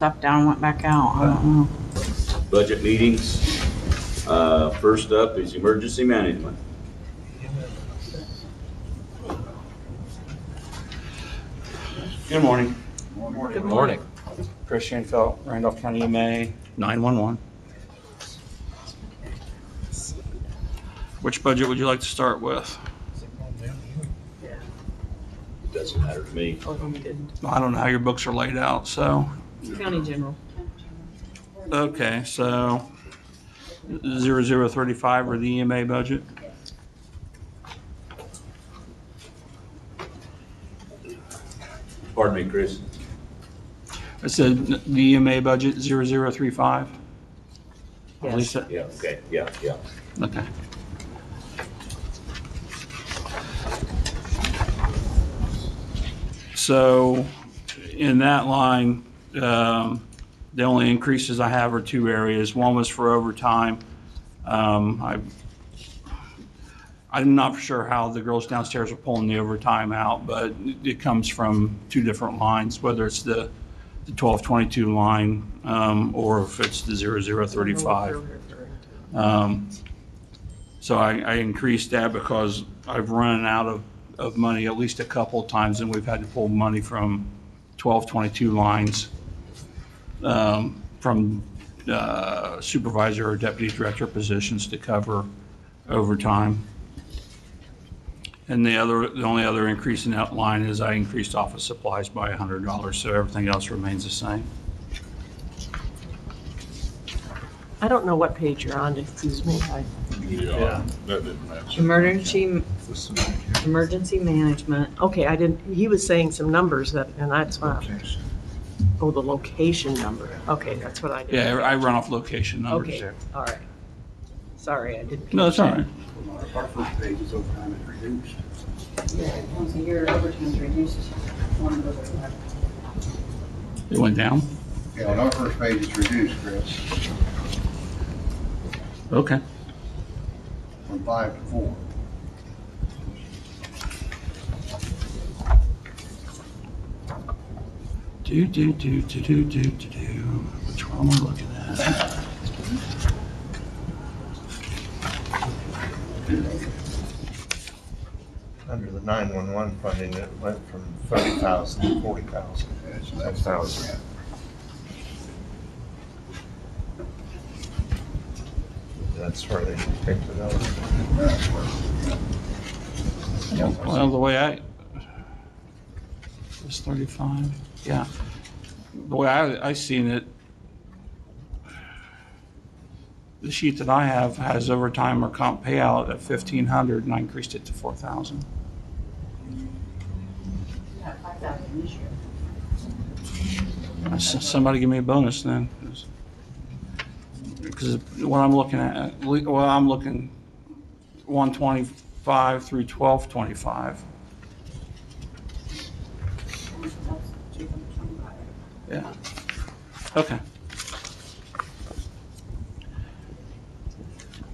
Stuff down and went back out. I don't know. Budget meetings. First up is emergency management. Good morning. Good morning. Chris Shanefeldt, Randolph County EMA, 911. Which budget would you like to start with? It doesn't matter to me. I don't know how your books are laid out, so. County General. Okay, so 0035 or the EMA budget? Pardon me, Chris. I said the EMA budget 0035? At least that- Yeah, okay, yeah. Okay. So in that line, the only increases I have are two areas. One was for overtime. I'm not sure how the girls downstairs are pulling the overtime out, but it comes from two different lines, whether it's the 1222 line or if it's the 0035. So I increased that because I've run out of money at least a couple of times, and we've had to pull money from 1222 lines from supervisor or deputy director positions to cover overtime. And the only other increase in that line is I increased office supplies by $100, so everything else remains the same. I don't know what page you're on, excuse me. Yeah, that didn't match. Emergency management. Okay, I didn't, he was saying some numbers that, and that's why, oh, the location number. Okay, that's what I did. Yeah, I run off location numbers. Okay, all right. Sorry, I didn't. No, it's all right. Our first page is overtime is reduced. Yeah, once a year, overtime's reduced. It went down? Yeah, on our first page it's reduced, Chris, Okay. from 5 to 4. Which one am I looking at? Under the 911 funding, it went from 30,000 to 40,000. That's how it's. That's where they picked it up. Well, the way it's 35, yeah. The way I seen it, the sheet that I have has overtime or comp payout at 1,500, and I increased it to 4,000. Somebody give me a bonus then. Because what I'm looking at, well, I'm looking 125 through 1225. Yeah. Okay.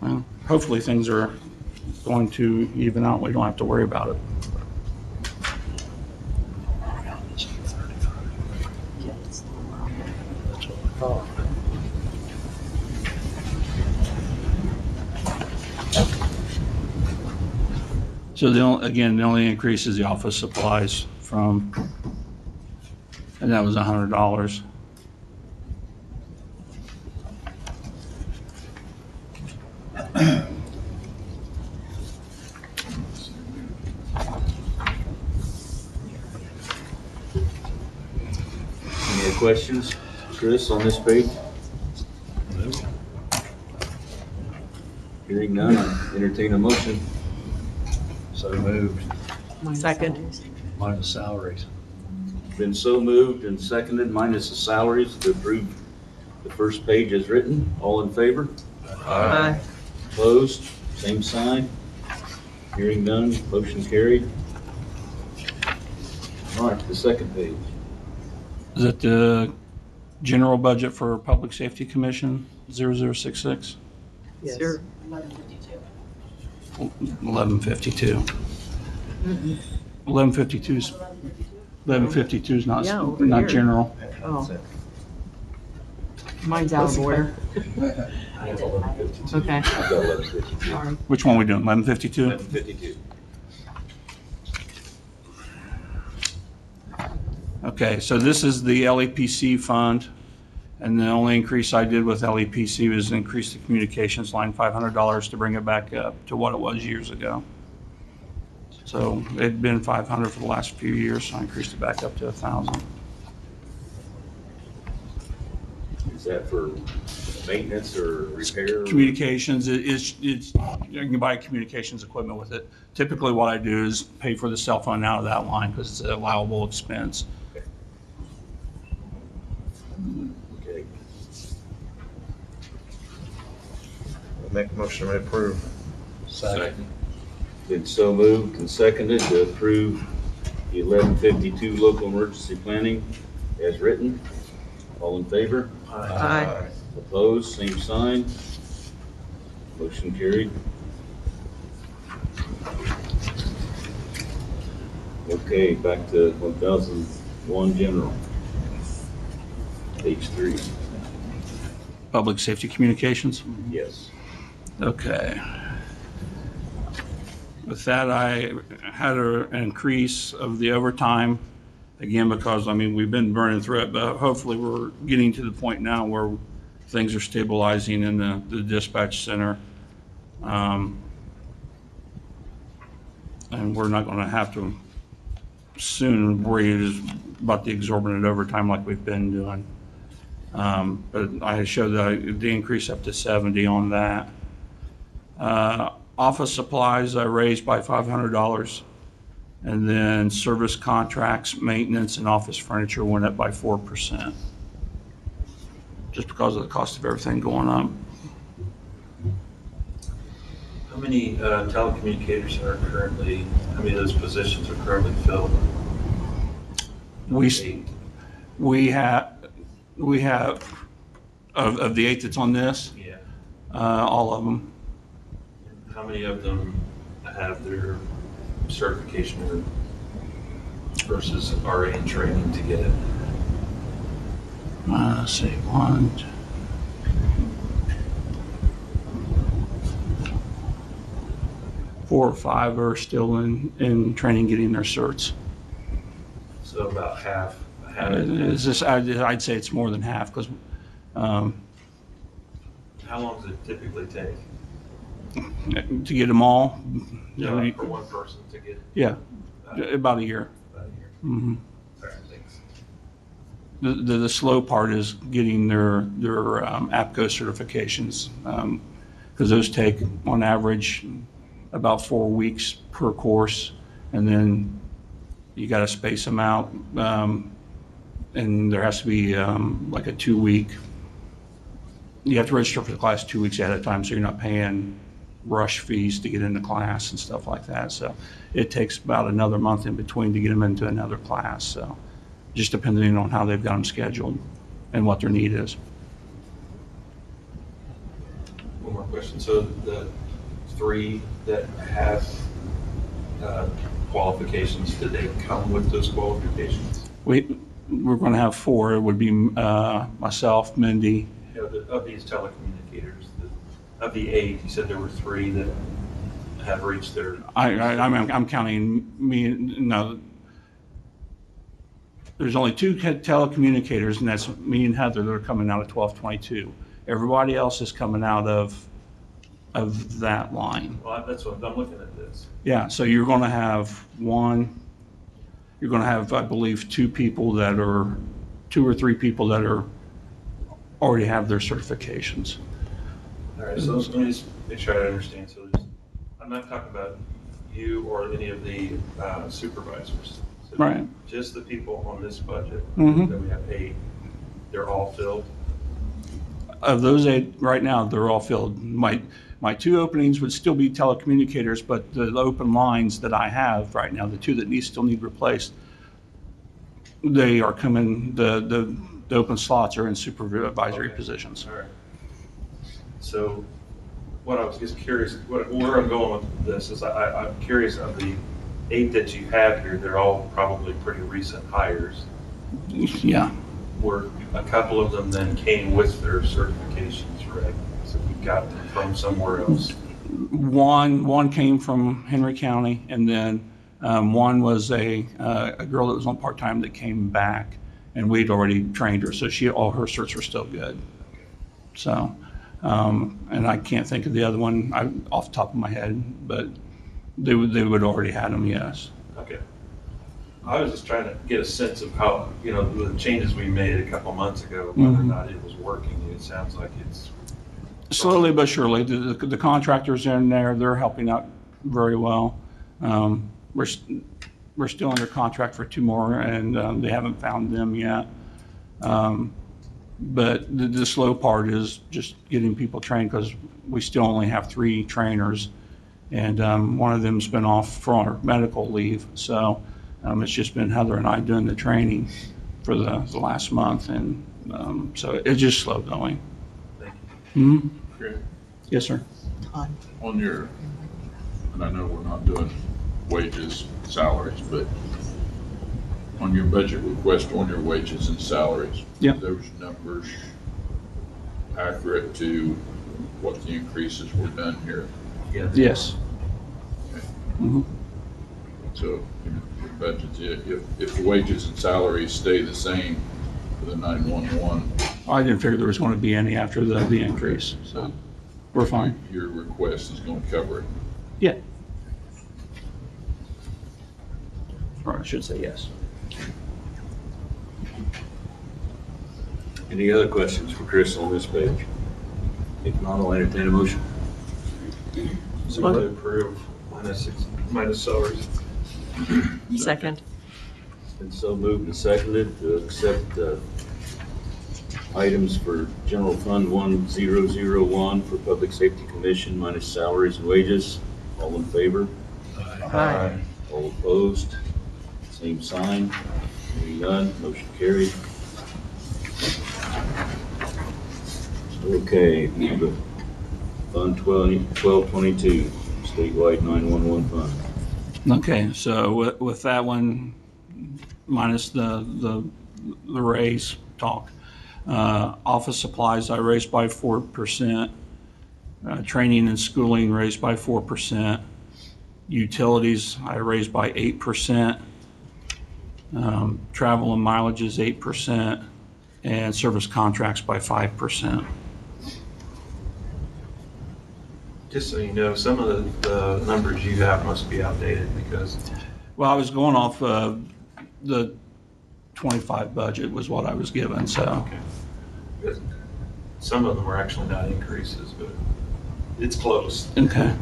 Well, hopefully things are going to even out. We don't have to worry about it. So the only increase is the office supplies from, and that was $100. Any other questions, Chris, on this page? Hearing none, I entertain a motion. So moved, Second. minus salaries. Been so moved and seconded, minus the salaries, to approve the first page as written. All in favor? Aye. Opposed? Same sign. Hearing none, motion carried. All right, the second page. Is it the general budget for Public Safety Commission, 0066? Yes. 1152. 1152 is not Yeah, over not here. general. Oh, Mine's out of order. I have 11:52. Okay, I've got 11:52. sorry. Which one are we doing, 1152? 11:52. Okay, so this is the LEPC fund, and the only increase I did with LEPC was increase the communications line $500 to bring it back up to what it was years ago. So it'd been 500 for the last few years, so I increased it back up to 1,000. Is that for maintenance or repair? Communications, it's, you can buy communications equipment with it. Typically what I do is pay for the cell phone out of that line because it's an allowable expense. Okay. I'll make a motion to approve. Second. Been so moved and seconded to approve the 11:52 local emergency planning as written. All in favor? Aye. Opposed, same sign. Motion carried. Okay, back to 1001 general. Page 3. Public safety communications. Yes. Okay. With that, I had an increase of the overtime, again, because, I mean, we've been burning through it, but hopefully we're getting to the point now where things are stabilizing in the dispatch center. And we're not going to have to soon worry about the exorbitant overtime like we've been doing. But I showed the increase up to 70 on that. Office supplies I raised by $500, and then service contracts, maintenance, and office furniture went up by 4%, just because of the cost of everything going up. How many telecommunicators are currently, how many of those positions are currently filled? We have of the 8 that's on this, Yeah. all of them. How many of them have their certification versus are in training to get it? Let's see, 1, 2. Four or 5 are still in training, getting their certs. So about half. Is this, I'd say it's more than half, because How long does it typically take? to get them all, For one person to get yeah, about a year. about a year? Mm-hmm. All right, thanks. The slow part is getting their APCO certifications, because those take, on average, about 4 weeks per course, and then you got to space them out, and there has to be like a 2-week. You have to register for the class 2 weeks ahead of time, so you're not paying rush fees to get into class and stuff like that. So it takes about another month in between to get them into another class. So just depending on how they've got them scheduled and what their need is. One more question. So the 3 that have qualifications, did they come with those qualifications? We're going to have 4. It would be myself, Mindy. You know, of these telecommunicators, of the 8, you said there were 3 that have reached their. I'm counting me. No, there's only 2 telecommunicators, and that's me and Heather that are coming out of 1222. Everybody else is coming out of that line. Well, that's what I'm looking at this. Yeah, so you're going to have you're going to have, I believe, 2 people that are, 2 or 3 people that are already have their certifications. All right, so let me just make sure I understand. So I'm not talking about you or any of the supervisors. So Right. Just the people on this budget Mhm. that we have 8, they're all filled? Of those 8 right now, they're all filled. My 2 openings would still be telecommunicators, but the open lines that I have right now, the 2 that still need replaced, they are coming, the open slots are in supervisory Okay. positions. All right. So what I was just curious, where I'm going with this is I'm curious of the 8 that you have here, they're all probably pretty recent hires. Yeah. were, a couple of them then came with their certifications, right? So we got them from somewhere else. One came from Henry County, and then one was a girl that was on part-time that came back, and we'd already trained her, so all her certs were still good. So, and I can't think of the other one off the top of my head, but they would already had them, yes. Okay. I was just trying to get a sense of how, the changes we made a couple months ago, whether or not it was working. It sounds like it's. Slowly but surely, the contractors in there, they're helping out very well. We're still under contract for 2 more, and they haven't found them yet. But the slow part is just getting people trained, because we still only have 3 trainers, and one of them's been off for our medical leave. So it's just been Heather and I doing the training for the last month, and so it's just slow going. Mm-hmm. Okay. Yes, sir. On your, and I know we're not doing wages, salaries, but on your budget request on your wages and salaries, Yep. those numbers accurate to what the increases were done here? Yes. Mm-hmm. So your budget's, if the wages and salaries stay the same for the 911, I didn't figure there was going to be any after the increase, so we're fine. your request is going to cover it. Yeah. Or I should say yes. Any other questions for Chris on this page? If not, I'll entertain a motion. So to approve minus salaries. Second. Been so moved and seconded to accept items for General Fund 1001 for Public Safety Commission minus salaries and wages. All in favor? Aye. All opposed? Same sign. Hearing none, motion carried. Okay, now the Fund 1222, statewide 911 fund. Okay, so with that one, minus the raise talk, office supplies I raised by 4%, training and schooling raised by 4%, utilities I raised by 8%, travel and mileage is 8%, and service contracts by 5%. Just so you know, some of the numbers you have must be outdated because. Well, I was going off the 25 budget was what I was given, so. Okay. Because some of them are actually not increases, but it's close. Okay.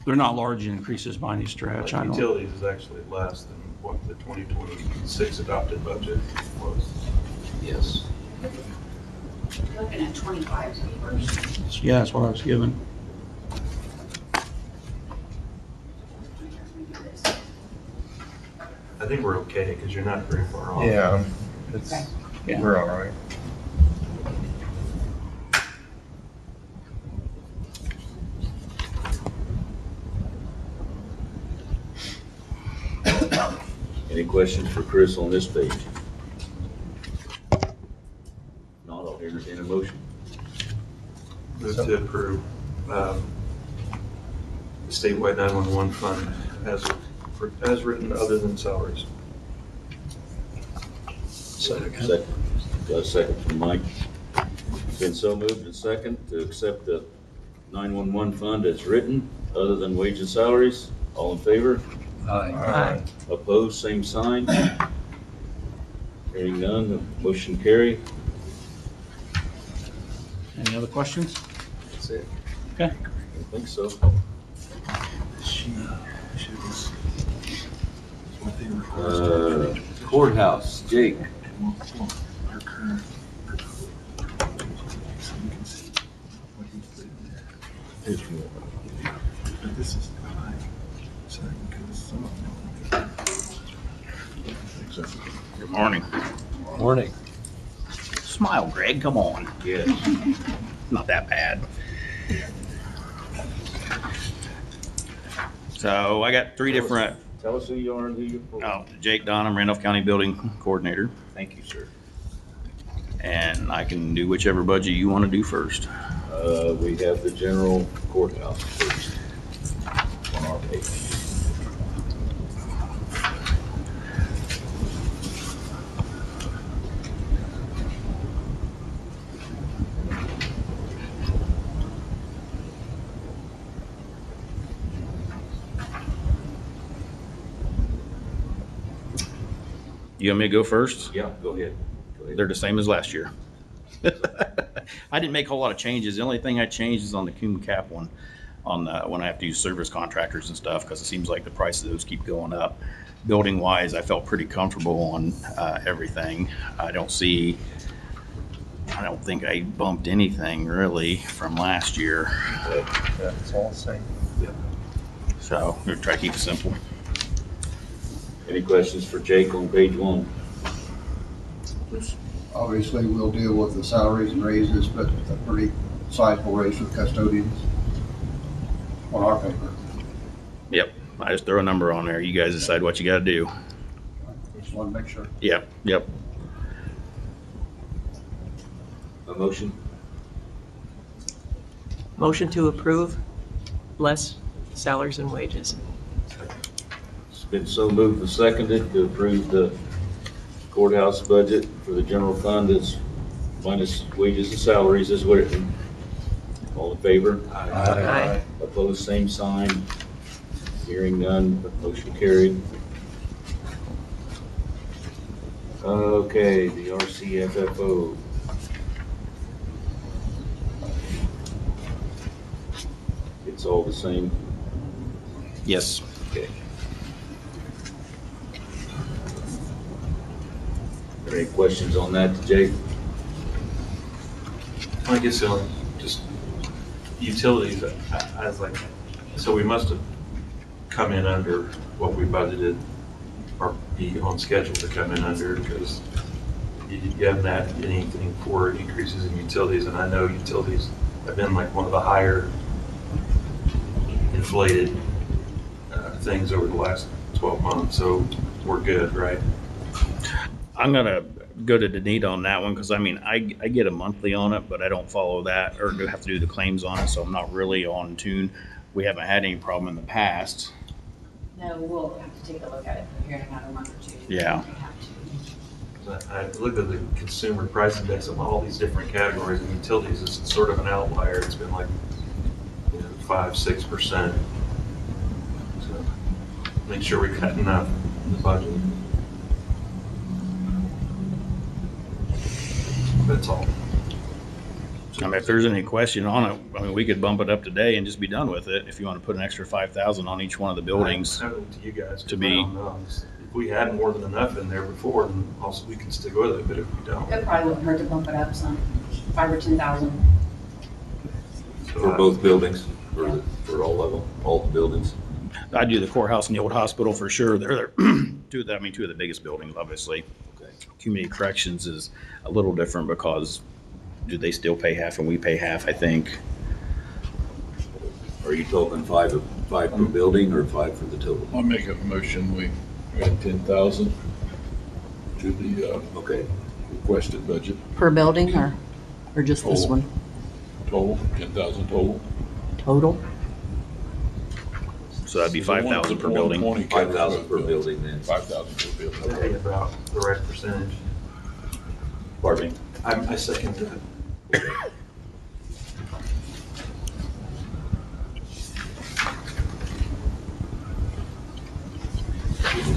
They're not large increases by any stretch. Like utilities is actually less than what the 2026 adopted budget was. Yes. Looking at 25 papers. Yeah, that's what I was given. I think we're okay because you're not very far off. Yeah, it's, Okay. Yeah. we're all right. Any questions for Chris on this page? Not, I'll entertain a motion. Move to approve the statewide 911 fund as written, other than salaries. Second. Got a second from Mike. Been so moved and second to accept the 911 fund as written, other than wages and salaries. All in favor? Aye. Opposed, same sign. Hearing none, the motion carried. Any other questions? That's it. Okay. I think so. Courthouse, Jake. Good morning. Morning. Smile, Greg, come on. Yes. Not that bad. So I got three different Tell us who you are and who you're for. Oh, Jake Don, I'm Randolph County Building Coordinator, Thank you, sir. and I can do whichever budget you want to do first. We have the general courthouse first on our page. You want me to go first? Yeah, go ahead. Go ahead. They're the same as last year. I didn't make a whole lot of changes. The only thing I changed is on the cum cap one, on the, when I have to use service contractors and stuff, because it seems like the price of those keep going up. Building wise, I felt pretty comfortable on everything. I don't think I bumped anything really from last year. Yeah, it's all the same. So we're try to keep it simple. Any questions for Jake on page 1? Obviously, we'll deal with the salaries and raises, but a pretty sizable raise with custodians on our paper. Yep. I just throw a number on there. You guys decide what you got to do. Just want to make sure. Yep. Yep. A motion? Motion to approve, less salaries and wages. It's been so moved and seconded to approve the courthouse budget for the general fund as minus wages and salaries as written. All in favor? Aye. Opposed, same sign. Hearing none, motion carried. Okay, the RCFFO. It's all the same. Yes. Okay. Are there any questions on that, Jake? I guess just utilities, I was like, so we must have come in under what we budgeted or be on schedule to come in under, because you haven't had anything for increases in utilities, and I know utilities have been like one of the higher inflated things over the last 12 months, so we're good, right? I'm gonna go to Danita on that one, because I mean, I get a monthly on it, but I don't follow that or do have to do the claims on it, so I'm not really on tune. We haven't had any problem in the past. No, we'll have to take a look at it here in another month or two. Yeah. We have to. I looked at the consumer price index of all these different categories, and utilities is sort of an outlier. It's been like 5-6%. So make sure we cut enough in the budget. That's all. I mean, if there's any question on it, I mean, we could bump it up today and just be done with it. If you want to put an extra 5,000 on each one of the buildings. I have it to you guys. To be- I don't know. If we had more than enough in there before, then also we can stick with it, but if we don't. It probably wouldn't hurt to bump it up some, 5,000 or 10,000. For both buildings, for all of them, all the buildings? I do the courthouse and the old hospital for sure. They're two of the biggest buildings, obviously. Okay. Community corrections is a little different because do they still pay half and we pay half, I think. Are you talking five per building or 5 for the total? I'll make a motion, we add 10,000 to the Okay. requested budget Per building or just this Total. one? total, 10,000 total. Total? So that'd be 5,000 per building. 5,000 per building then. 5,000 per building. That'd be about the right percentage. Pardon me? I second that.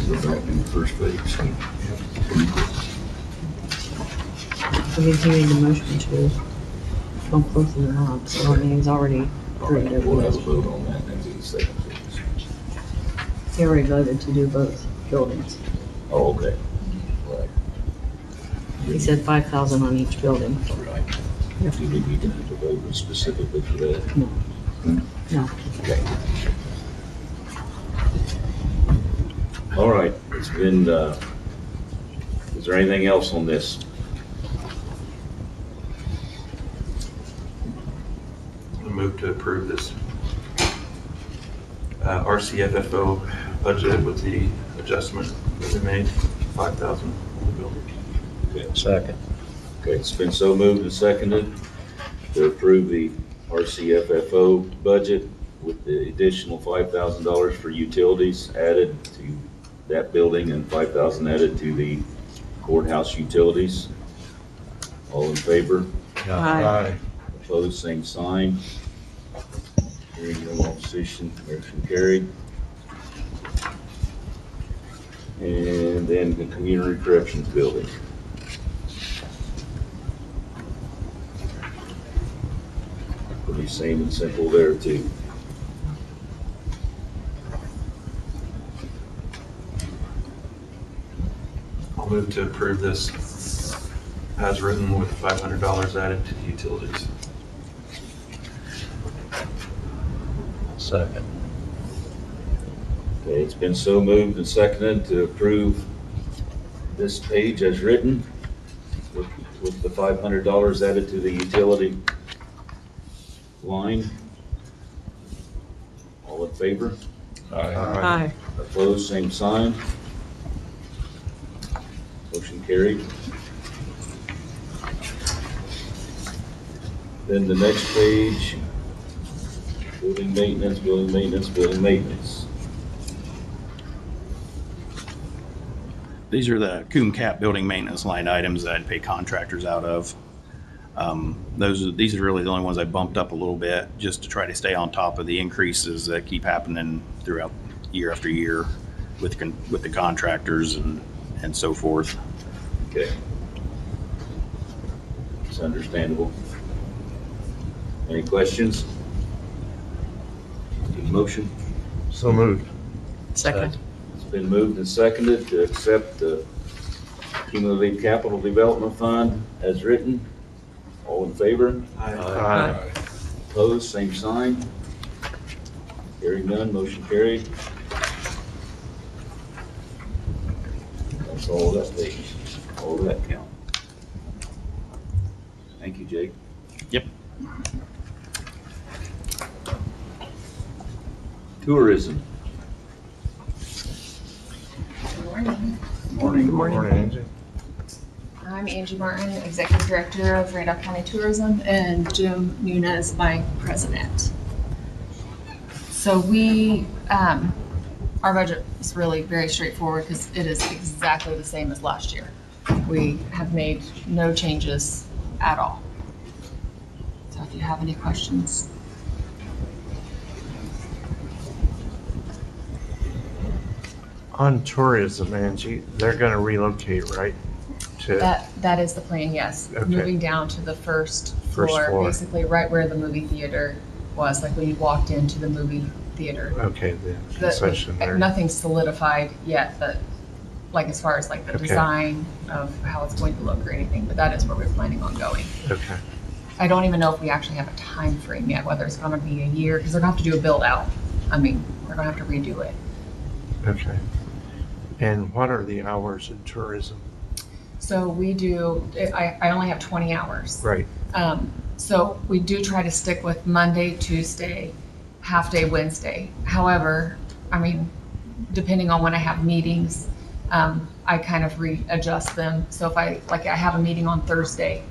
Go back in the first page. We need the motion to bump both of them up, so I mean, he's already approved it. We'll have a vote on that next in a second. He already voted to do both buildings. Oh, okay. Right. He said 5,000 on each building. Right. Do we need to vote specifically for that? No. No. Okay. All right, it's been, is there anything else on this? I move to approve this RCFFO budget with the adjustment that we made, 5,000 for the building. Okay. Second. Okay, it's been so moved and seconded to approve the RCFFO budget with the additional $5,000 for utilities added to that building and 5,000 added to the courthouse utilities. All in favor? Aye. Opposed, same sign. Hearing no opposition, motion carried. And then the community corrections building. Pretty same and simple there too. I'll move to approve this as written with $500 added to the utilities. Second. Okay, it's been so moved and seconded to approve this page as written with the $500 added to the utility line. All in favor? Aye. Opposed, same sign. Motion carried. Then the next page, building maintenance, building maintenance, building maintenance. These are the Coom Cap building maintenance line items that I'd pay contractors out of. These are really the only ones I bumped up a little bit just to try to stay on top of the increases that keep happening throughout year after year with the contractors and so forth. Okay. It's understandable. Any questions? Need a motion? So moved. Second. It's been moved and seconded to accept the cumulative capital development fund as written. All in favor? Aye. Opposed, same sign. Hearing none, motion carried. That's all that page, all that count. Thank you, Jake. Yep. Tourism. Good morning. Morning. Morning, Angie. I'm Angie Martin, Executive Director of Randolph County Tourism, and Jim Nunez, my president. So our budget is really very straightforward because it is exactly the same as last year. We have made no changes at all. So if you have any questions. On tourism, Angie, they're gonna relocate, right? To, That is the plan, yes. Okay. Moving down to the first First floor, floor. basically right where the movie theater was, like when you walked into the movie theater. okay, the The- concession there. Nothing's solidified yet, but like as far as like the Okay. design of how it's going to look or anything, but that is where we're planning on going. Okay, I don't even know if we actually have a time frame yet, whether it's gonna be a year, because they're gonna have to do a build out. I mean, we're gonna have to redo it. okay. And what are the hours in tourism? So we do, I only have 20 hours. Right, So we do try to stick with Monday, Tuesday, half day Wednesday. However, I mean, depending on when I have meetings, I kind of readjust them. So if I have a meeting on Thursday,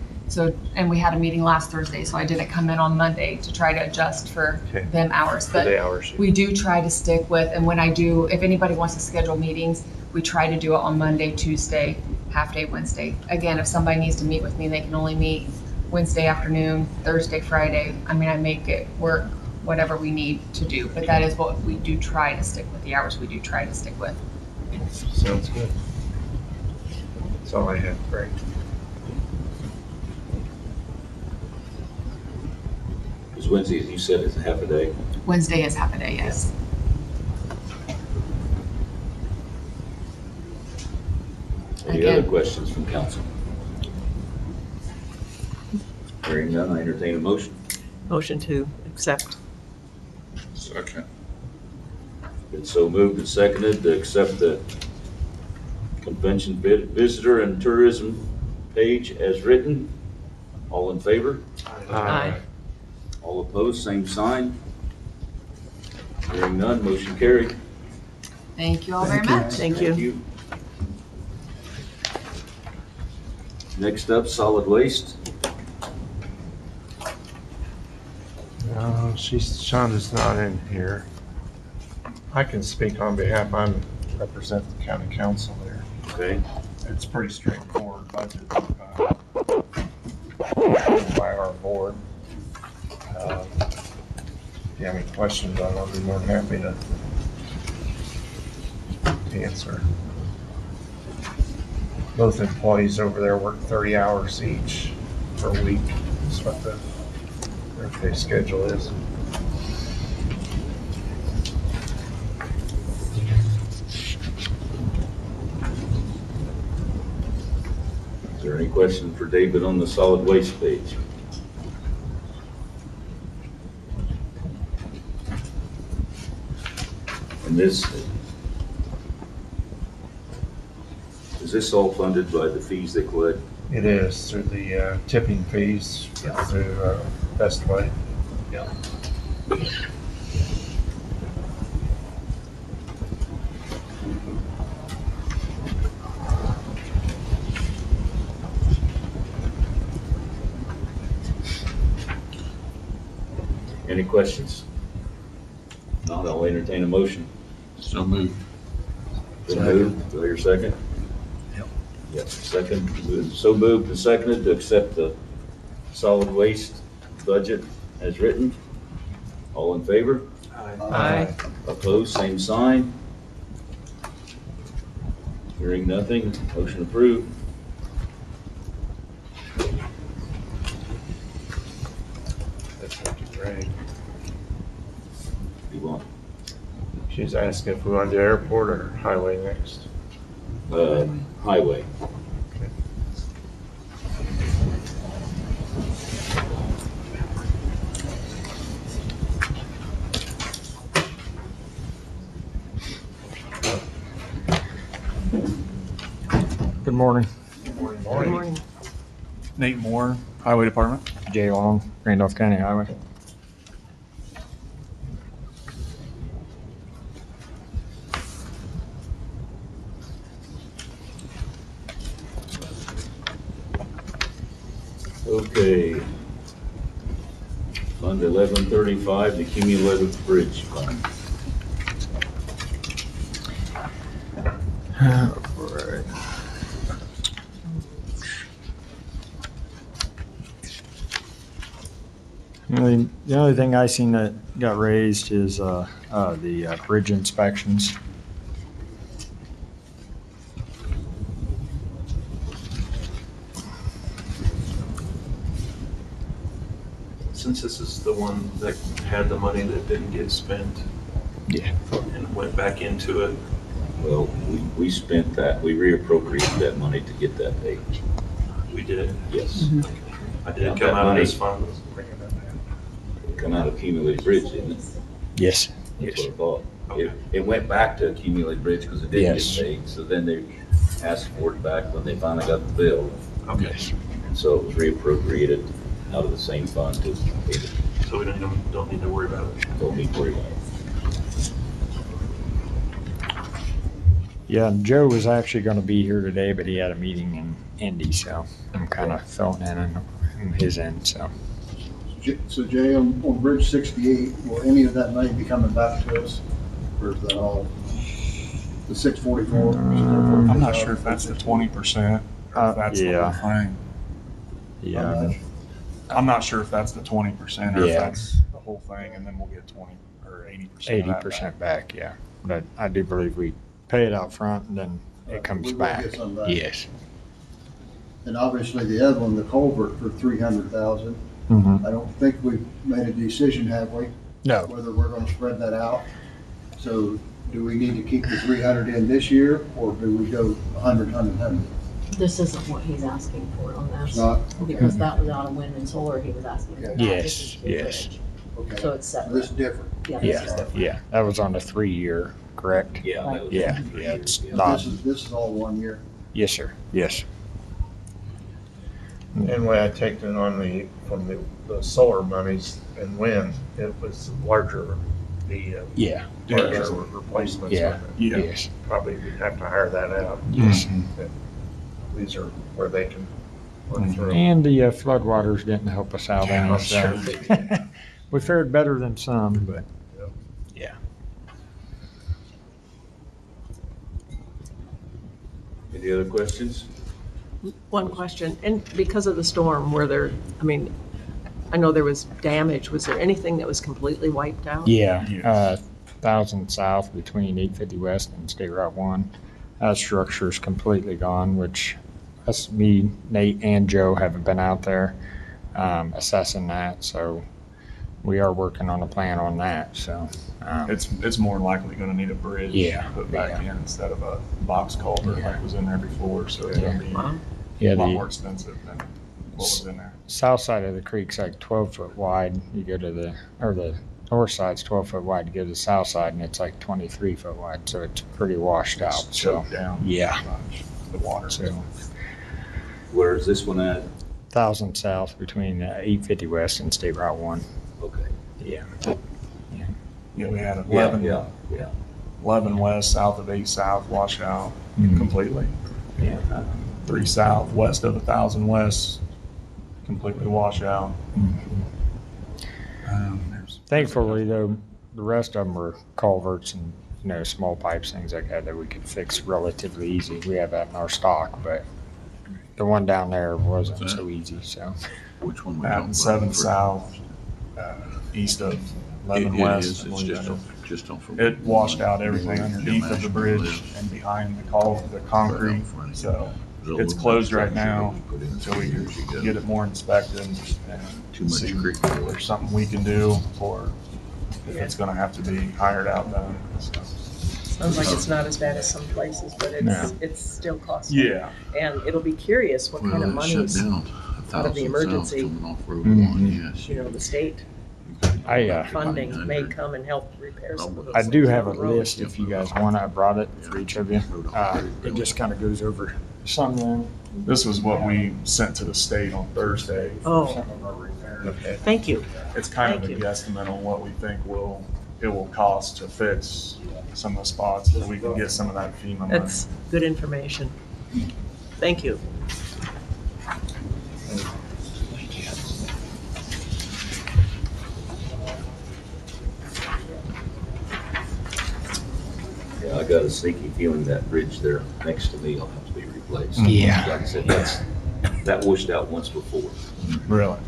and we had a meeting last Thursday, so I didn't come in on Monday to try to adjust for Okay. them hours. for But the hours. we do try to stick with, and when I do, if anybody wants to schedule meetings, we try to do it on Monday, Tuesday, half day Wednesday. Again, if somebody needs to meet with me, they can only meet Wednesday afternoon, Thursday, Friday. I mean, I make it work, whatever we need to do, but that is what we do try to stick with, the hours we do try to stick with. Sounds good. That's all I have, Greg. Because Wednesday, as you said, is half a day. Wednesday is half a day, yes. Any other Again. questions from council? Hearing none, I entertain a motion. Motion to accept. Second. It's so moved and seconded to accept the convention visitor and tourism page as written. All in favor? Aye. All opposed, same sign. Hearing none, motion carried. Thank you all very much. Thank you. Next up, solid waste. No, Shonda's not in here. I can speak on behalf, I represent the county council there. Okay. It's pretty straightforward budget by our board. If you have any questions, I'll be more than happy to answer. Both employees over there work 30 hours each per week. That's what their pay schedule is. Is there any question for David on the solid waste page? And this, is this all funded by the fees they collect? It is through the tipping fees through Best Way. Yeah. Any questions? Not, I'll entertain a motion. So moved. Been moved, do I hear a second? Yep, second, so moved and seconded to accept the solid waste budget as written. All in favor? Aye. Opposed, same sign. Hearing nothing, motion approved. That's up to Greg. You want, She's asking if we want to do airport or highway next. highway. Good morning. Good morning. Nate Moore, Highway Department. Jay Long, Randolph County Highway. Okay. Fund 1135, the cumulative bridge fund. The only thing I seen that got raised is the bridge inspections. Since this is the one that had the money that didn't get spent Yeah. and went back into it, Well, we spent that, we reappropriated that money to get that paid. we did it. Yes. I didn't come out of this fund. Come out of cumulative bridge, didn't it? Yes. That's Yes. what I thought. Okay. It went back to accumulated bridge because it didn't Yes. get paid. So then they asked for it back when they finally got the bill. Okay, Yes. And so it was reappropriated out of the same fund to pay it. so we don't need to worry about it. Don't need to worry about it. Yeah, and Joe was actually going to be here today, but he had a meeting in Indy, so I'm kind of filling in on his end. So So Jay, on Bridge 68, will any of that money be coming back to us? Or is that all the 644? I'm not sure if that's the 20% or if that's the yeah. whole thing. yeah, I'm not sure if that's the 20% or if Yeah. that's the whole thing, and then we'll get 20 or 80%. 80% back. Yeah, but I do believe we pay it out front and then it comes We will back. get some back. Yes. And obviously the other one, the culvert for 300,000, Mm-hmm. I don't think we've made a decision, have we? No. Whether we're gonna spread that out. So do we need to keep the 300 in this year, or do we go 100, 100? This isn't what he's asking for on It's this, not? because that was out of wind and solar, he was asking for that. Yes, This is the yes. bridge. Okay. So it's So separate. this is different. Yeah, this is Yeah, different. yeah. That was on a 3-year, correct? Yeah. that was- Yeah, yeah. It's Yeah. not. This is all 1 year. Yes, sir. Yes. And when I take it on from the solar monies and wind, it was larger the Yeah. ditches or replacements. Yeah. Yeah, Yes. probably we'd have to hire that out. Yes. These are where they can work through. And the floodwaters didn't help us out any, I'm so. sure they did. We fared better than some, but yeah. Any other questions? One question, and because of the storm, were there, I mean, I know there was damage. Was there anything that was completely wiped out? Yeah, Yes. 1,000 south between 850 West and State Route 1. That structure's completely gone, which me, Nate, and Joe haven't been out there assessing that, so we are working on a plan on that, so. It's more than likely gonna need a bridge Yeah, put back in instead of a box culvert Yeah. like was in there before, so it's gonna be Wow. Yeah, a lot the more expensive than what was in there. south side of the creek's like 12 foot wide. You go to the north side's 12 foot wide to go to the south side, and it's like 23 foot wide, so it's pretty washed out, It's so. choked down. Yeah. pretty much, the water. So, Where's this one at? 1,000 south between 850 West and State Route 1. Okay. Yeah. Yeah, we had Yeah, 11, yeah. 11 west, south of 8 south, wash out Mhm. completely. Yeah. 3 south, west of 1,000 west, completely wash out. Thankfully, though, the rest of them were culverts and, small pipes, things like that we could fix relatively easy. We have that in our stock, but the one down there wasn't so easy, so. Which one we At don't 7 run for? south, east of 11 It west. is, I it's believe just that on, is. just on. It washed out everything underneath of the bridge and behind the concrete, so it's closed right now until we can get it more inspected and Too much see creek. if there's something we can do, or if it's gonna have to be hired out done. So, Sounds like it's not as bad as some places, but No. it's still costly. yeah, And it'll be curious what kind of Well, it money shut is, down out of the 1,000 south emergency. coming off Road Mhm. 1, yes. the state I funding may come and help repair some of those. I do things have a on the road. list if you guys want. I brought it for each of you. It just kind of goes over some of them. this was what we sent to the state on Thursday. for Oh. some of our repairs. Okay, thank you. It's kind of Thank a you. guesstimate on what we think it will cost to fix some of the spots, so we can get some of that FEMA money. That's good information. Thank you. Yeah, I got a sneaky feeling that bridge there next to me will have to be replaced. Yeah. Like I said, that washed out once before. Really?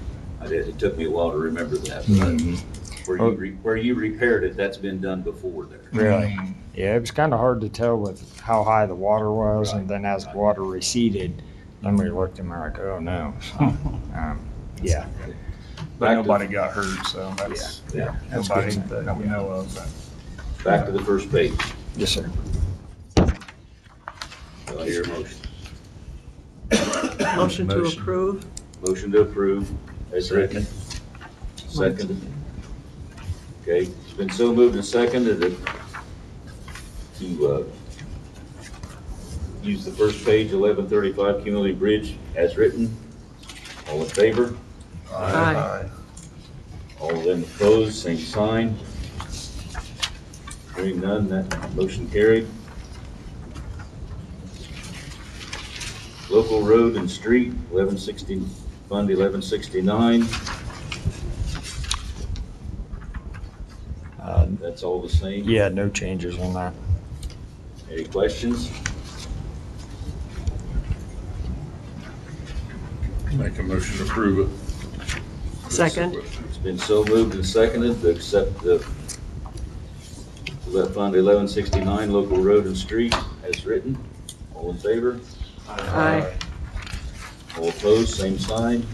It took me a while to remember that. Mhm. But where you repaired it, that's been done before there. Really? Yeah, it was kind of hard to tell with how high the water was, and then as the water receded, then we looked and we're like, oh no. So, yeah. But Back to- nobody got hurt, so that's, Yeah. That's nobody good. that we know of. Back to the first page. Yes, sir. Do I hear a motion? Motion to approve. Motion to approve as written. Second. Okay, it's been so moved and seconded to use the first page, 1135 Cumulative Bridge as written. All in favor? Aye. All of them opposed, same sign. Hearing none, that motion carried. Local road and street, 1160, Fund 1169. That's all the same. Yeah, no changes on that. Any questions? Make a motion to approve it. Second. It's been so moved and seconded to accept the Fund 1169, local road and street as written. All in favor? Aye. All opposed, same sign.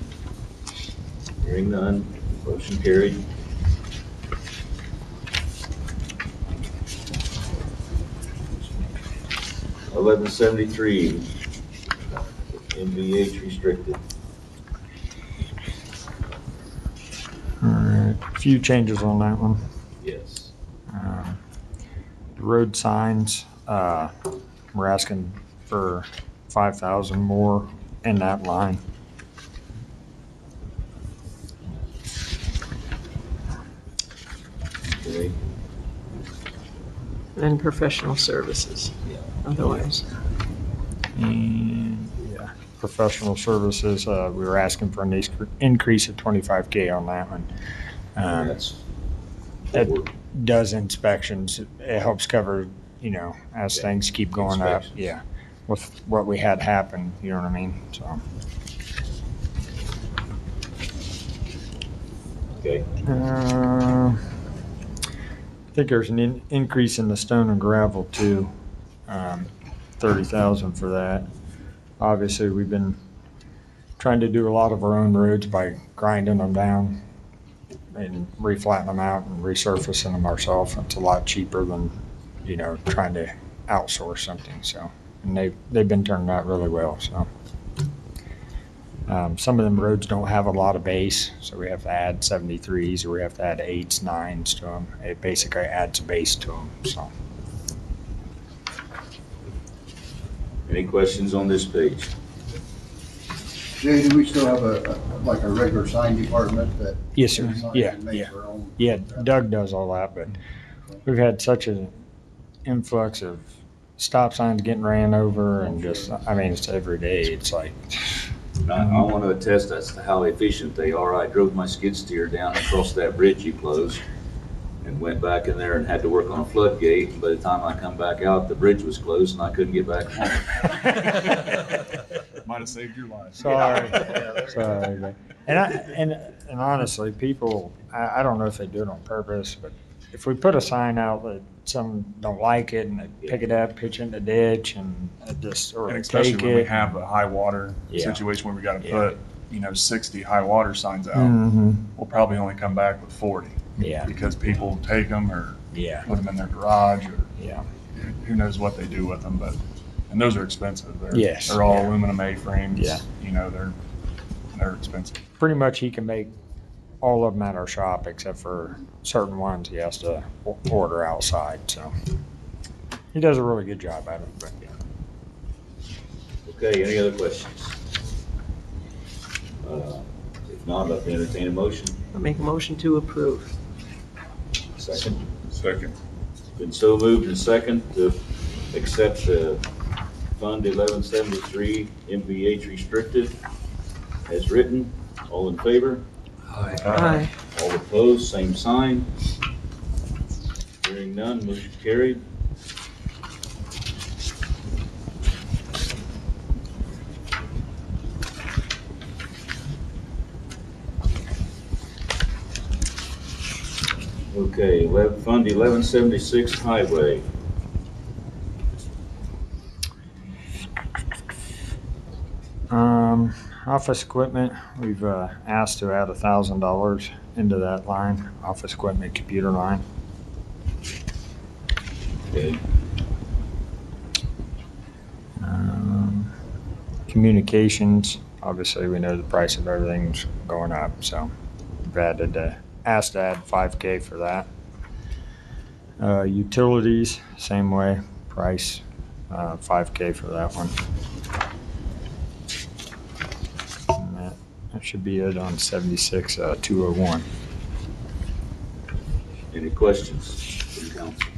Hearing none, motion carried. $11.73, MVH restricted. All right, a few changes on that one. Yes. The road signs, we're asking for 5,000 more in that line. Okay. And professional services, otherwise. And, yeah, professional services, we were asking for an increase of 25K on that one. That's It does inspections. It helps cover, as things keep going up. Inspections. Yeah, with what we had happen, you know what I mean? So, okay. I think there's an increase in the stone and gravel too. 30,000 for that. Obviously, we've been trying to do a lot of our own roads by grinding them down and reflattening them out and resurfacing them ourselves. It's a lot cheaper than, trying to outsource something. So, and they've been turning out really well. So, some of them roads don't have a lot of base, so we have to add 73s or we have to add 8s, 9s to them. It basically adds a base to them. So, Any questions on this page? Jay, do we still have a regular sign department that? yes, sir. signs Yeah, and makes yeah. their own? Yeah, Doug does all that, but we've had such an influx of stop signs getting ran over and just, it's every day. It's like, I want to attest as to how efficient they are. I drove my skid steer down across that bridge you closed and went back in there and had to work on a floodgate. And by the time I come back out, the bridge was closed and I couldn't get back home. Might have saved your life. sorry. Sorry. But- And honestly, people, I don't know if they do it on purpose, but if we put a sign out that some don't like it and they pick it up, pitch it in the ditch and or And especially take when we it. have a high water Yeah. situation where we gotta Yeah. put, 60 high water signs out, Mhm. we'll probably only come back with 40. Yeah. Because people take them or Yeah. put them in their garage or Yeah. who knows what they do with them, and those are expensive. Yes, They're all yeah. aluminum A-frames. Yeah. They're expensive. Pretty much he can make all of them at our shop except for certain ones he has to order outside. So he does a really good job at it. But yeah. Okay, any other questions? If not, I'll entertain a motion. I make a motion to approve. Second. Second. Been so moved and second to accept the Fund 1173 MVH restricted as written. All in favor? Aye. All opposed, same sign. Hearing none, motion carried. Okay, Fund 1176 Highway. Office equipment, we've asked to add $1,000 into that line, office equipment, computer line. Okay, Communications, obviously we know the price of everything's going up, so we've asked to add 5K for that. Utilities, same way, price, 5K for that one. And that should be it on 76-201. any questions from council?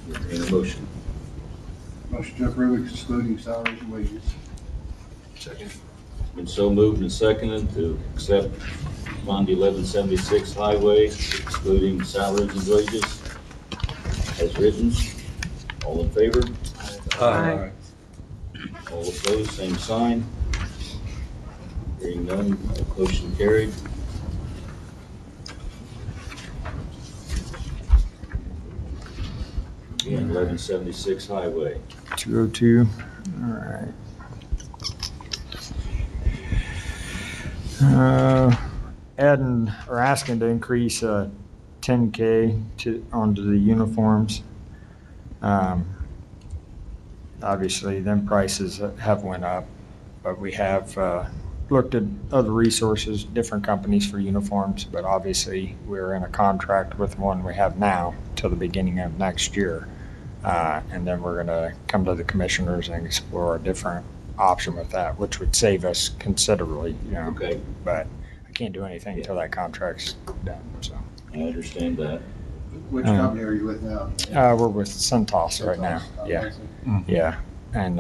Entertain a motion. Motion to approve excluding salaries and wages. Second. Been so moved and seconded to accept Fund 1176 Highway excluding salaries and wages as written. All in favor? Aye. All opposed, same sign. Hearing none, motion carried. Again, 1176 Highway. 202, all right. Adding or asking to increase 10K onto the uniforms. Obviously, them prices have went up, but we have looked at other resources, different companies for uniforms, but obviously we're in a contract with one we have now till the beginning of next year. And then we're gonna come to the commissioners and explore a different option with that, which would save us considerably, Okay, but I can't do anything until that contract's done, so. I understand that. Which Uh, company are you with now? We're with Centos right now. Yeah, Okay. yeah. And,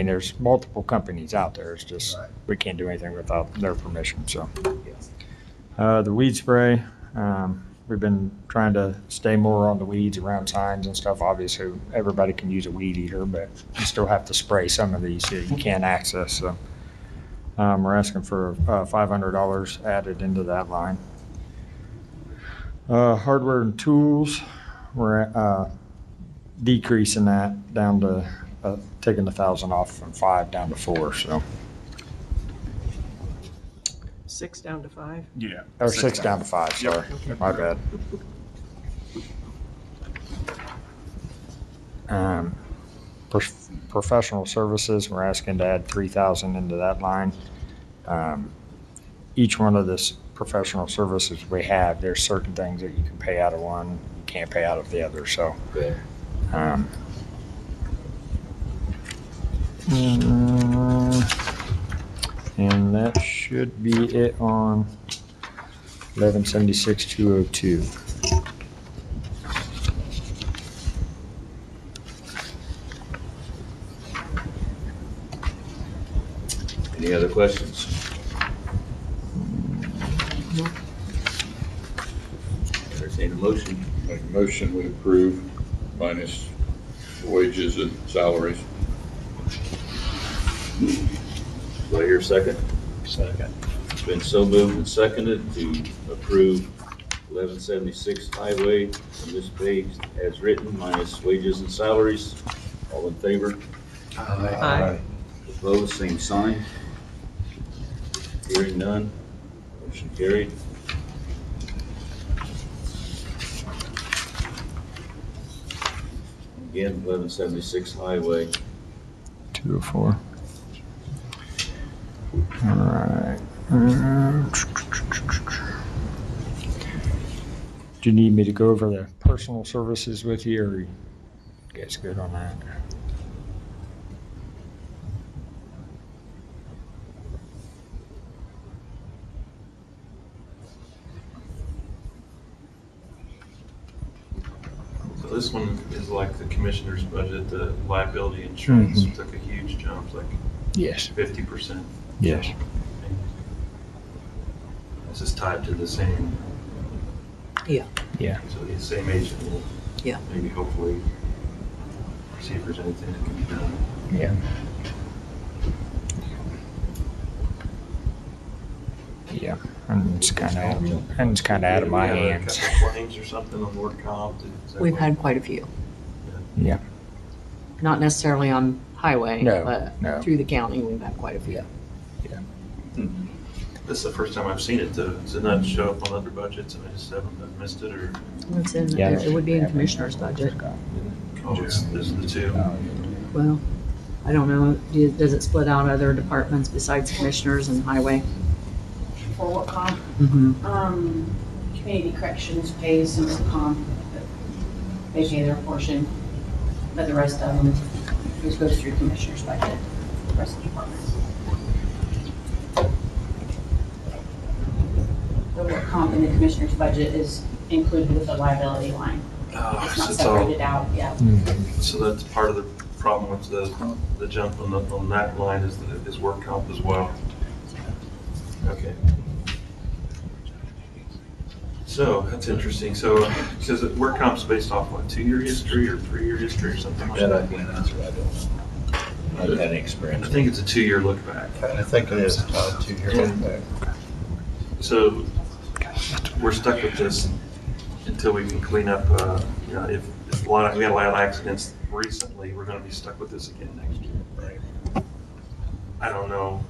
there's multiple companies out there. It's just, Right. we can't do anything without their permission, so. The weed spray, we've been trying to stay more on the weeds around signs and stuff. Obviously, everybody can use a weed eater, but you still have to spray some of these that you can't access, so. We're asking for $500 added into that line. Hardware and tools, we're decreasing that down to, taking 1,000 off from 5 down to 4, so. 6 down to 5? Yeah. Or 6 down to 5, sorry, my bad. Professional services, we're asking to add 3,000 into that line. Each one of this professional services we have, there's certain things that you can pay out of one, you can't pay out of the other, so. Okay. And that should be it on 1176-202. Any other questions? Entertain a motion. Make a motion, we approve minus wages and salaries. Do I hear a second? Second. It's been so moved and seconded to approve 1176 highway on this page as written, minus wages and salaries. All in favor? Aye. Opposed, same sign. Hearing none, motion carried. Again, 1176 highway. 204. All right. Do you need me to go over the personal services with you, or are you guys good on that? So this one is like the commissioner's budget, the liability insurance Mhm. took a huge jump, like Yes. 50%. Yes. This is tied to the same, Yeah, Yeah. so the same agent will yeah. maybe hopefully see if there's anything that can be done. Yeah. Yeah. And it's kind of out of my We have a hands. couple claims or something on work comp. Is that We've right? had quite a few. Yeah. Not necessarily on highway, No, but no. through the county, we've had quite a few. This is the first time I've seen it, though. Does it not show up on other budgets and I just haven't missed it, or? It's in, Yeah. it would be in commissioner's budget. Oh, this is the two. Well, I don't know, does it split out other departments besides commissioners and highway? For what comp? Mm-hmm. Community corrections pays some of the comp. They pay their portion, but the rest of them just goes through commissioner's budget, the rest of the departments. The work comp in the commissioner's budget is included with the liability line. Oh, It's so not it's all, separated out, yeah. so that's part of the problem with the jump on that line is work comp as well. Okay. So, that's interesting. So, because work comp's based off what, 2-year history or 3-year history or something like That I that? can't answer, I don't know. I haven't had any experience. I think it's a 2-year look back. I think it is, 2 years back. So, we're stuck with this until we can clean up, if we had a lot of accidents recently, we're gonna be stuck with this again next year. Right. I don't know.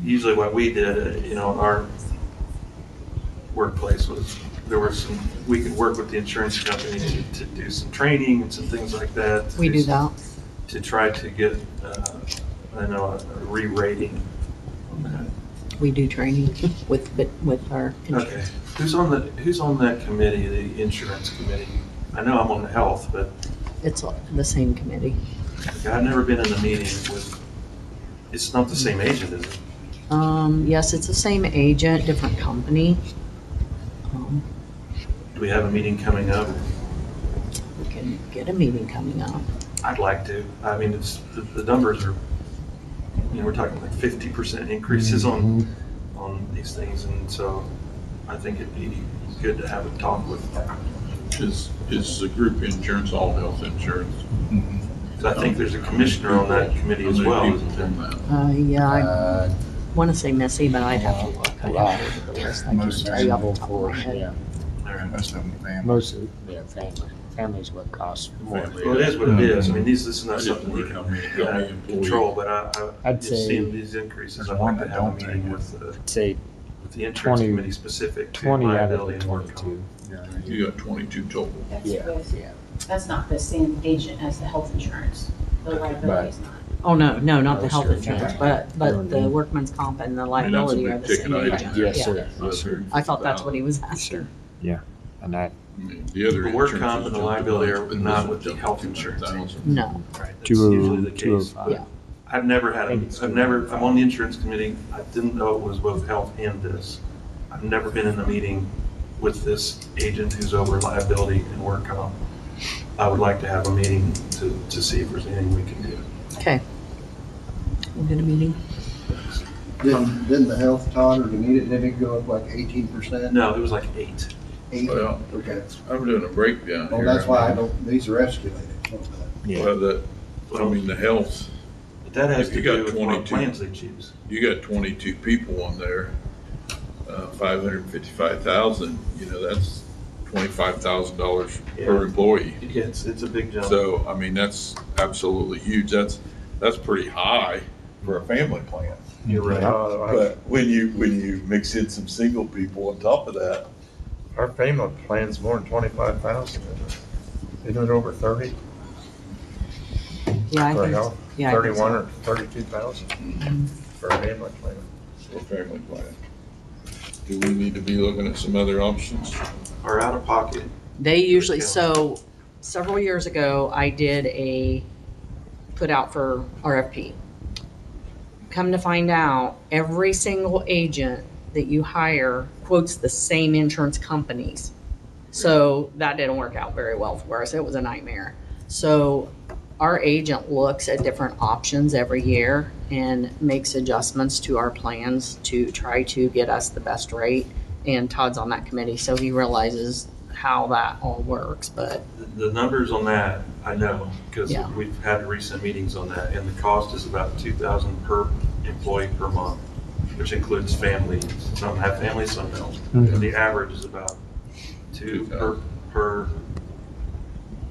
Usually what we did, our workplace was, we could work with the insurance company to do some training and some things like that. We do that. To try to get, a re-rating on that. We do training with our Okay, insurance. who's on that committee, the insurance committee? I know I'm on the health, but It's the same committee. I've never been in a meeting with, it's not the same agent, is it? Yes, it's the same agent, different company. Do we have a meeting coming up? We can get a meeting coming up. I'd like to. I mean, it's, the numbers are, we're talking like 50% increases on these things, and so I think it'd be good to have a talk with. Is the group insurance all health insurance? I think there's a commissioner on that committee as well, isn't there? Yeah, I want to say Missy, but I'd have to look. I'd have to look at the list. I Most can of tell you off them, the top of my head. yeah. Most of them family. Most of, yeah, family's what costs more. Well, it is what it is. I mean, this is not something you can employees. control, but I'd just say- seeing these increases, There's I'd one like to that have a don't take meeting it. with Say the insurance 20 committee specific to 20 out of liability the and work comp. 22. You got 22 total. That's Yeah, with, yeah. that's not the same agent as the health insurance. The liability is not. Oh, no, not the Most health are insurance, family. but the workman's comp and the I mean, that's a liability are big the ticket same item. agent. Yes, Yeah. sir. Yes, sir. I thought that's what he was asking. And that, I mean, the other The work insurances comp and the jumped liability a are bunch, but not this with the jumped health to insurance 200,000. No. Right, that's usually the case. 205. Yeah. I've never had, I think it's I'm on the insurance committee, I didn't know it was both health and this. I've never been in a meeting with this agent who's over liability and work comp. I would like to have a meeting to see if there's anything we can do. Okay. We'll get a meeting. Didn't the health, Todd, or didn't it go up like 18%? No, it was like 8. 8? Well, Okay. I'm doing a breakdown Well, here. that's why I don't, these are escalated. yeah. Well, I mean, the health, But that has If to you got do with what 22 plans they choose. you got 22 people on there, 555,000, that's $25,000 Yeah. per employee. Yeah, it's a big jump. So, I mean, that's absolutely huge. That's pretty high for a family plan. You're right. But when you mix in some single people on top of that, our family plan's more than 25,000. Isn't it over 30 Yeah, I for think, health? yeah, I think 31 so. or 32,000 for a family plan. For a family plan. Do we need to be looking at some other options? Or out of pocket. They usually, so several years ago, I did put out for RFP. Come to find out, every single agent that you hire quotes the same insurance companies. So that didn't work out very well for us. It was a nightmare. So our agent looks at different options every year and makes adjustments to our plans to try to get us the best rate. And Todd's on that committee, so he realizes how that all works, but The numbers on that, I know, because Yeah. we've had recent meetings on that, and the cost is about 2,000 per employee per month, which includes family. Some have families, some don't. And the average is about 2 per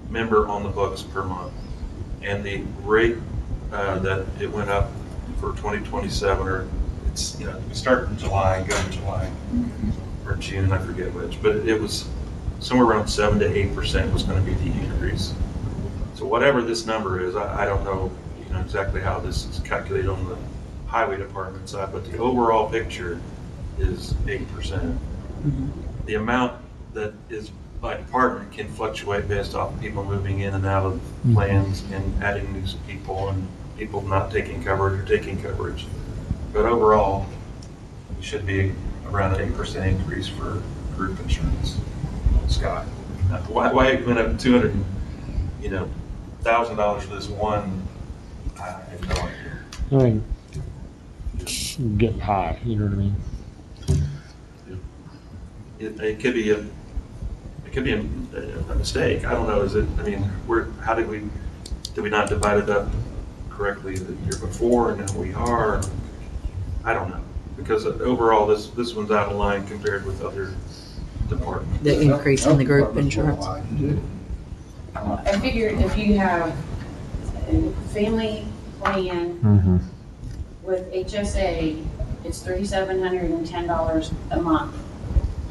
member on the books per month. And the rate that it went up for 2027, or it's, we start in July and go in July or June, I forget which, but it was somewhere around 7 to 8% was going to be the increase. So whatever this number is, I don't know, exactly how this is calculated on the highway department side, but the overall picture is 8%. The amount that is by department can fluctuate based off of people moving in and out of plans and adding new people and people not taking coverage or taking coverage. But overall, we should be around an 8% increase for group insurance. Scott, why it went up $200, $1,000 for this one? I have no idea. I mean, it's getting high, you know what I mean? It could be a mistake. I don't know. Is it? I mean, how did we not divide it up correctly the year before, and now we are? I don't know, because overall this one's out of line compared with other departments. the increase in the group insurance. I figured if you have a family plan with HSA, it's $3,710 a month.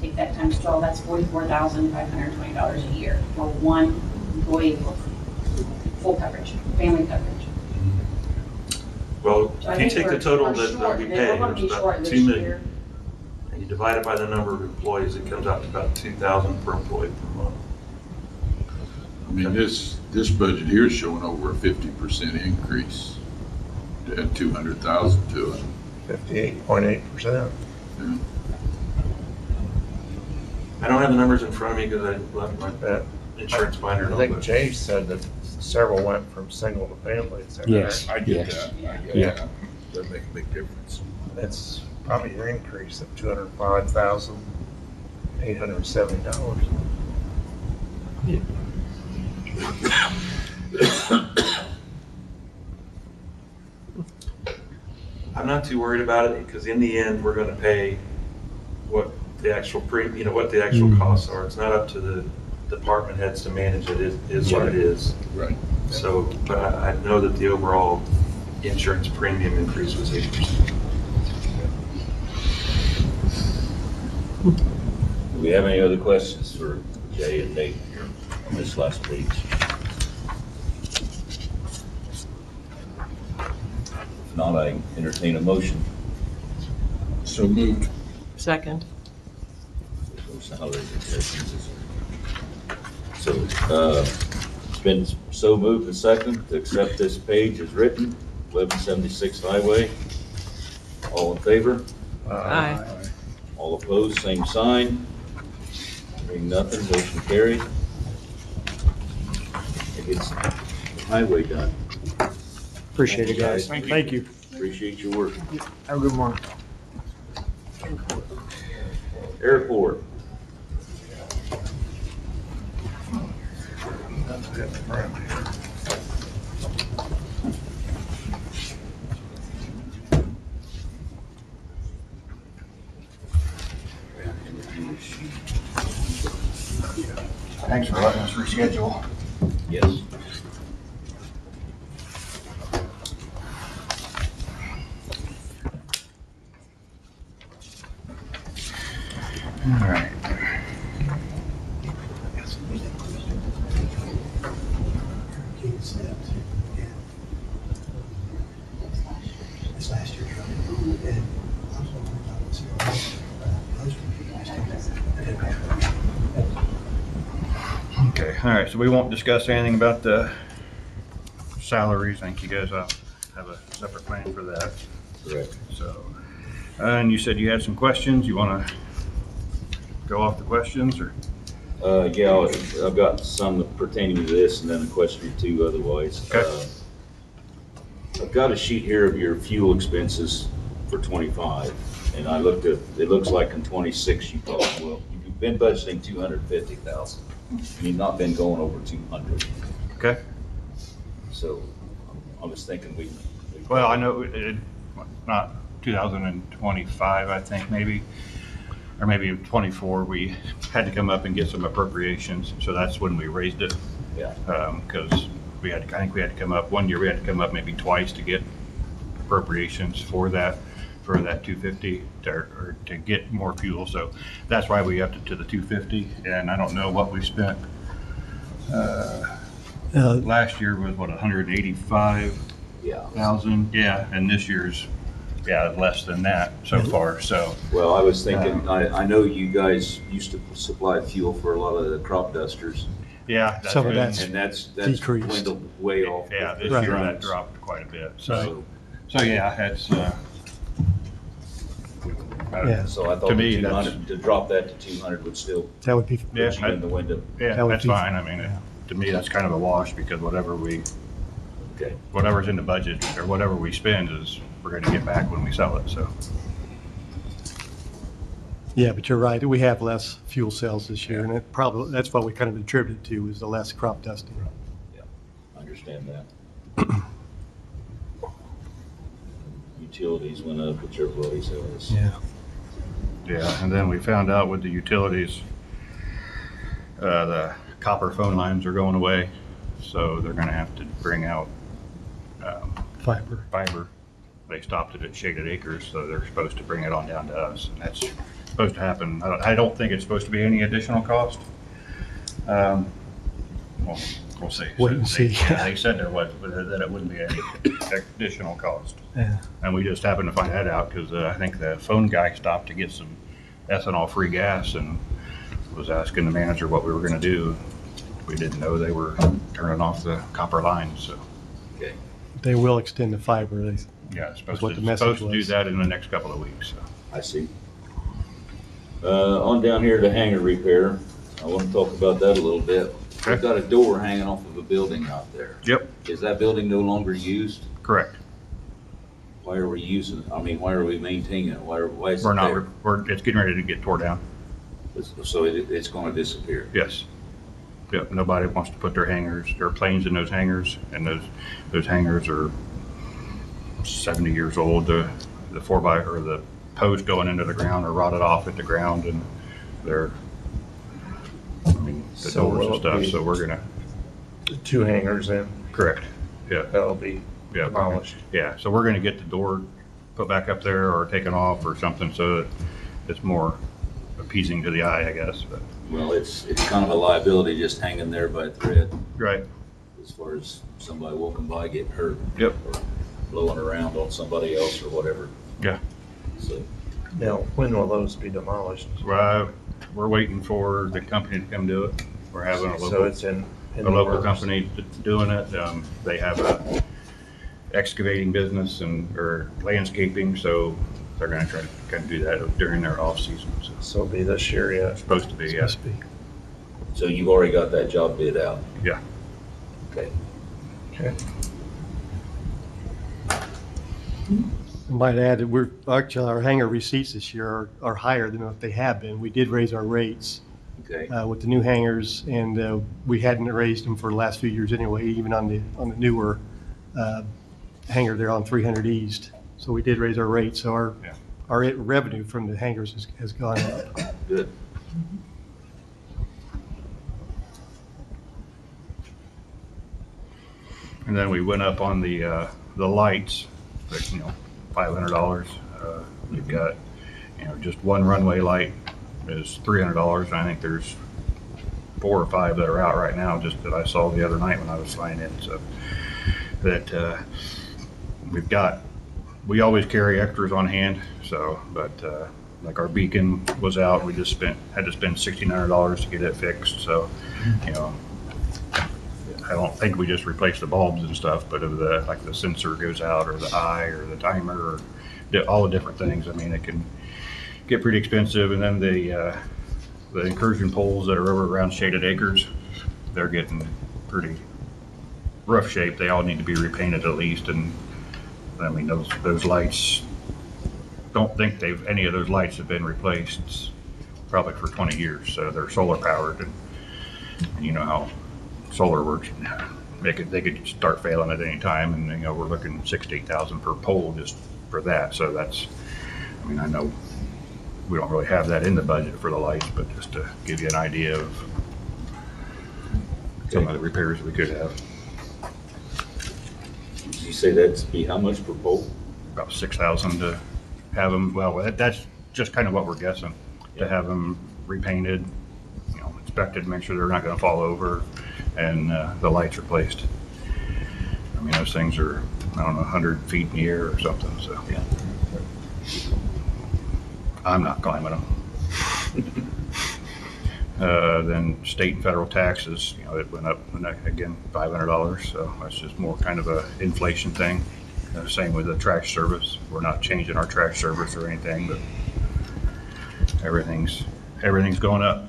Take that times 12, that's $44,520 a year for one employee with full coverage, family coverage. Well, So I if you think take the total we're that short. we We're pay, gonna it's be about short 2 this million. year. And you divide it by the number of employees, it comes out to about 2,000 per employee per month. I mean, this budget here is showing over a 50% increase to add 200,000 to it. 58.8%. I don't have the numbers in front of me because I left my insurance binder. I and all, think but- Jay said that several went from single to family. Is that Yes. right? I get Yes. that, I get Yeah. that. That make a big difference. That's probably an increase of $205,870. I'm not too worried about it because in the end, we're going to pay what the actual what the actual costs are. It's not up to the department heads to manage it. It is what it is. Right. So, but I know that the overall insurance premium increase was 8%. Do we have any other questions for Jay and Nate here on this last page? If not, I entertain a motion. So moved. Second. So, it's been so moved and second to accept this page as written, 1176 Highway. All in favor? Aye. All opposed, same sign. Hearing nothing, motion carried. It gets the highway done. Appreciate it, guys. Thank you. Appreciate your work. Have a good morning. Airport. Thanks for letting us reschedule. Yes. All right. Okay, all right, so we won't discuss anything about the salaries. I think you guys have a separate plan for that. Correct. So, and you said you had some questions. You want to go off the questions, or? Yeah, I've got some pertaining to this and then a question or two otherwise. Okay. I've got a sheet here of your fuel expenses for 25, and I looked at, it looks like in 26 you thought, well, you've been budgeting 250,000. You've not been going over 200. Okay. So I was thinking we. Well, I know not 2025, I think, maybe, or maybe in 24, we had to come up and get some appropriations, so that's when we raised it. Yeah. Because I think we had to come up, one year we had to come up maybe twice to get appropriations for that 250 to get more fuel. So that's why we upped it to the 250. And I don't know what we spent. Last year was what, 185,000? Yeah, and this year's less than that so far. So Well, I was thinking, I know you guys used to supply fuel for a lot of the crop dusters. yeah, Some of been- that's And that's decreased. dwindled way off. yeah, this Right. year that dropped quite a bit. So, So yeah, it's Yeah. so I To thought me, the that's- 200, to drop that to 200 would still That would be, Yeah, put you in the window. yeah, That would that's be- fine. I mean, to me, that's kind of a wash because Okay. whatever's in the budget or whatever we spend is, we're going to get back when we sell it, so. yeah, but you're right. We have less fuel sales this year, and that's what we kind of attributed to, is the less crop dusting. I understand that. Utilities went up, which everybody says. Yeah, and then we found out with the utilities, the copper phone lines are going away, so they're gonna have to bring out Fiber. fiber. They stopped it at Shaded Acres, so they're supposed to bring it on down to us, and that's supposed to happen. I don't think it's supposed to be any additional cost. Well, we'll see. Wait and see. They said there was, but that it wouldn't be any additional cost. Yeah. And we just happened to find that out because I think the phone guy stopped to get some ethanol-free gas and was asking the manager what we were going to do. We didn't know they were turning off the copper lines, so. Okay. They will extend the fiber. Yeah, it's supposed what to, the message supposed to do was. that in the next couple of weeks, so. I see. On down here to hangar repair, I want to talk about that a little bit. We've got a door hanging off of a building out there. Yep, Is that building no longer used? correct. Why are we using it? I mean, why are we maintaining it? Why is it We're not, there? it's getting ready to get tore down. So it's gonna disappear? Yes. Yep, nobody wants to put their hangars, their planes in those hangars, and those hangars are 70 years old. The 4x or the posts going into the ground are rotted off at the ground, and they're, I mean, the So doors will and it stuff, be- so we're gonna, The 2 hangars in, correct, yeah. that'll be Yeah, demolished. yeah, so we're gonna get the door put back up there or taken off or something so that it's more appeasing to the eye, I guess, but. Well, it's kind of a liability just hanging there by a thread Right. as far as somebody walking by getting hurt. Yep. Or blowing around on somebody else or whatever. Yeah. So, Now, when will those be demolished? We're waiting for the company to come do it. We're having a So local, it's in a the local works. company doing it. They have a excavating business or landscaping, so they're gonna try to kind of do that during their off season. So So it'll be this year yet? it's supposed to be, yeah. Supposed to be. so you've already got that job bid out? Yeah. Okay. Okay. I might add that actually, our hangar receipts this year are higher than what they have been. We did raise our rates Okay. with the new hangars, and we hadn't raised them for the last few years anyway, even on the newer hangar there on 300 East. So we did raise our rates, so Yeah. our revenue from the hangars has gone up. Good. And then we went up on the lights, like, $500. We've got, just one runway light is $300. And I think there's 4 or 5 that are out right now, just that I saw the other night when I was flying in. So that we always carry extras on hand. So, but like our beacon was out, we just had to spend $1,600 to get it fixed. So, I don't think we just replace the bulbs and stuff, but if the sensor goes out or the eye or the timer or all the different things, I mean, it can get pretty expensive. And then the incursion poles that are over around Shaded Acres, they're getting pretty rough shape. They all need to be repainted at least. And I mean, those lights, don't think any of those lights have been replaced probably for 20 years. So they're solar powered, and you know how solar works. They could start failing at any time, and we're looking $68,000 per pole just for that. So that's, I mean, I know we don't really have that in the budget for the lights, but just to give you an idea of some of the repairs we could have. Did you say that'd be how much per pole? About $6,000 to have them. Well, that's just kind of what we're guessing, to have them repainted, inspected, make sure they're not going to fall over, and the lights replaced. I mean, those things are, I don't know, 100 feet in the air or something, so. Yeah. I'm not climbing them. Then state and federal taxes, it went up, again, $500, so that's just more kind of a inflation thing. Same with the trash service. We're not changing our trash service or anything, but everything's going up.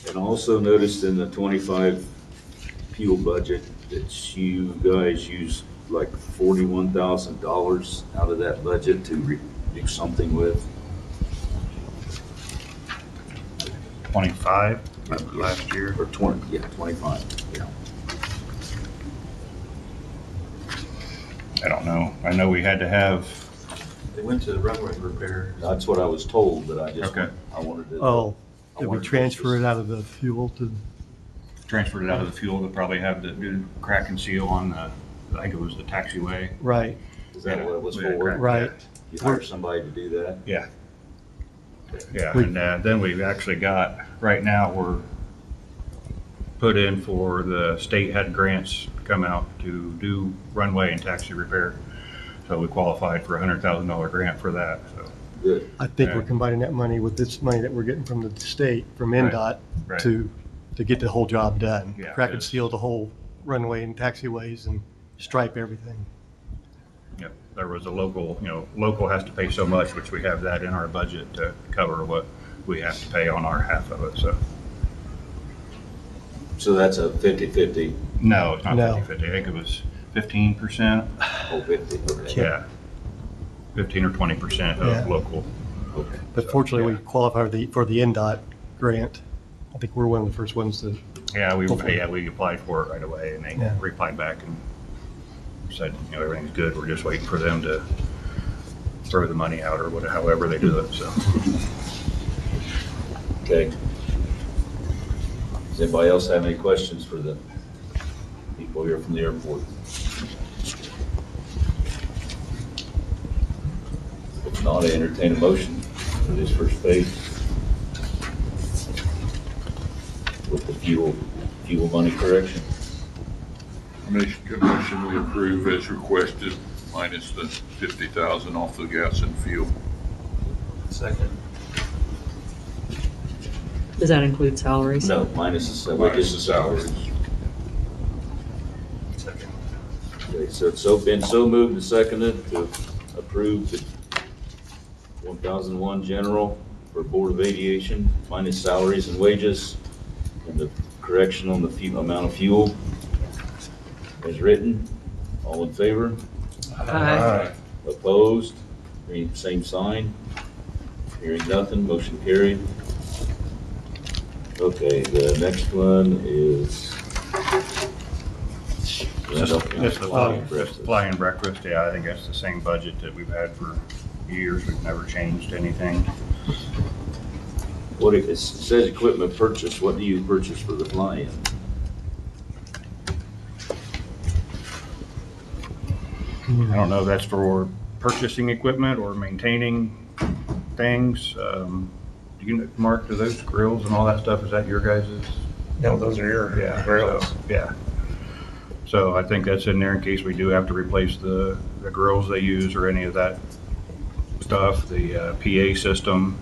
And I also noticed in the 25 fuel budget that you guys used like $41,000 out of that budget to do something with. 25 last year. Or 20, yeah, 25, yeah. I don't know. I know we had to have, They went to the runway repair. That's what I was told, but I just, Okay. I wanted to. Oh, I did we wanted to transfer just- it out of the fuel to, transferred it out of the fuel to probably have to do crack and seal on I think it was the taxiway. right, Is that what it was We had for? crack- right. You hired somebody to do that? Yeah. Yeah, We- and then we've actually got, right now, we're put in for, the state had grants come out to do runway and taxi repair. So we qualified for a $100,000 grant for that, so. Good. I think we're Yeah. combining that money with this money that we're getting from the state, from Right, NDOT, right. to get the whole job done. Yeah, Crack and yes. seal the whole runway and taxiways and stripe everything. Yep, there was a local, local has to pay so much, which we have that in our budget to cover what we have to pay on our half of it, so. So that's a 50/50. No, it's not No. 50/50. I think it was 15%. Oh, 50, okay. Yeah. 15 or 20% Yeah. of local. Okay. But fortunately, we qualify for the NDOT grant. I think we're one of the first ones to, Yeah, Hopefully. we applied for it right away, and they Yeah. replied back and said, everything's good. We're just waiting for them to throw the money out or whatever, however they do it, so. Okay. Does anybody else have any questions for the people here from the airport? If not, I entertain a motion for this first page with the fuel money correction. Make a motion we approve as requested, minus the 50,000 off the gas and fuel. Second. Does that include salaries? No, minus the Minus the salaries. Second. Okay, so it's been so moved and seconded to approve the 1001 general for Board of Aviation minus salaries and wages and the correction on the amount of fuel as written. All in favor? Aye. Opposed? Same sign. Hearing nothing, motion carried. Okay, the next one is Randolph County Just the Flying Breakfast. flying breakfast, yeah, I think that's the same budget that we've had for years. We've never changed anything. What it says equipment purchase, what do you purchase for the fly-in? I don't know if that's for purchasing equipment or maintaining things. Do you, Mark, do those grills and all that stuff, is that your guys's? No, those are your grills. So, yeah. So I think that's in there in case we do have to replace the grills they use or any of that stuff, the PA system,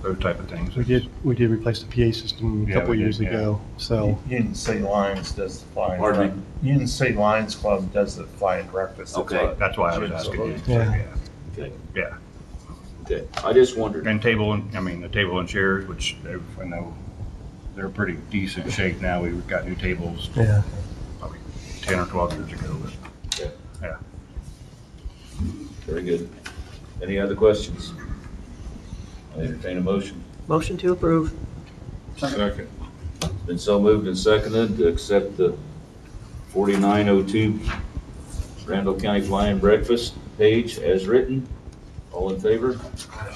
those type of things. we did replace the PA system a Yeah, couple we did, years yeah. ago, so. Union City Lions does the flying. Pardon me? Union City Lions Club does the flying breakfast. Okay. That's why I was asking you. Yeah. Okay, Yeah. okay. I just wondered. And the table and chairs, which I know they're pretty decent shape now. We've got new tables Yeah. probably 10 or 12 years ago, but Okay, yeah. very good. Any other questions? I entertain a motion. Motion to approve. Second. It's been so moved and seconded to accept the 4902 Randolph County Flying Breakfast page as written. All in favor?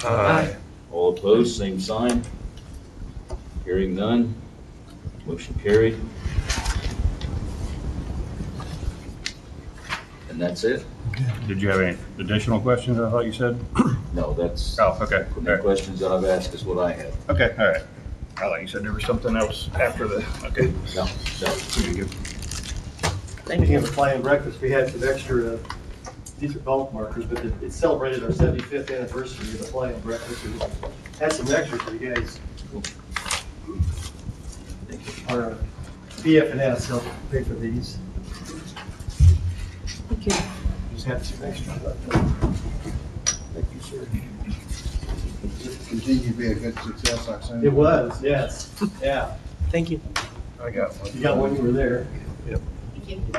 Aye. All opposed, same sign. Hearing none, motion carried. And that's it? Did you have any additional questions, I thought you said? No, that's, Oh, okay. the questions that I've asked is what I have. Okay, all right. I thought you said there was something else after the, okay. No, no. Pretty good. Speaking of the flying breakfast, we had some extra, these are golf markers, but it celebrated our 75th anniversary of the flying breakfast. We had some extras for you guys. Our BF&S helped pay for these. Thank you. Just had some extra. Thank you, sir. Continue to be a good success, I assume. It was, yes, yeah. Thank you. I got one. You got one, you were there. Yep. Thank you.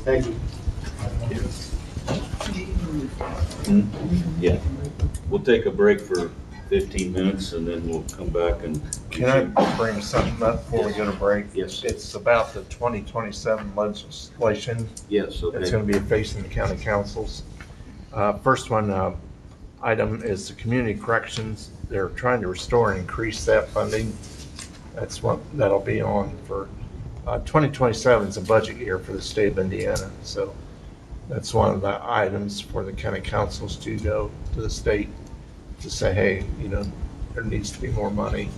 Thank you. Yeah. We'll take a break for 15 minutes and then we'll come back and. Can I bring something up before we go to break? Yes. It's about the 2027 legislation Yes, okay. that's going to be facing the county councils. First one, item is the community corrections. They're trying to restore and increase that funding. That's what that'll be on for, 2027 is a budget year for the state of Indiana. So that's one of the items for the county councils to go to the state to say, hey, there needs to be more money.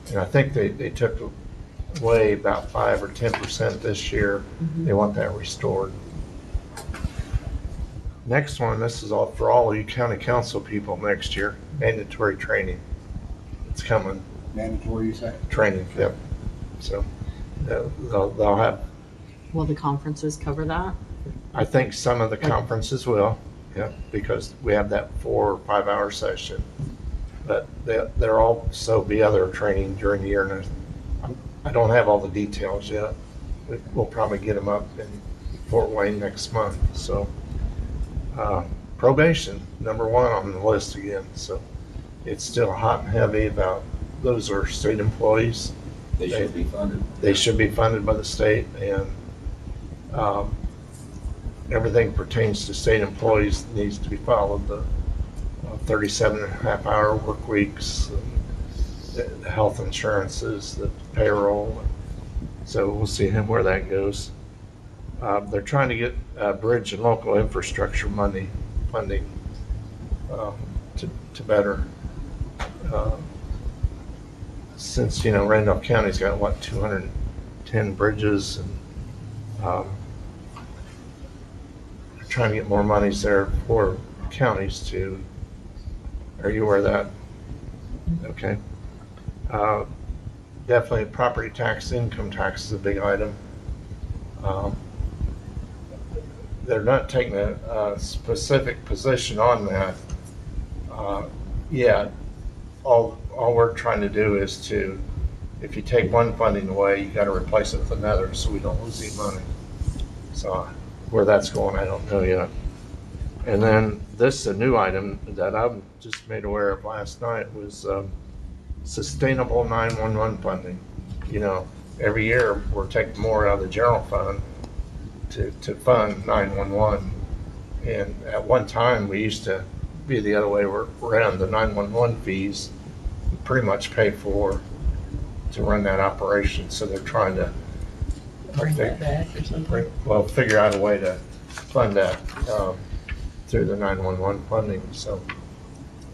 And I think they took away about 5 or 10% this year. They want that restored. Next one, this is all for all of you county council people next year, mandatory training. It's coming. Mandatory, you say? training, yep. So they'll have, Will the conferences cover that? I think some of the conferences will, yeah, because we have that 4 or 5 hour session. But there also be other training during the year, and I don't have all the details yet. We'll probably get them up in Fort Wayne next month, so. Probation, number 1 on the list again, so it's still hot and heavy about, those are state employees. They should be funded. They should be funded by the state, and everything pertains to state employees needs to be followed. The 37.5-hour work weeks, the health insurances, the payroll. So we'll see where that goes. They're trying to get bridge and local infrastructure funding to better. Since, Randolph County's got, 210 bridges, and they're trying to get more monies there for counties to. Are you aware of that? Okay. Definitely property tax, income tax is a big item. They're not taking a specific position on that yet. All we're trying to do is to, if you take one funding away, you got to replace it with another so we don't lose any money. So where that's going, I don't know yet. And then this, a new item that I'm just made aware of last night, was sustainable 911 funding. Every year we're taking more out of the general fund to fund 911. And at one time, we used to be the other way around. The 911 fees we pretty much pay for to run that operation. So they're trying to Bring that back or something? figure out a way to fund that through the 911 funding. So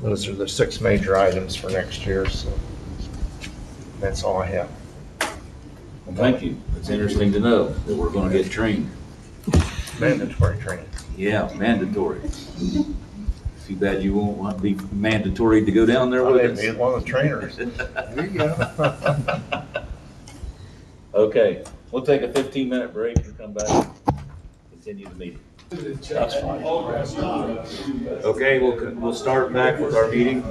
those are the 6 major items for next year. So that's all I have. Well, thank you. It's interesting to know that we're going to get trained. Mandatory training. Yeah, mandatory. Too bad you won't want to be mandatory to go down there I with may us. be one of the trainers. There you go. Okay, we'll take a 15-minute break and come back and continue the meeting. That's fine. Okay, we'll start back with our meeting.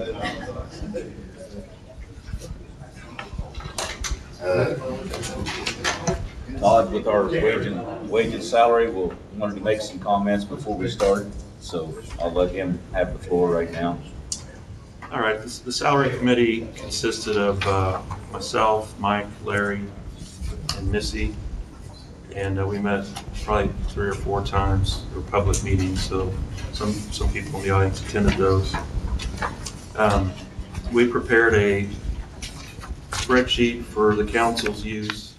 Todd, with our wage and salary, wanted to make some comments before we start, so I'll let him have the floor right now. All right, the salary committee consisted of myself, Mike, Larry, and Missy, and we met probably 3 or 4 times. They were public meetings, so some people in the audience attended those. We prepared a spreadsheet for the council's use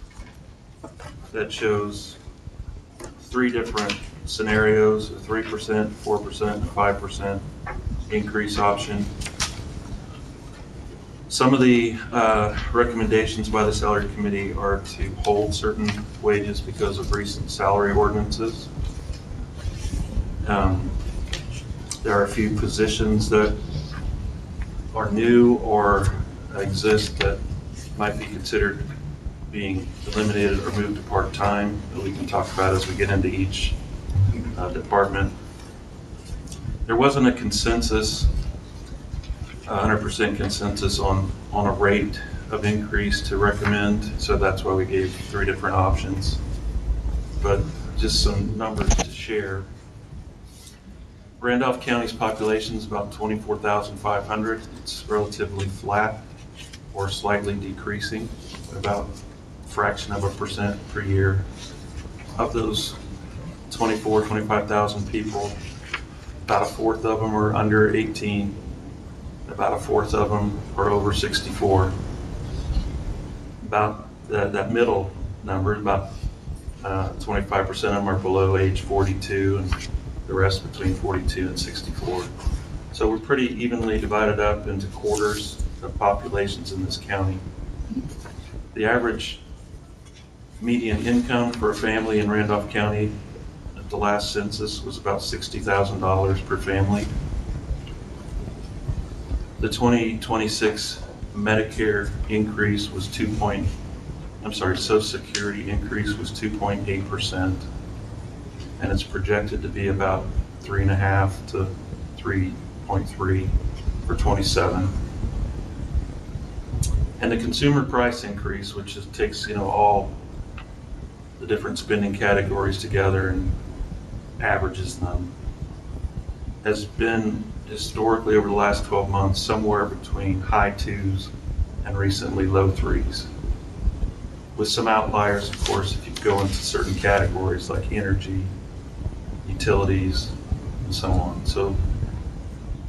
that shows 3 different scenarios: a 3%, 4%, and 5% increase option. Some of the recommendations by the salary committee are to hold certain wages because of recent salary ordinances. There are a few positions that are new or exist that might be considered being eliminated or moved to part-time that we can talk about as we get into each department. There wasn't a consensus, 100% consensus on a rate of increase to recommend, so that's why we gave 3 different options. But just some numbers to share. Randolph County's population is about 24,500. It's relatively flat or slightly decreasing, about a fraction of a percent per year. Of those 25,000 people, about 1/4 of them are under 18. About 1/4 of them are over 64. About that middle number, about 25% of them are below age 42, and the rest between 42 and 64. So we're pretty evenly divided up into quarters of populations in this county. The average median income for a family in Randolph County at the last census was about $60,000 per family. The 2026 Medicare increase was Social Security increase was 2.8%, and it's projected to be about 3.5 to 3.3 for 27. And the consumer price increase, which takes all the different spending categories together and averages them, has been historically over the last 12 months somewhere between high 2s and recently low 3s. With some outliers, of course, if you go into certain categories like energy, utilities, and so on. So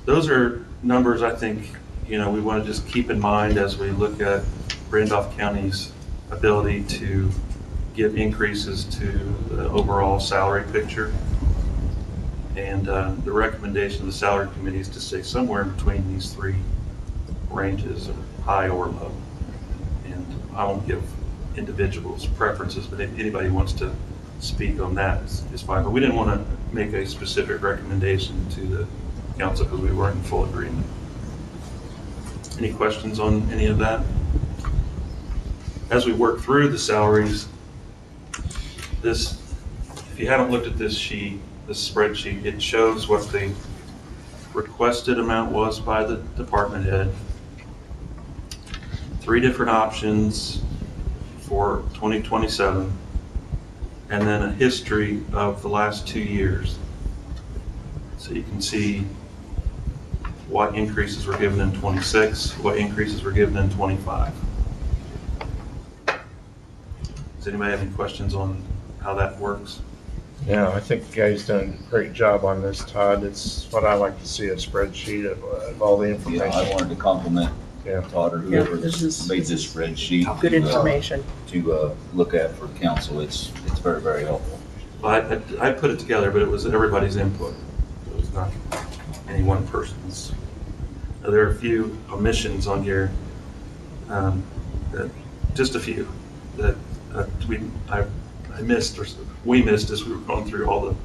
those are numbers I think we want to just keep in mind as we look at Randolph County's ability to give increases to the overall salary picture. And the recommendation of the salary committee is to stay somewhere in between these three ranges, high or low. And I won't give individuals preferences, but if anybody wants to speak on that is fine. But we didn't want to make a specific recommendation to the council because we weren't in full agreement. Any questions on any of that? As we work through the salaries, if you haven't looked at this sheet, this spreadsheet, it shows what the requested amount was by the department head. 3 different options for 2027, and then a history of the last 2 years. So you can see what increases were given in 26, what increases were given in 25. Does anybody have any questions on how that works? Yeah, I think you guys done a great job on this, Todd. It's what I like to see, a spreadsheet of all the information. Yeah, I wanted to compliment Todd or whoever made this spreadsheet. Good information. To look at for council. It's very, very helpful. Well, I put it together, but it was everybody's input. It was not any one person's. Now, there are a few omissions on here, just a few, that I missed, or we missed as we were going through all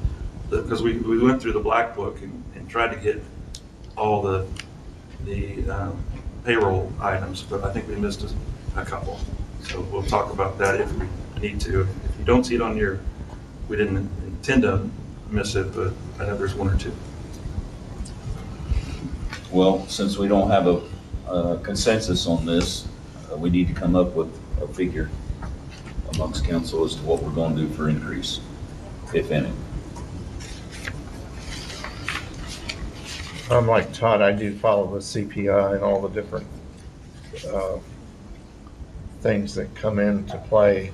because we went through the black book and tried to get all the payroll items, but I think we missed a couple. So we'll talk about that if we need to. If you don't see it on your, we didn't intend to miss it, but I know there's 1 or 2. Well, since we don't have a consensus on this, we need to come up with a figure amongst council as to what we're going to do for increase, if any. I'm like Todd, I do follow the CPI and all the different things that come into play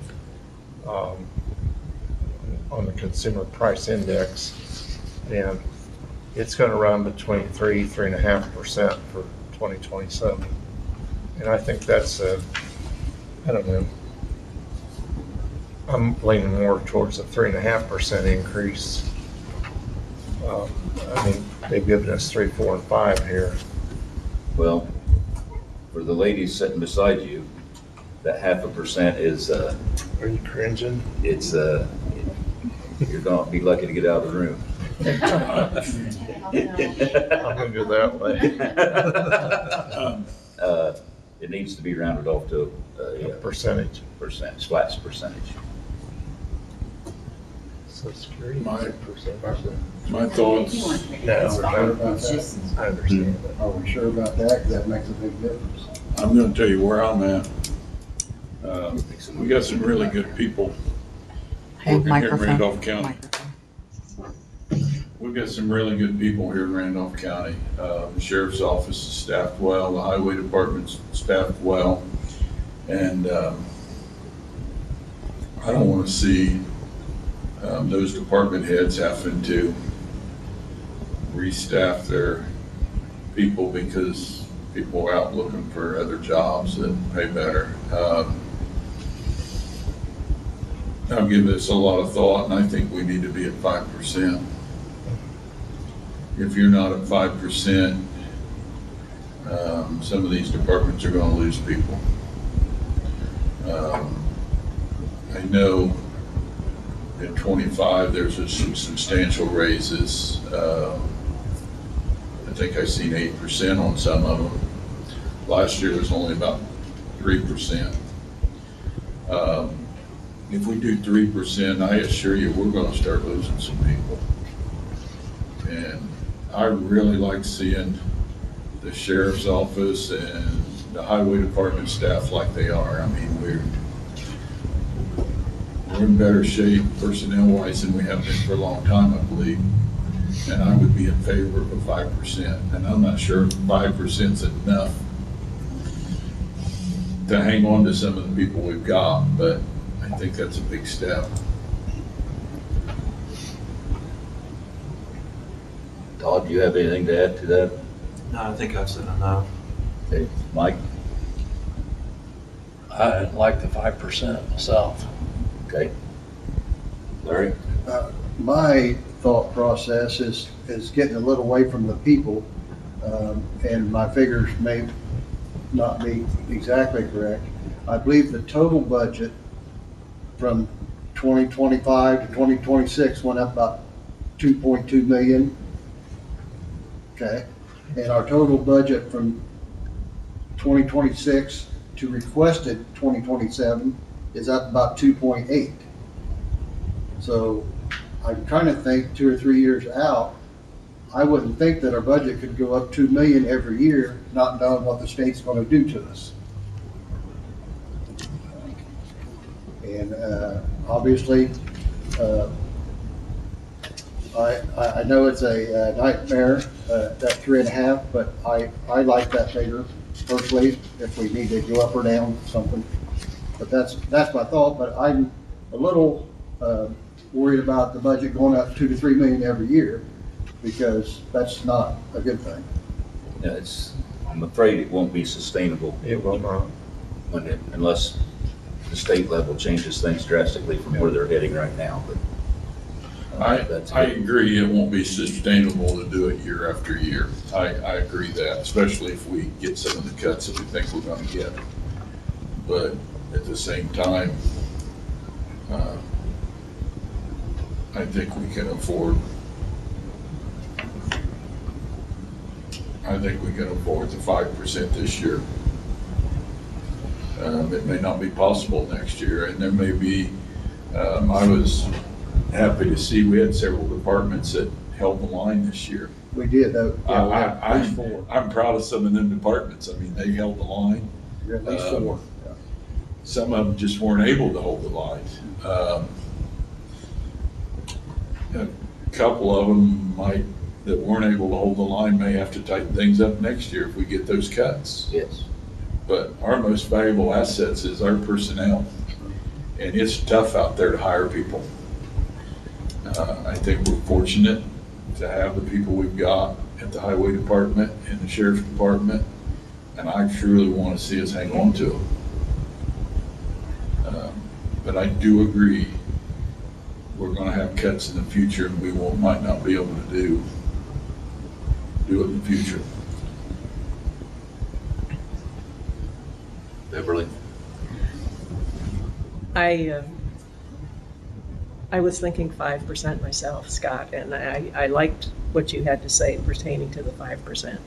on the consumer price index. And it's going to run between 3.5% for 2027. And I think that's I don't know, I'm leaning more towards a 3.5% increase. I mean, they've given us 3, 4, and 5 here. Well, for the ladies sitting beside you, that 0.5% is. Are you cringing? It's you're gonna be lucky to get out of the room. I'm gonna go that way. It needs to be rounded off to a percentage. Flat percentage. So security. My thoughts. I understand. Are we sure about that? 'Cause that makes a big difference. I'm gonna tell you where I'm at. We got some really good people Hey, working here in microphone. Randolph County. We've got some really good people here in Randolph County. The sheriff's office is staffed well, the highway department's staffed well. And I don't want to see those department heads having to restaff their people because people are out looking for other jobs that pay better. I've given this a lot of thought, and I think we need to be at 5%. If you're not at 5%, some of these departments are going to lose people. I know in 25 there's some substantial raises. I think I've seen 8% on some of them. Last year was only about 3%. If we do 3%, I assure you, we're gonna start losing some people. And I really like seeing the sheriff's office and the highway department staff like they are. I mean, we're in better shape personnel-wise than we have been for a long time, I believe. And I would be in favor of a 5%. And I'm not sure if 5% is enough to hang on to some of the people we've got, but I think that's a big step. Todd, do you have anything to add to that? No, I think I've said enough. Okay, Mike? I like the 5% myself. Okay. Larry? My thought process is getting a little away from the people, and my figures may not be exactly correct. I believe the total budget from 2025 to 2026 went up about 2.2 million. Okay, and our total budget from 2026 to requested 2027 is up about 2.8. So I'm trying to think 2 or 3 years out. I wouldn't think that our budget could go up 2 million every year, not knowing what the state's going to do to us. And obviously, I know it's a nightmare, that 3.5, but I like that figure personally, if we need to go up or down something. But that's my thought, but I'm a little worried about the budget going up 2 to 3 million every year, because that's not a good thing. Yeah, I'm afraid it won't be sustainable. It will not. Unless the state level changes things drastically from where they're heading right now. But I agree, it won't be sustainable to do it year after year. I agree that, especially if we get some of the cuts that we think we're gonna get. But at the same time, I think we can afford the 5% this year. It may not be possible next year, and there may be, I was happy to see we had several departments that held the line this year. We did, though. Yeah, we had at least 4. I'm proud of some of them departments. I mean, they held the line. We had at least 4. Yeah. Some of them just weren't able to hold the line. A couple of them that weren't able to hold the line may have to tighten things up next year if we get those cuts. Yes. But our most valuable assets is our personnel. And it's tough out there to hire people. I think we're fortunate to have the people we've got at the highway department and the sheriff's department, and I truly want to see us hang on to them. But I do agree, we're going to have cuts in the future, and we might not be able to do it in the future. Beverly? I was thinking 5% myself, Scott, and I liked what you had to say pertaining to the 5%.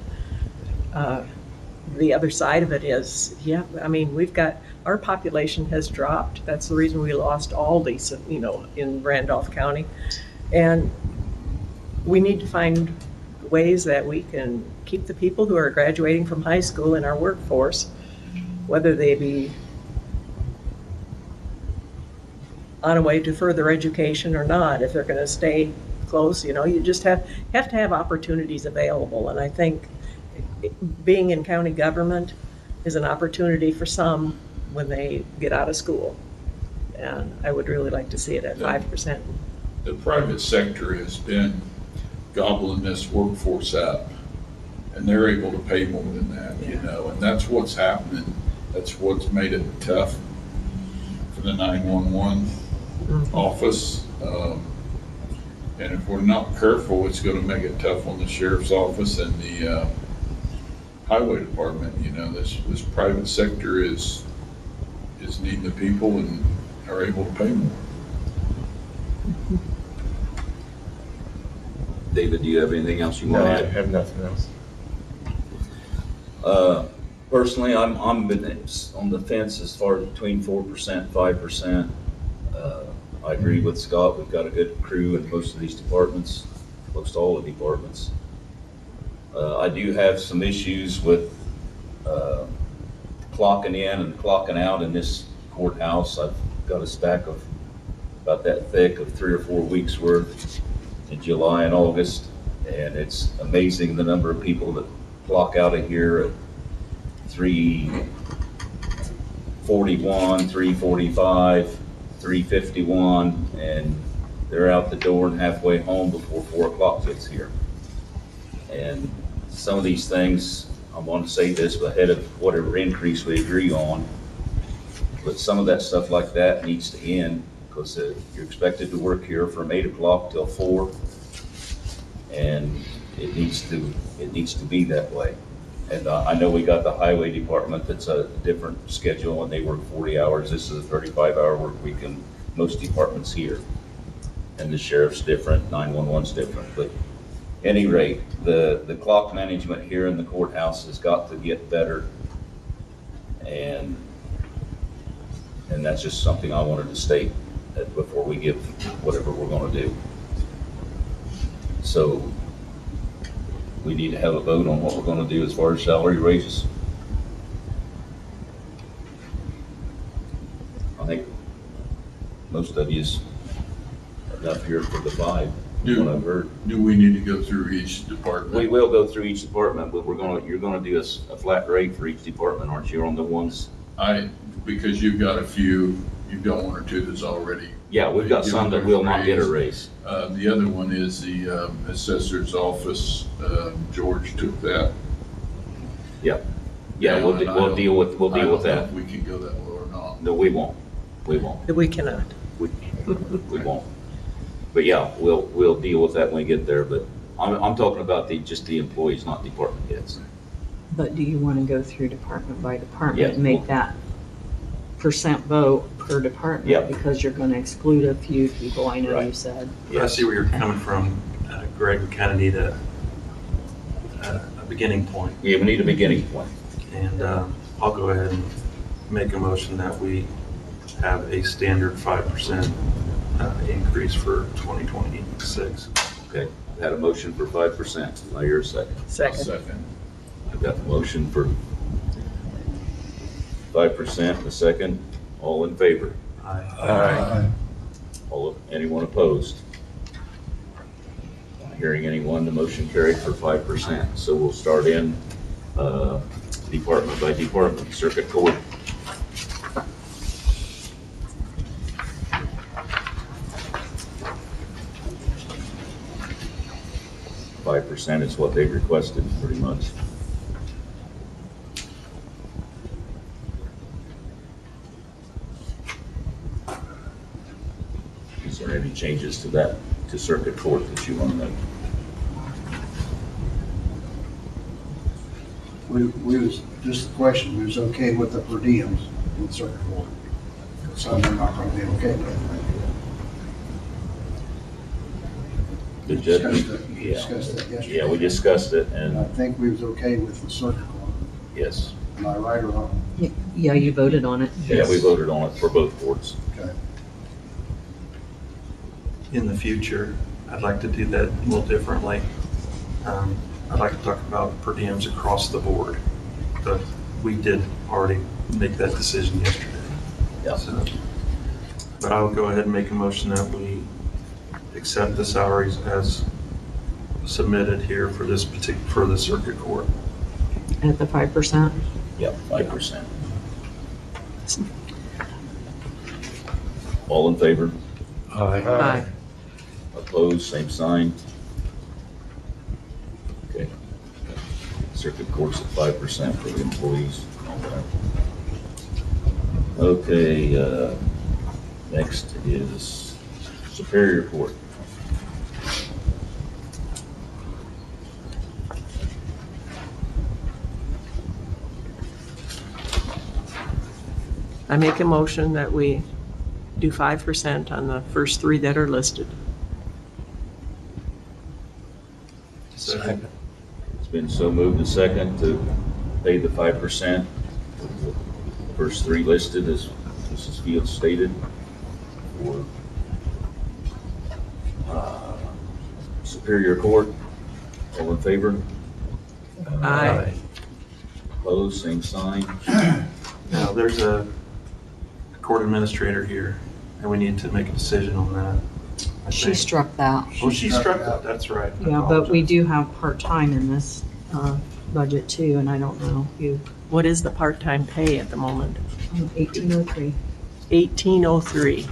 The other side of it is, yeah, I mean, our population has dropped. That's the reason we lost Aldi's, in Randolph County. And we need to find ways that we can keep the people who are graduating from high school in our workforce, whether they be on a way to further education or not. If they're going to stay close, you just have to have opportunities available. And I think being in county government is an opportunity for some when they get out of school. And I would really like to see it at 5%. The private sector has been gobbling this workforce up, and they're able to pay more than that, and that's what's happening. That's what's made it tough for the 911 office. And if we're not careful, it's going to make it tough on the sheriff's office and the highway department. This private sector is needing the people and are able to pay more. David, do you have anything else you want to add? I have nothing else. Personally, I'm on the fence as far as between 4%, 5%. I agree with Scott. We've got a good crew in most of these departments, most all the departments. I do have some issues with clocking in and clocking out in this courthouse. I've got a stack of about that thick of 3 or 4 weeks worth in July and August, and it's amazing the number of people that clock out of here at 3:41, 3:45, 3:51, and they're out the door and halfway home before 4 o'clock gets here. And some of these things, I want to say this ahead of whatever increase we agree on, but some of that stuff like that needs to end, because you're expected to work here from 8 o'clock till 4, and it needs to be that way. And I know we got the highway department that's a different schedule, and they work 40 hours. This is a 35-hour work week in most departments here. And the sheriff's different, 911's different. But at any rate, the clock management here in the courthouse has got to get better. And that's just something I wanted to state before we give whatever we're going to do. So we need to have a vote on what we're going to do as far as salary raises. I think most of you's enough here for the 5. What I've heard. Do we need to go through each department? We will go through each department, but you're going to do a flat rate for each department, aren't you, on the ones? Because you've got a few, you've got 1 or 2 that's already. Yeah, we've got some that will not get a raise. The other one is the assessor's office. George took that. Yeah. Yeah, we'll deal with I don't know that. if we can go that low or not. No, we won't. We won't. We cannot. We won't. But yeah, we'll deal with that when we get there. But I'm talking about just the employees, not department heads. But do you want to go through department by department Yeah. and make that percent vote per department? Yeah. Because you're going to exclude a few people, I know Right. you said. I see where you're coming from, Greg. We kind of need a beginning point. Yeah, we need a beginning point. And I'll go ahead and make a motion that we have a standard 5% increase for 2026. Okay, I've had a motion for 5%. Now you're a second. Second. I've got the motion for 5%, a second. All in favor? Aye. Anyone opposed? Not hearing anyone, the motion carried for 5%. So we'll start in department by department. Circuit Court. 5% is what they've requested, pretty much. Is there any changes to that, to circuit court that you want to make? We was, just a question, we was okay with the per diems in circuit court. Some are not going to be okay with it. The We judge, discussed that yesterday. yeah, we discussed it, And I and think we was okay with the circuit court. yes, Am I right or wrong? Yeah, you voted on it. yeah, we voted on it for both courts. Okay. In the future, I'd like to do that a little differently. I'd like to talk about per diems across the board, but we did already make that decision yesterday. Yeah. So, but I will go ahead and make a motion that we accept the salaries as submitted here for this for the circuit court. At the 5%? Yep, 5%. All in favor? Aye. Opposed, same sign. Okay. Circuit court's at 5% for the employees. Okay, next is Superior Court. I make a motion that we do 5% on the first 3 that are listed. Second. It's been so moved and second to pay the 5%. First three listed, as Mrs. Fields stated, for Superior Court. All in favor? Aye. Opposed, same sign. Now, there's a court administrator here, and we need to make a decision on that. I She think. struck that. Oh, she struck that, that's right. I Yeah, but we apologize. do have part-time in this budget too, and I don't know you. What is the part-time pay at the moment? 1803. 1803.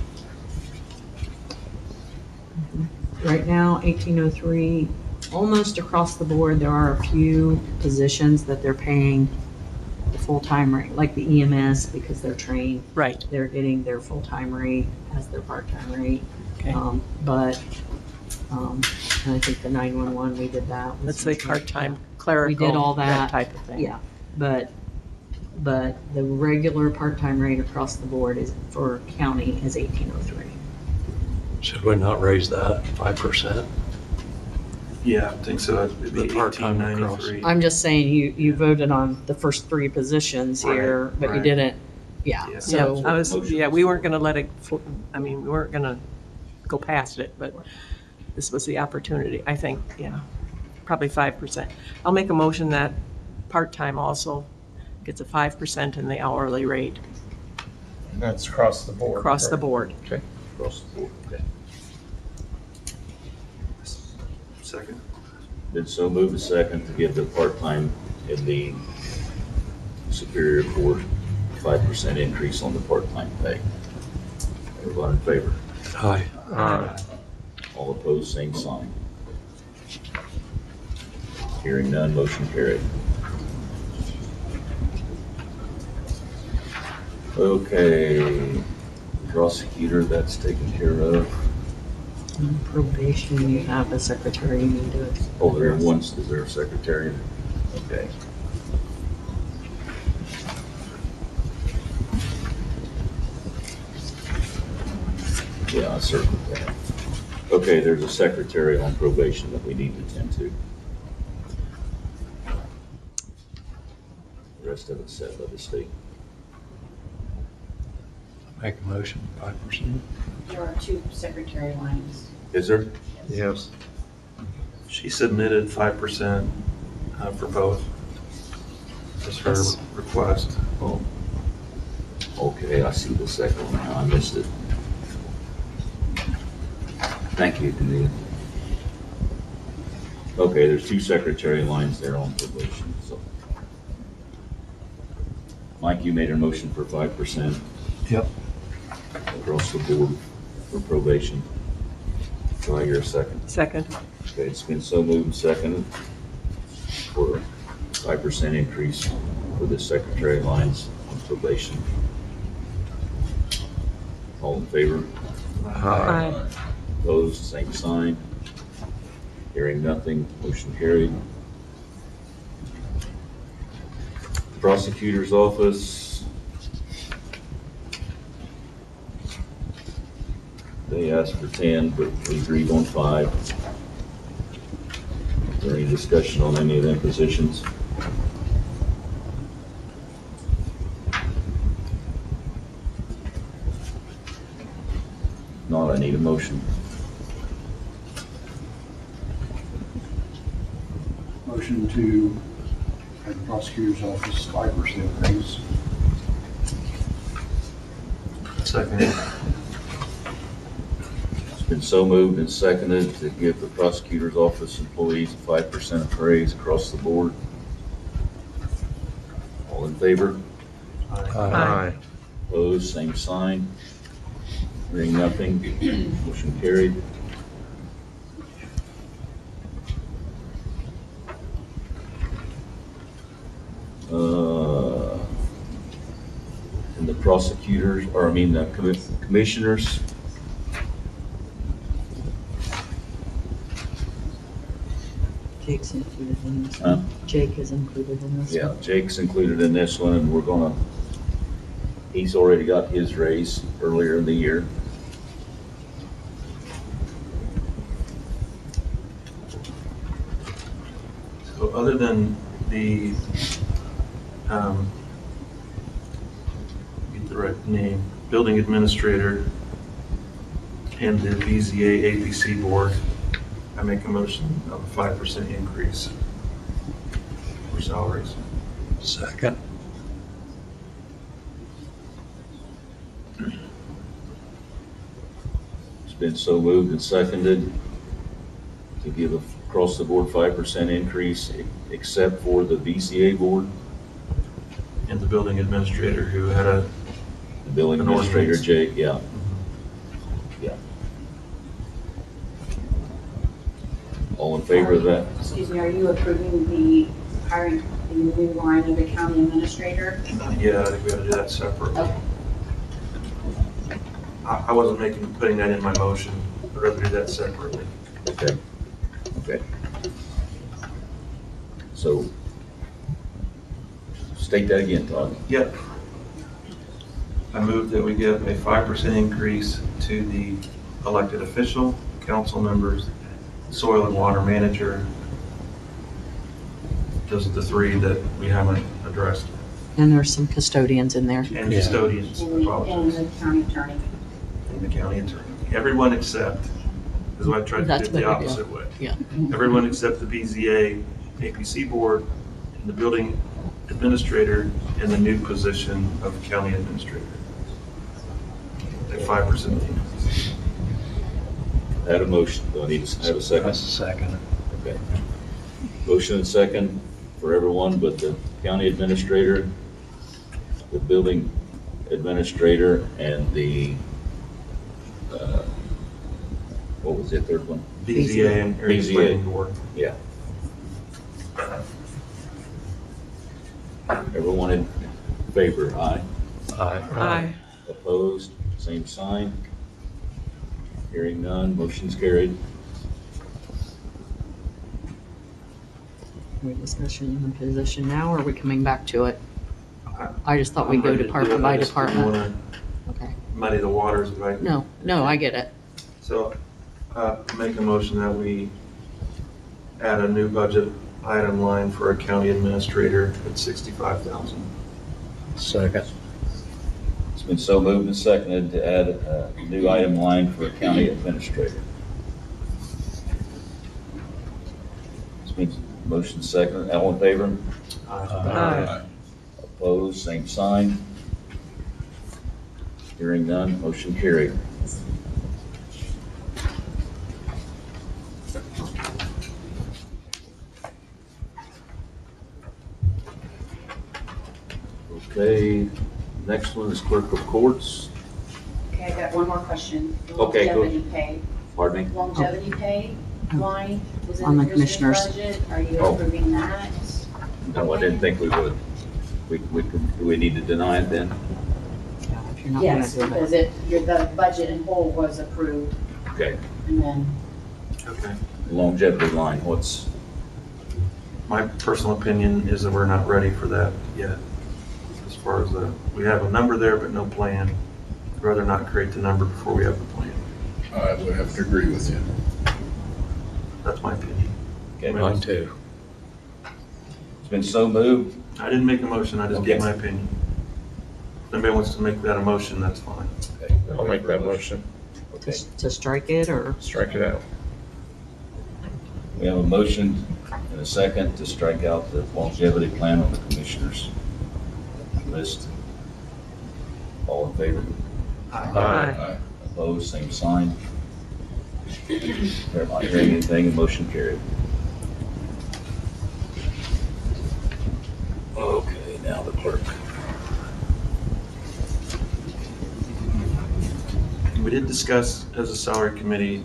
Right now, 1803, almost across the board, there are a few positions that they're paying the full-time rate, like the EMS, because they're trained. Right. They're getting their full-time rate as their part-time rate. Okay. But, and I think the 911, we did that. Let's say part-time clerical. We did all that. type of thing. Yeah, but the regular part-time rate across the board is, for county, is 1803. Should we not raise that 5%? Yeah, I think so. It'd be The part-time 1893. I'm just saying, you voted on the first three positions here, Right, but you right. didn't, yeah, Yeah. so. We weren't gonna let it, we weren't gonna go past it, but this was the opportunity, I think, yeah, probably 5%. I'll make a motion that part-time also gets a 5% in the hourly rate That's across the board. across the board. Okay. Across the board, okay. Second. Been so moved and second to give the part-time in the Superior Court 5% increase on the part-time pay. Everyone in favor? Aye. All opposed, same sign. Hearing none, motion carried. Okay, prosecutor, that's taken care of. Probation, you have a secretary, you need to. Oh, is there a secretary? Okay. Yeah, I circled that. Okay, there's a secretary on probation that we need to attend to. The rest of it's set by the state. Make a motion, 5%. There are two secretary lines. Is there? Yes. She submitted 5% for both. That's her Yes. request. Oh. Okay, I see the second one now. I missed it. Thank you, Danita. Okay, there's two secretary lines there on probation, so. Mike, you made a motion for 5%. Yep. Across the board for probation. Do I hear a second? Second. Okay, it's been so moved and seconded for 5% increase for the secretary lines on probation. All in favor? Aye. Opposed, same sign. Hearing nothing, motion carried. Prosecutor's office. They asked for 10, but we agreed on 5. Is there any discussion on any of them positions? If not, I need a motion. Motion to have the prosecutor's office 5% raise. Second. It's been so moved and seconded to give the prosecutor's office employees a 5% raise across the board. All in favor? Aye. Opposed, same sign. Hearing nothing, motion carried. And the prosecutors, or I mean, the commissioners. Jake's included in this Huh? one. Jake is included in this Yeah, one. Jake's included in this one, and he's already got his raise earlier in the year. So other than the Get the right name, building administrator and the BZA APC board. I make a motion of a 5% increase for salaries. Second. It's been so moved and seconded to give a across-the-board 5% increase, except for the BCA board, And the building administrator who had the building An administrator, ordinance. Jay, yeah. Yeah. All in favor of that? Excuse me, are you approving the hiring the new line of the county administrator? yeah, I think we ought to do that separately. Okay. I wasn't putting that in my motion. I'd rather do that separately. Okay. Okay. So, state that again, Todd. Yep. I move that we give a 5% increase to the elected official, council members, soil and water manager. Those are the three that we haven't addressed. And there's some custodians in there. And custodians, I And apologize, the county attorney. and the county attorney. Everyone except, this is why I tried to That's do it the what we do. opposite way. Yeah. Everyone except the BZA, APC board, and the building administrator, and the new position of county administrator. A 5% increase. I had a motion. Do I need to have a second? That's a second. Okay. Motion and second for everyone but the county administrator, the building administrator, and the, what was the third one? BZA and area BZA. planning board. Yeah. Everyone in favor, aye. Aye. Opposed, same sign. Hearing none, motion's carried. Are we discussing the position now, or are we coming back to it? I just thought we'd go I'm ready to do department it. by I just didn't department. wanna Okay. Muddy the waters, right? No, I get it. So, make a motion that we add a new budget item line for a county administrator at 65,000. Second. It's been so moved and seconded to add a new item line for a county administrator. It's been motion seconded. All in favor? Aye. Opposed, same sign. Hearing none, motion carried. Okay, next one is clerk of courts. Okay, I got one more question. Okay, go. Longevity pay. Pardon me? Longevity pay line was in On the the commissioner's commissioners. budget. Are you Oh. approving that? No, I didn't think we would. Do we need to deny it then? Yeah, if you're not gonna Yes, do it. because the budget in whole was approved, Okay, and then Okay. longevity line, what's, My personal opinion is that we're not ready for that yet. As far as we have a number there, but no plan. I'd rather not create the number before we have the plan. I would have to agree with you. That's my opinion. okay, Mine too. it's been so moved. I didn't make a motion, I just Okay. gave my opinion. If anybody wants to make that a motion, that's fine. Okay. I'll make that motion. Okay, To strike it, or? Strike it out. we have a motion and a second to strike out the longevity plan on the commissioners list. All in favor? Aye. Opposed, same sign. They're not hearing anything, motion carried. Okay, now the clerk. We did discuss as a salary committee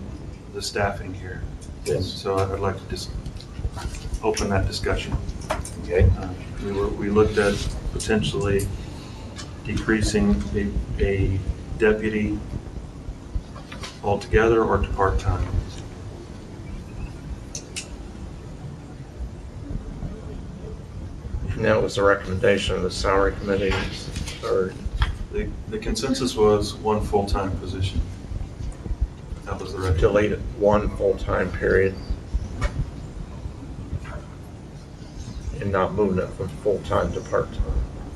the staffing here. Yes. So I'd like to just open that discussion. Okay, We looked at potentially decreasing a deputy altogether or to part-time. And that was the recommendation of the salary committee, or The consensus was one full-time position. That was the recommendation. delete it one full-time period. and not moving it from full-time to part-time.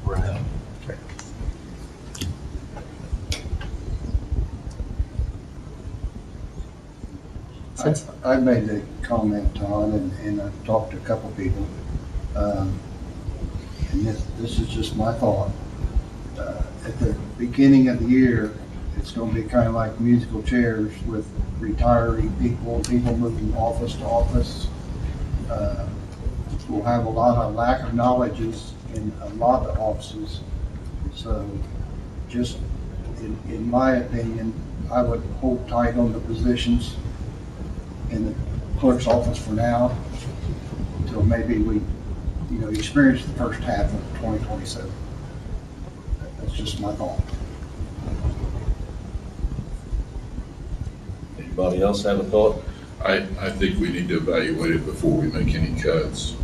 Right. Okay. I made the comment, Todd, and I've talked to a couple people, and this is just my thought. At the beginning of the year, it's going to be kind of like musical chairs with retiring people, people moving office to office. We'll have a lot of lack of knowledges in a lot of offices. So just in my opinion, I would hold tight on the positions in the clerk's office for now until maybe we, experience the first half of 2027. That's just my thought. Anybody else have a thought? I think we need to evaluate it before we make any cuts.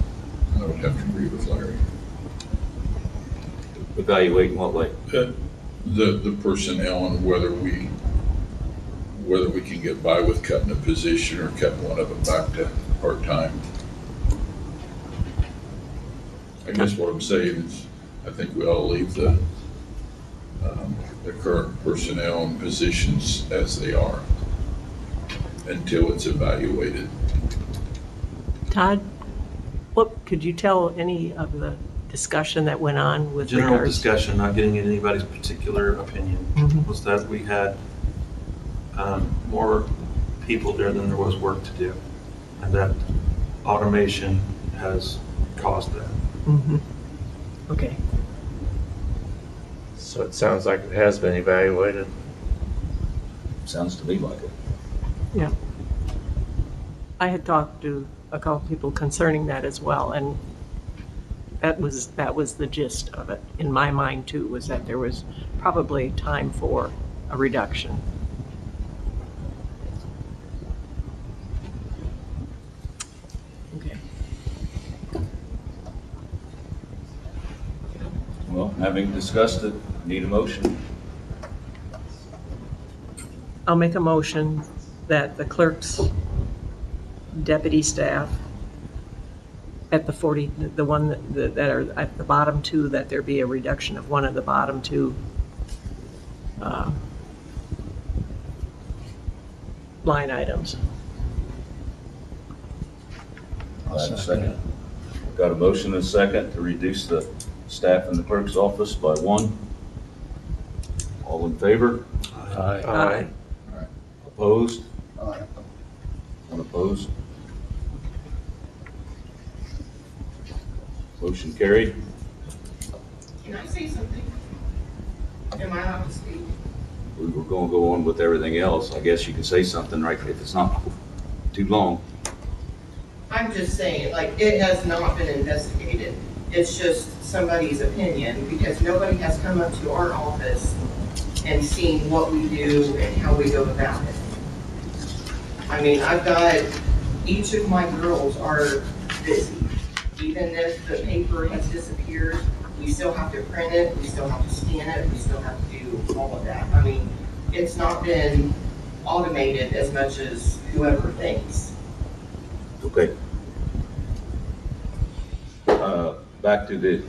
I would have to agree with Larry. Evaluate in what way? The personnel and whether we can get by with cutting a position or cutting one of them back to part-time. I guess what I'm saying is, I think we ought to leave the current personnel and positions as they are until it's evaluated. Todd, what, could you tell any of the discussion that went on with General regards? discussion, not getting into anybody's particular opinion, was that we had more people there than there was work to do. And that automation has caused that. Okay. So it sounds like it has been evaluated. Sounds to me like it. Yeah. I had talked to a couple people concerning that as well, and that was the gist of it. In my mind too, was that there was probably time for a reduction. Okay. Well, having discussed it, need a motion. I'll make a motion that the clerk's deputy staff at the 40, the one that are at the bottom two, that there be a reduction of one of the bottom two line items. I'll have a second. Got a motion and a second to reduce the staff in the clerk's office by one. All in favor? Aye. Opposed? Aye. Unopposed? Motion carried. Can I say something? Am I allowed to speak? We were going to go on with everything else. I guess you can say something, right, if it's not too long. I'm just saying, like, it has not been investigated. It's just somebody's opinion, because nobody has come up to our office and seen what we do and how we go about it. I mean, I've got, each of my girls are busy. Even if the paper has disappeared, we still have to print it, we still have to scan it, we still have to do all of that. I mean, it's not been automated as much as whoever thinks. Okay. Back to the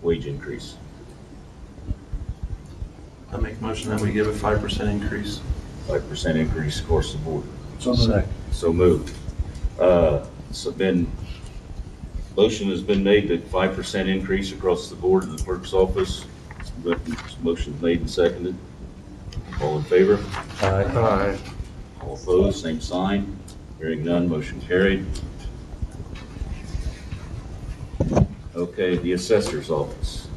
wage increase. I make a motion that we give a 5% increase. 5% increase across the board. So So moved. Motion has been made that 5% increase across the board in the clerk's office. Motion made and seconded. All in favor? Aye. All opposed, same sign. Hearing none, motion carried. Okay, the assessor's office.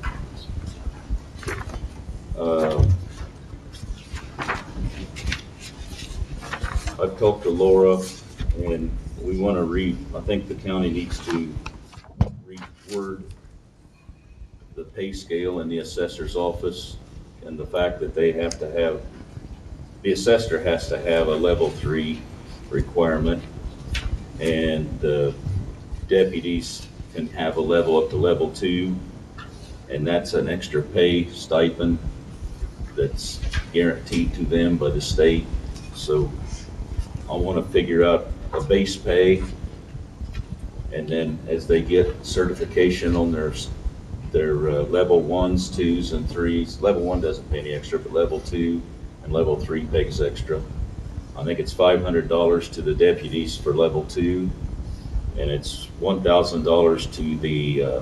I've talked to Laura, and we want to I think the county needs to reword the pay scale in the assessor's office, and the fact that they have to have, the assessor has to have a level 3 requirement, and the deputies can have a level up to level 2, and that's an extra pay stipend that's guaranteed to them by the state. So I want to figure out a base pay And then as they get certification on their level 1s, 2s, and 3s, level 1 doesn't pay any extra, but level 2 and level 3 pays extra. I think it's $500 to the deputies for level 2, and it's $1,000 to the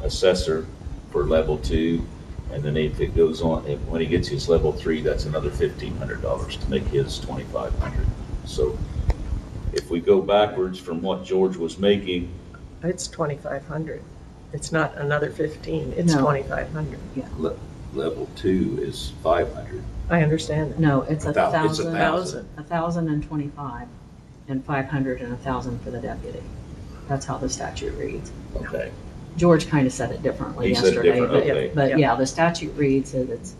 assessor for level 2. And then if it goes on, when he gets his level 3, that's another $1,500 to make his $2,500. So if we go backwards from what George was making, It's 2,500. It's not another 15, it's No. 2,500. level 2 is 500. I understand that. No, it's It's 1,000, 1,025, and 500 and 1,000 for the deputy. That's how the statute reads. Okay. George kind of said it differently He said it yesterday, different, but, okay. but yeah, the statute reads that it's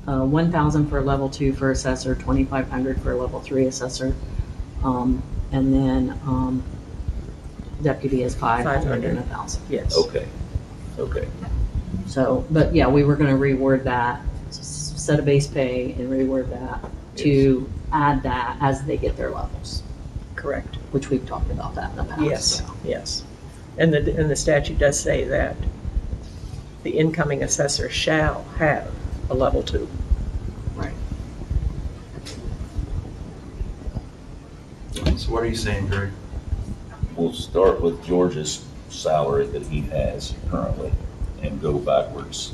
1,000 for level 2 for assessor, 2,500 for level 3 assessor, and then deputy is 500 and 1,000. Yes. Okay. Okay. So, but yeah, we were going to reword that, set a base pay and reword that to add that as they get their levels, Correct. which we've talked about that in the past. Yes, so. yes. And the statute does say that the incoming assessor shall have a level 2. Right. So what are you saying, Greg? We'll start with George's salary that he has currently and go backwards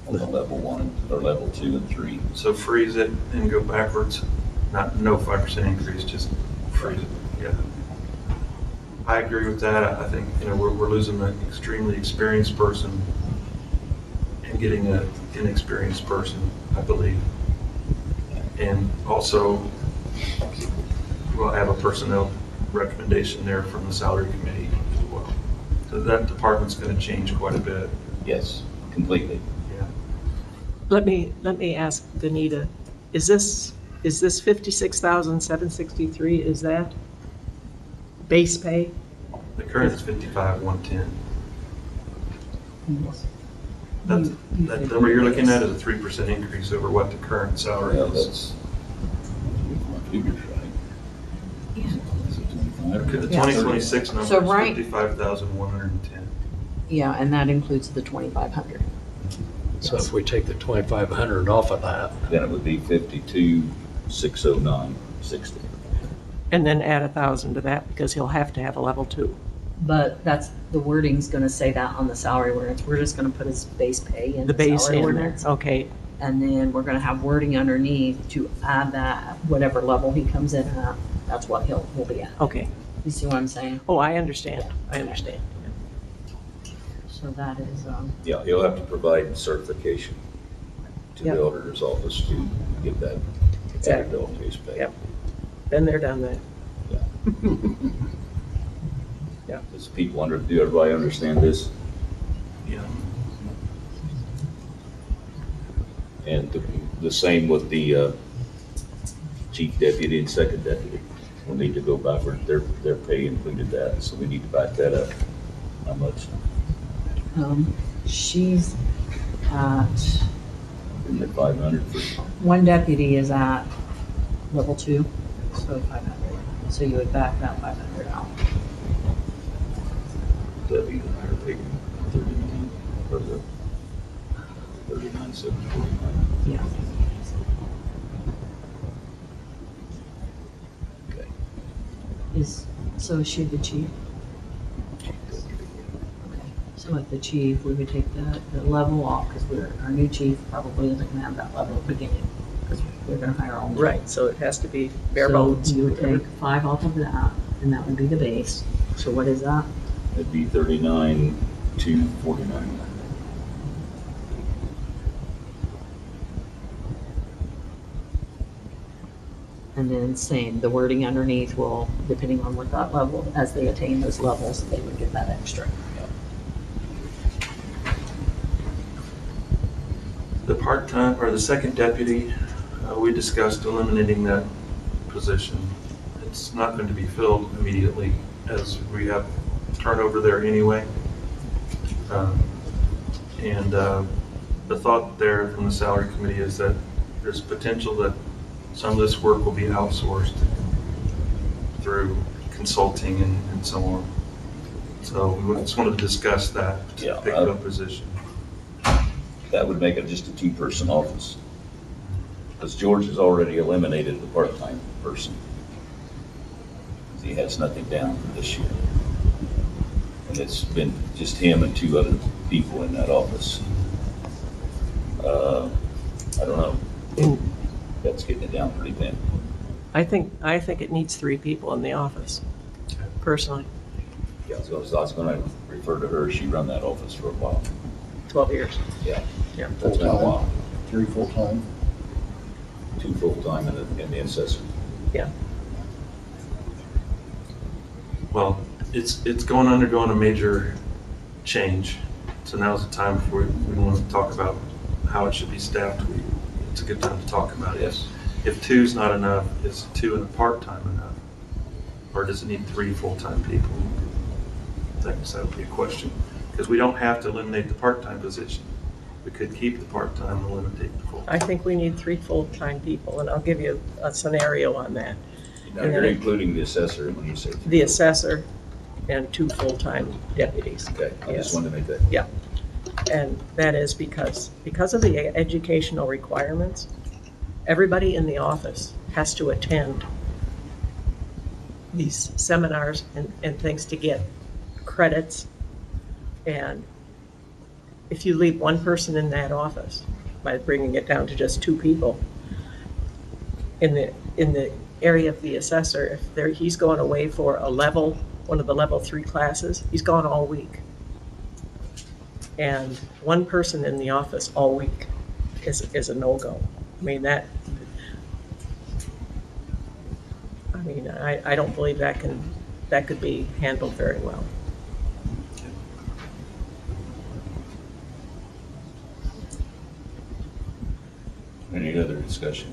on the level 1 or level 2 and 3. So freeze it and go backwards? No 5% increase, just freeze it, yeah. I agree with that. I think, we're losing an extremely experienced person and getting an inexperienced person, I believe. And also, we'll have a personnel recommendation there from the salary committee as well. So that department's going to change quite a bit. Yes, completely. Yeah. Let me ask Danita, is this 56,763, is that base pay? The current is 55,110. That number you're looking at is a 3% increase over what the current salary Yeah, is. that's my figures right. Okay, the 2026 number So is right- 55,110. Yeah, and that includes the 2,500. So if we take the 2,500 off of that, Then it would be 52,609.60. And then add 1,000 to that because he'll have to have a level 2. But that's, the wording's going to say that on the salary ordinance. We're just going to put his base pay in The base salary in there, ordinance. okay. And then we're going to have wording underneath to add that, whatever level he comes in at, that's what he'll be at. Okay. You see what I'm saying? Oh, I understand. I understand. So that is, Yeah, he'll have to provide certification to Yep. the auditor's office to get that added Exactly. on his pay. Yep. Been there, done that. Yeah. Does do everybody understand this? Yeah. And the same with the chief deputy and second deputy. We'll need to go backward. Their pay included that, so we need to back that up. How much? she's at, Isn't it 500 for? one deputy is at level 2, so 500. So you would back that 500 out. Debbie, higher pay, 39, or the 39,749. Yeah. Okay. So is she the chief? Okay. So at the chief, we would take the level off, because our new chief probably isn't gonna have that level at the beginning, because we're gonna hire all new. Right, so it has to be bare So bones. you would take 5 off of that, and that would be the base. So what is that? It'd be 39,249. And then same, the wording underneath will, depending on what that level, as they attain those levels, they would get that extra. The part-time, or the second deputy, we discussed eliminating that position. It's not going to be filled immediately, as we have turnover there anyway. And the thought there from the salary committee is that there's potential that some of this work will be outsourced through consulting and so on. So we just wanted to discuss that Yeah, particular position. That would make it just a two-person office. Because George has already eliminated the part-time person. He has nothing down for this year. And it's been just him and two other people in that office. I don't know. That's getting it down pretty thin. I think it needs 3 people in the office, personally, Yeah, I was gonna refer to her. She run that office for a while. 12 years. Yeah. Yeah. That's been a while. 3 full-time. 2 full-time and the assessor. Yeah. Well, it's undergoing a major change. So now's the time before we want to talk about how it should be staffed. It's a good time to talk about it. Yes. If 2's not enough, is 2 and a part-time enough? Or does it need 3 full-time people? I guess that would be a question. Because we don't have to eliminate the part-time position. We could keep the part-time and eliminate the full. I think we need 3 full-time people, and I'll give you a scenario on that. Now, you're including the assessor when you say. The assessor and 2 full-time deputies. Okay, I Yes. just wanted to make that. Yeah. And that is because of the educational requirements, everybody in the office has to attend these seminars and things to get credits. And if you leave one person in that office by bringing it down to just 2 people, in the area of the assessor, if he's going away for one of the level 3 classes, he's gone all week. And 1 person in the office all week is a no-go. I mean, I don't believe that could be handled very well. Any other discussion?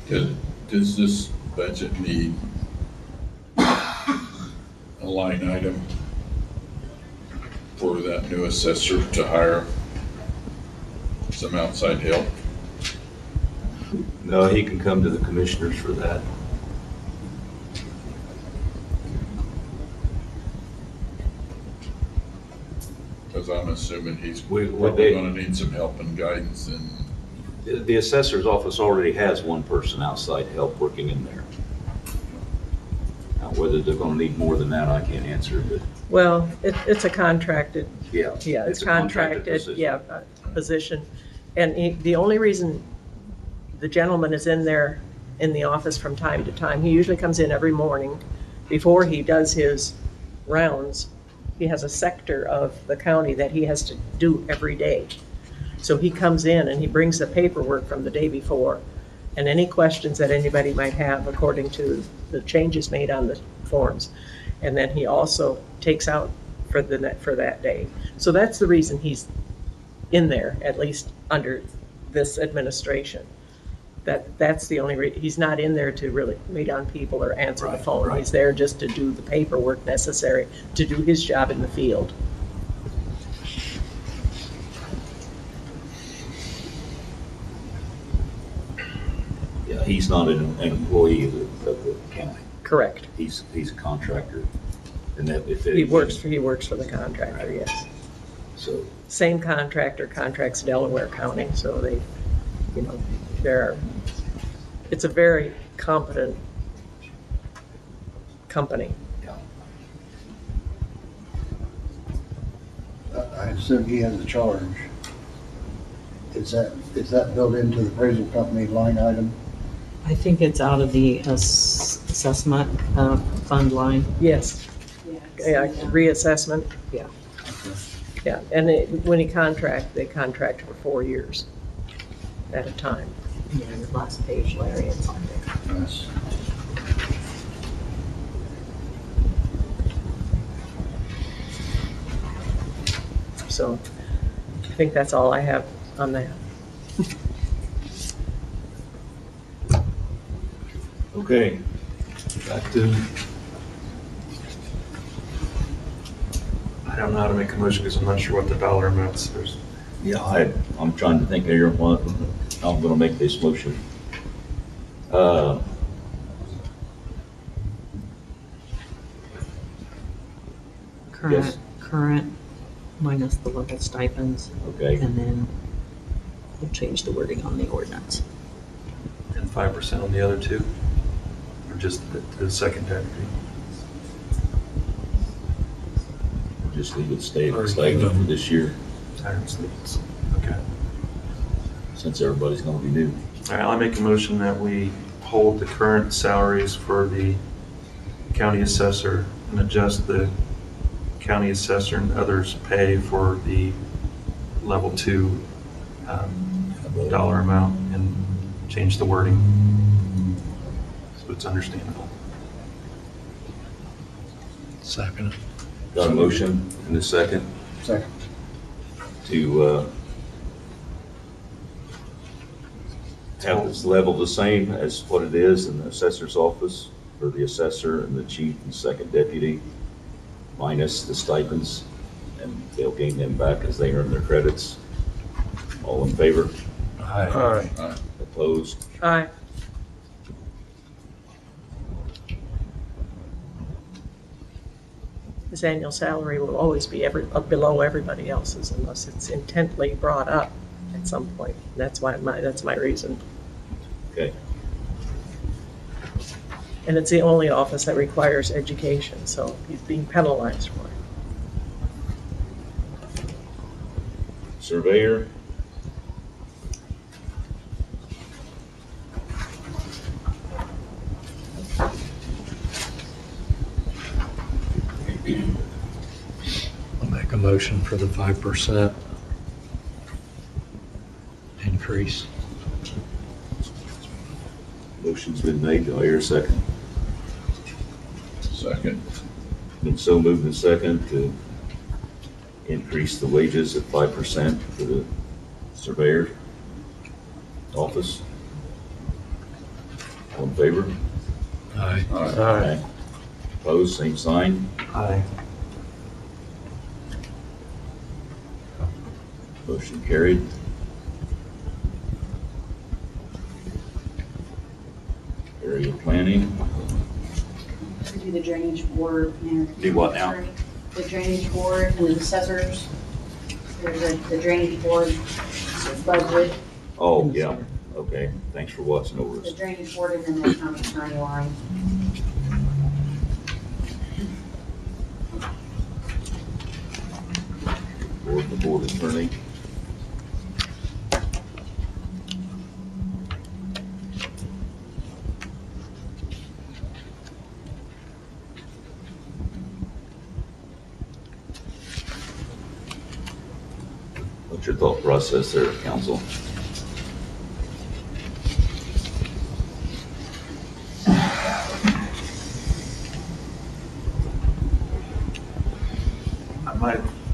Does this budget need a line item for that new assessor to hire some outside help? No, he can come to the commissioners for that. Because I'm assuming he's Would probably they- gonna need some help and guidance and. The assessor's office already has 1 person outside help working in there. Now, whether they're gonna need more than that, I can't answer, but Well, it's a contracted, yeah. it's a contracted contracted, position. position. And the only reason the gentleman is in there in the office from time to time, he usually comes in every morning before he does his rounds. He has a sector of the county that he has to do every day. So he comes in and he brings the paperwork from the day before and any questions that anybody might have according to the changes made on the forms. And then he also takes out for that day. So that's the reason he's in there, at least under this administration. That's the only reason. He's not in there to really wait on people or answer the phone. right. He's there just to do the paperwork necessary to do his job in the field. Yeah, he's not an employee of the county. Correct. He's a contractor. And that if He works for the contractor, yes. So, Same contractor contracts Delaware County, so it's a very competent company. I assume he has a charge. Is that built into the appraisal company line item? I think it's out of the assessment fund line. Yes. Yeah, reassessment. Yeah. Yeah, and when they contract for 4 years at a time. Yeah, the last page, Larry, it's on there. Yes. So I think that's all I have on that. okay, back to, I don't know how to make a motion because I'm not sure what the dollar amounts. yeah, I'm trying to think here what I'm gonna make this motion. Current, current minus the level stipends, Okay, and then we'll change the wording on the ordinance. And 5% on the other two? Or just the second deputy? just leave it stagnant for this year, Okay. since everybody's gonna be new. All right, I'll make a motion that we hold the current salaries for the county assessor and adjust the county assessor and others' pay for the level 2 dollar amount and change the wording so it's understandable. Second. Got a motion and a second Second. to have this level the same as what it is in the assessor's office for the assessor and the chief and second deputy, minus the stipends, and they'll gain them back as they earn their credits. All in favor? Aye. Opposed? Aye. His annual salary will always be below everybody else's unless it's intently brought up at some point. That's my reason. Okay. And it's the only office that requires education, so he's being penalized for it. Surveyor? I'll make a motion for the 5% increase. Motion's been made. Do I hear a second? Second. Been so moved and second to increase the wages at 5% for the surveyor office. All in favor? Aye. Aye. Opposed, same sign. Aye. Motion carried. Area planning. To do the drainage board. And Do what now? The drainage board and the assessors. There's the drainage board budget, Oh, yeah, okay, thanks for watching over the us. drainage board, and then the county attorney line. Board, the board attorney. What's your thought process there, council?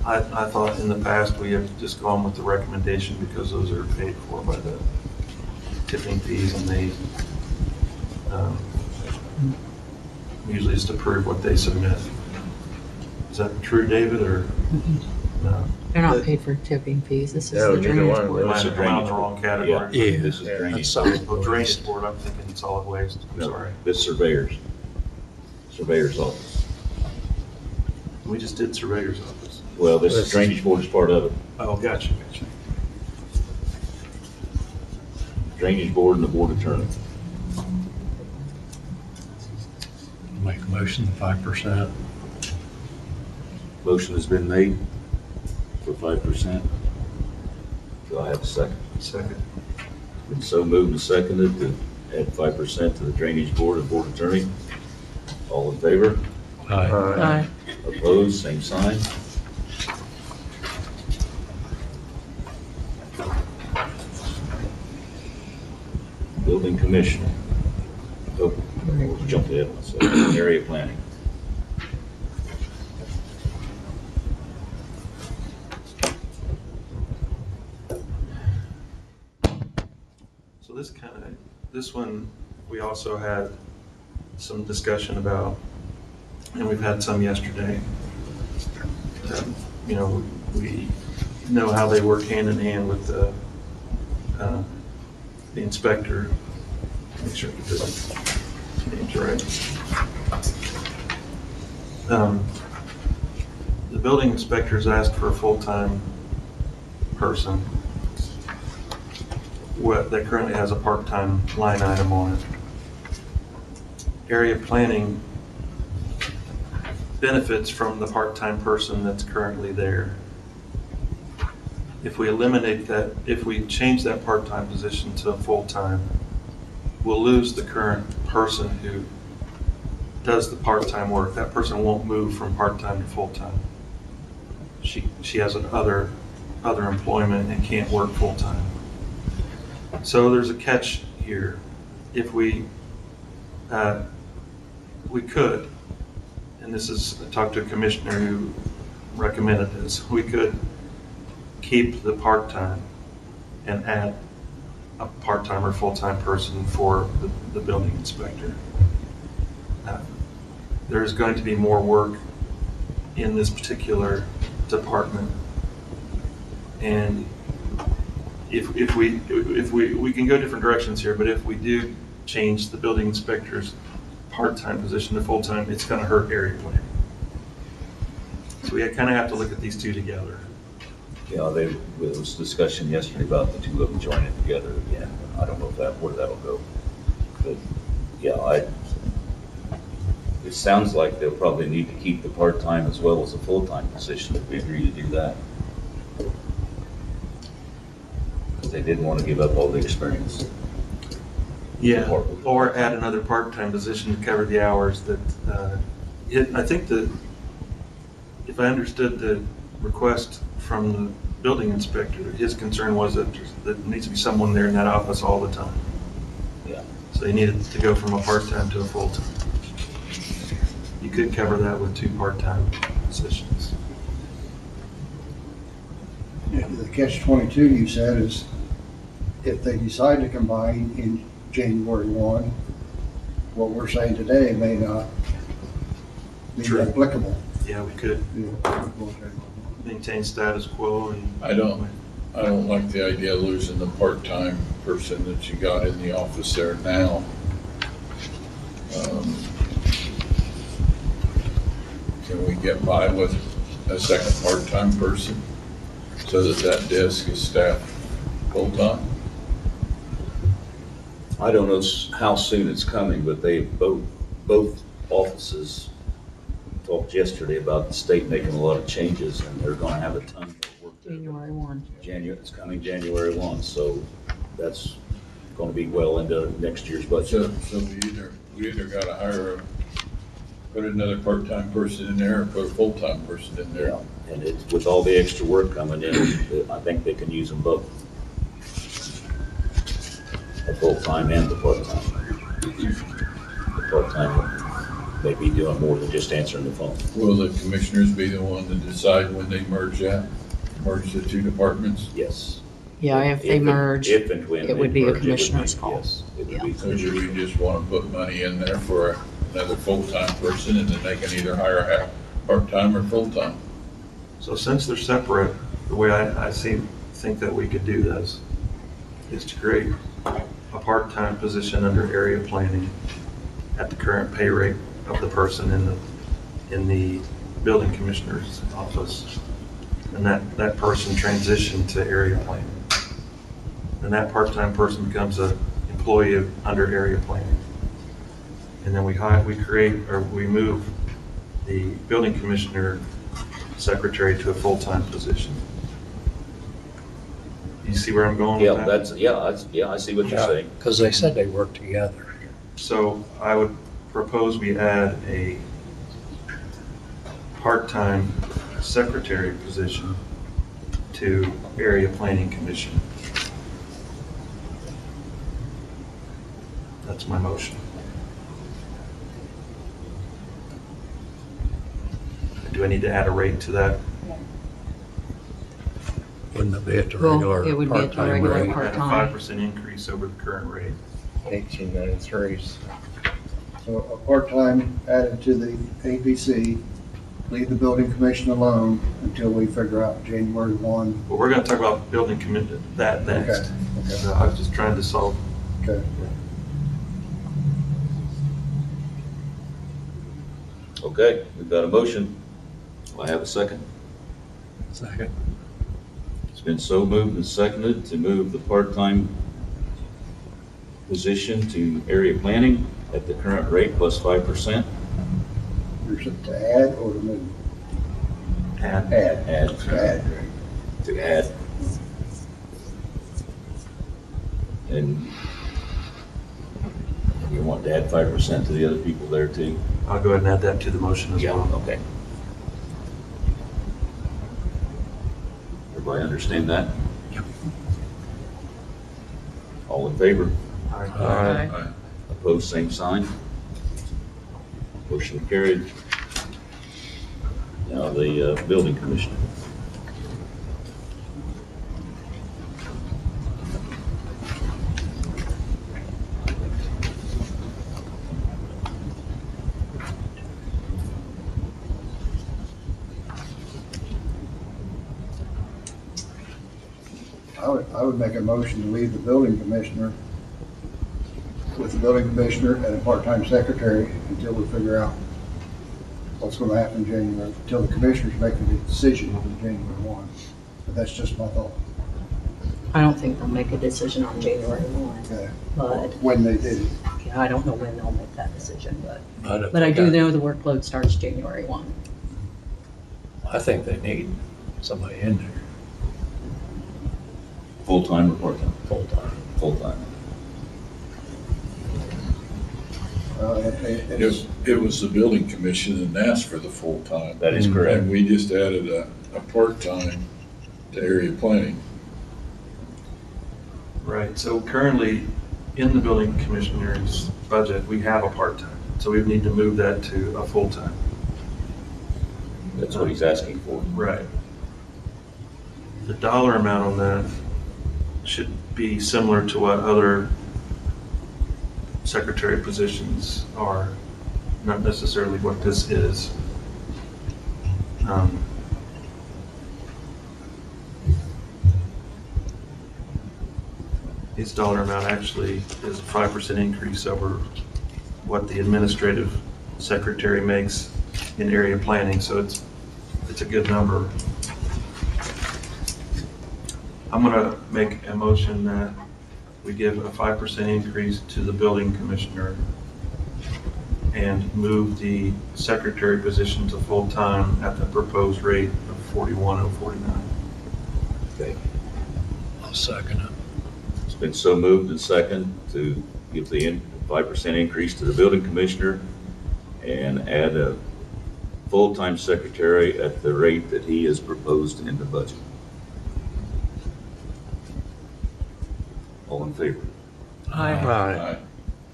I thought in the past we have just gone with the recommendation because those are paid for by the tipping fees, and they usually just approve what they submit. Is that true, David, or no? They're not paid for tipping fees. This is No, the neither drainage one. board. Am I in the wrong category? Yeah. This is drainage. Oh, drainage board, I'm thinking solid waste, I'm No, sorry. this surveyor's office. We just did surveyor's office. Well, this drainage board is part of it. Oh, gotcha. Drainage board and the board attorney. Make a motion, the 5%. Motion has been made for 5%. Do I have a second? Second. Been so moved and seconded to add 5% to the drainage board and board attorney. All in favor? Aye. Aye. Opposed, same sign. Building commissioner. Oh, jumped ahead of myself. Area planning. So this one, we also had some discussion about, and we've had some yesterday. You know, we know how they work hand in hand with the inspector. Make sure I get this names right. building inspectors asked for a full-time person. What, that currently has a part-time line item on it. Area planning benefits from the part-time person that's currently there. If we eliminate that, if we change that part-time position to full-time, we'll lose the current person who does the part-time work. That person won't move from part-time to full-time. She has other employment and can't work full-time. So there's a catch here. If we could, and this is, I talked to a commissioner who recommended this, we could keep the part-time and add a part-time or full-time person for the building inspector. There's going to be more work in this particular department. And if we can go different directions here, but if we do change the building inspector's part-time position to full-time, it's going to hurt area planning. So we kind of have to look at these two together. Yeah, there was discussion yesterday about the two of them joining together again. I don't know where that'll go. But yeah, it sounds like they'll probably need to keep the part-time as well as a full-time position if we agree to do that. Because they didn't want to give up all the experience. Yeah, or add another part-time position to cover the hours that, I think that if I understood the request from the building inspector, his concern was that there needs to be someone there in that office all the time. Yeah. So he needed to go from a part-time to a full-time. You could cover that with two part-time positions. Yeah, the catch-22 you said is if they decide to combine in January 1, what we're saying today may not be True. applicable. Yeah, we could maintain status quo and. I don't like the idea of losing the part-time person that you got in the office there now. Can we get by with a second part-time person so that desk is staffed full-time? I don't know how soon it's coming, but they both offices talked yesterday about the state making a lot of changes, and they're going to have a ton of work. January 1. It's coming January 1, so that's going to be well into next year's budget. So we either got to put another part-time person in there or put a full-time person in there. Yeah, and with all the extra work coming in, I think they can use them both. The full-time and the part-time. The part-time may be doing more than just answering the phone. Will the commissioners be the one to decide when they merge the two departments? Yes. Yeah, if they merge, If and when it would they be a merge, commissioner's call. Yes. It would Yeah. be So do we just want to put money in there for another full-time person and then they can either hire half part-time or full-time? So since they're separate, the way I think that we could do this is to create a part-time position under area planning at the current pay rate of the person in the building commissioner's office. And that person transitioned to area planning. And that part-time person becomes an employee under area planning. And then we move the building commissioner secretary to a full-time position. You see where I'm going with Yeah, that? I see what you're saying. Because they said they work together. So I would propose we add a part-time secretary position to area planning commission. That's my motion. Do I need to add a rate to that? Wouldn't it be at the Well, regular it would be at the part-time regular rate? Add a part-time. 5% increase over the current rate. 1893. So a part-time added to the ABC, leave the building commission alone until we figure out January 1. But we're going to talk about building commitment, that next. Okay. So I was just trying to solve. Okay. Okay, we've got a motion. Do I have a second? Second. It's been so moved and seconded to move the part-time position to area planning at the current rate plus 5%. Is it to add or to move? Add. Add. To add. To add. And you want to add 5% to the other people there too? I'll go ahead and add that to the motion as well. Okay. Everybody understand that? Yep. All in favor? Aye. Opposed, same sign. Motion carried. Now the building commissioner. I would make a motion to leave the building commissioner with the building commissioner and a part-time secretary until we figure out what's going to happen in January, until the commissioners make the decision on January 1. But that's just my thought. I don't think they'll make a decision on January 1, Okay. but When they did it. yeah, I don't know when they'll make that decision, But if but I they do got- know the workload starts January 1. I think they need somebody in there. Full-time or part-time? Full-time. Full-time. It was the building commission that asked for the full-time. That is correct. And we just added a part-time to area planning. Right, so currently, in the building commissioner's budget, we have a part-time, so we need to move that to a full-time. That's what he's asking for. Right. The dollar amount on that should be similar to what other secretary positions are, not necessarily what this is. Its dollar amount actually is a 5% increase over what the administrative secretary makes in area planning, so it's a good number. I'm gonna make a motion that we give a 5% increase to the building commissioner and move the secretary position to full-time at the proposed rate of $41,049. Okay. I'll second it. It's been so moved and second to give the 5% increase to the building commissioner and add a full-time secretary at the rate that he has proposed in the budget. All in favor? Aye. Aye.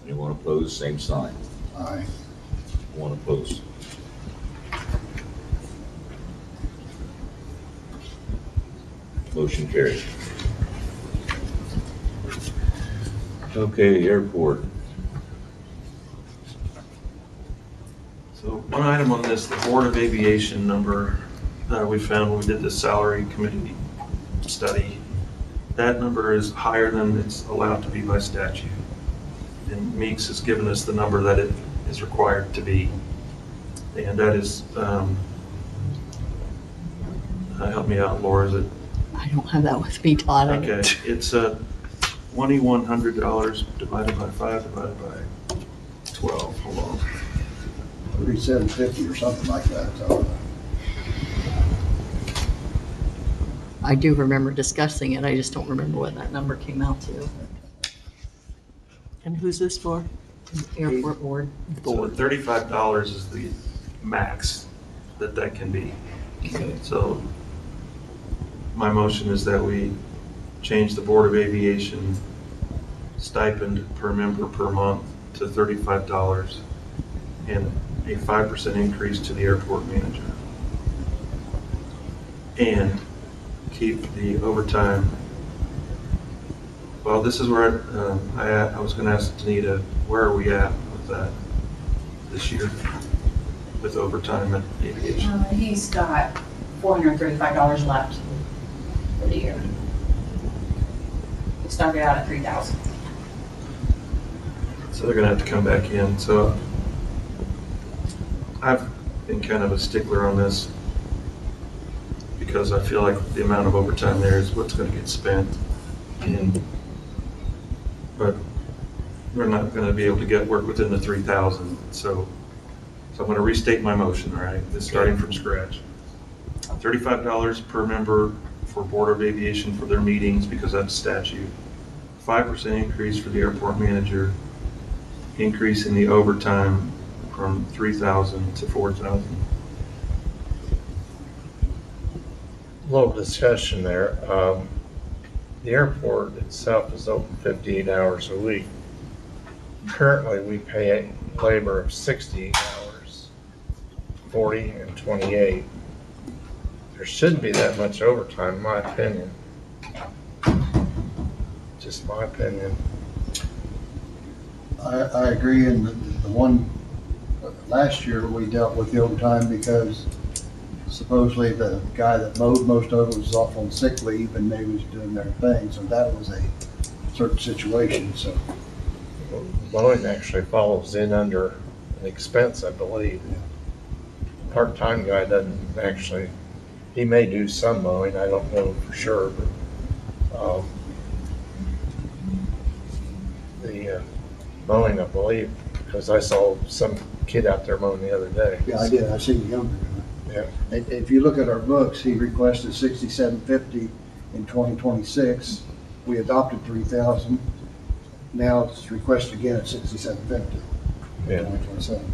Anyone opposed, same sign. Aye. One opposed. Motion carried. Okay, airport. So one item on this, the Board of Aviation number, we found when we did the salary committee study, that number is higher than it's allowed to be by statute. And Meeks has given us the number that it is required to be. And that is, help me out, Laura, is it? I don't have that with me, Todd. Okay, it's $2,100 divided by 5 divided by 12, hold on. 3750 or something like that. So, I do remember discussing it, I just don't remember what that number came out to. And who's this for? Airport board. So $35 is the max that can be. So my motion is that we change the Board of Aviation stipend per member per month to $35 and a 5% increase to the airport manager. And keep the overtime. Well, this is where I was going to ask Danita, where are we at with that this year with overtime at aviation? He's got $435 left for the year. It started out at $3,000. So they're gonna have to come back in. So I've been kind of a stickler on this because I feel like the amount of overtime there is what's gonna get spent. But we're not gonna be able to get work within the 3,000, so I'm gonna restate my motion, all right? It's starting from scratch. $35 per member for Board of Aviation for their meetings, because that's statute. 5% increase for the airport manager, increase in the overtime from 3,000 to 4,000. Little discussion there. The airport itself is open 58 hours a week. Currently, we pay labor of 60 hours, 40 and 28. There shouldn't be that much overtime, in my opinion. Just my opinion. I agree, and the one, last year, we dealt with the overtime because supposedly the guy that mowed most of it was off on sick leave and they was doing their thing, so that was a certain situation, so. Mowing actually follows in under an expense, I believe. Part-time guy doesn't actually, he may do some mowing, I don't know for sure, but the mowing, I believe, because I saw some kid out there mowing the other day. Yeah, I did, I seen the younger guy. Yeah. If you look at our books, he requested 6750 in 2026. We adopted 3,000. Now it's requested again at 6750 in 2027.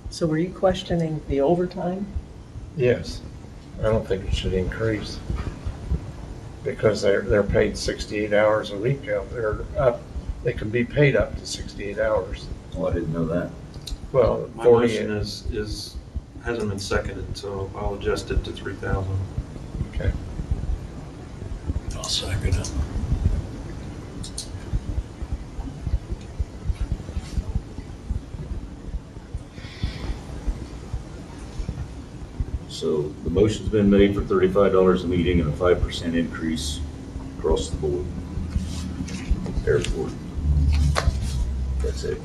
So were you questioning the overtime? Yes, I don't think it should increase because they're paid 68 hours a week out there. They can be paid up to 68 hours. Oh, I didn't know that. Well, My 40 motion hasn't been seconded, so I'll adjust it to 3,000. Okay. I'll second it. So the motion's been made for $35 a meeting and a 5% increase across the board. Airport. That's it.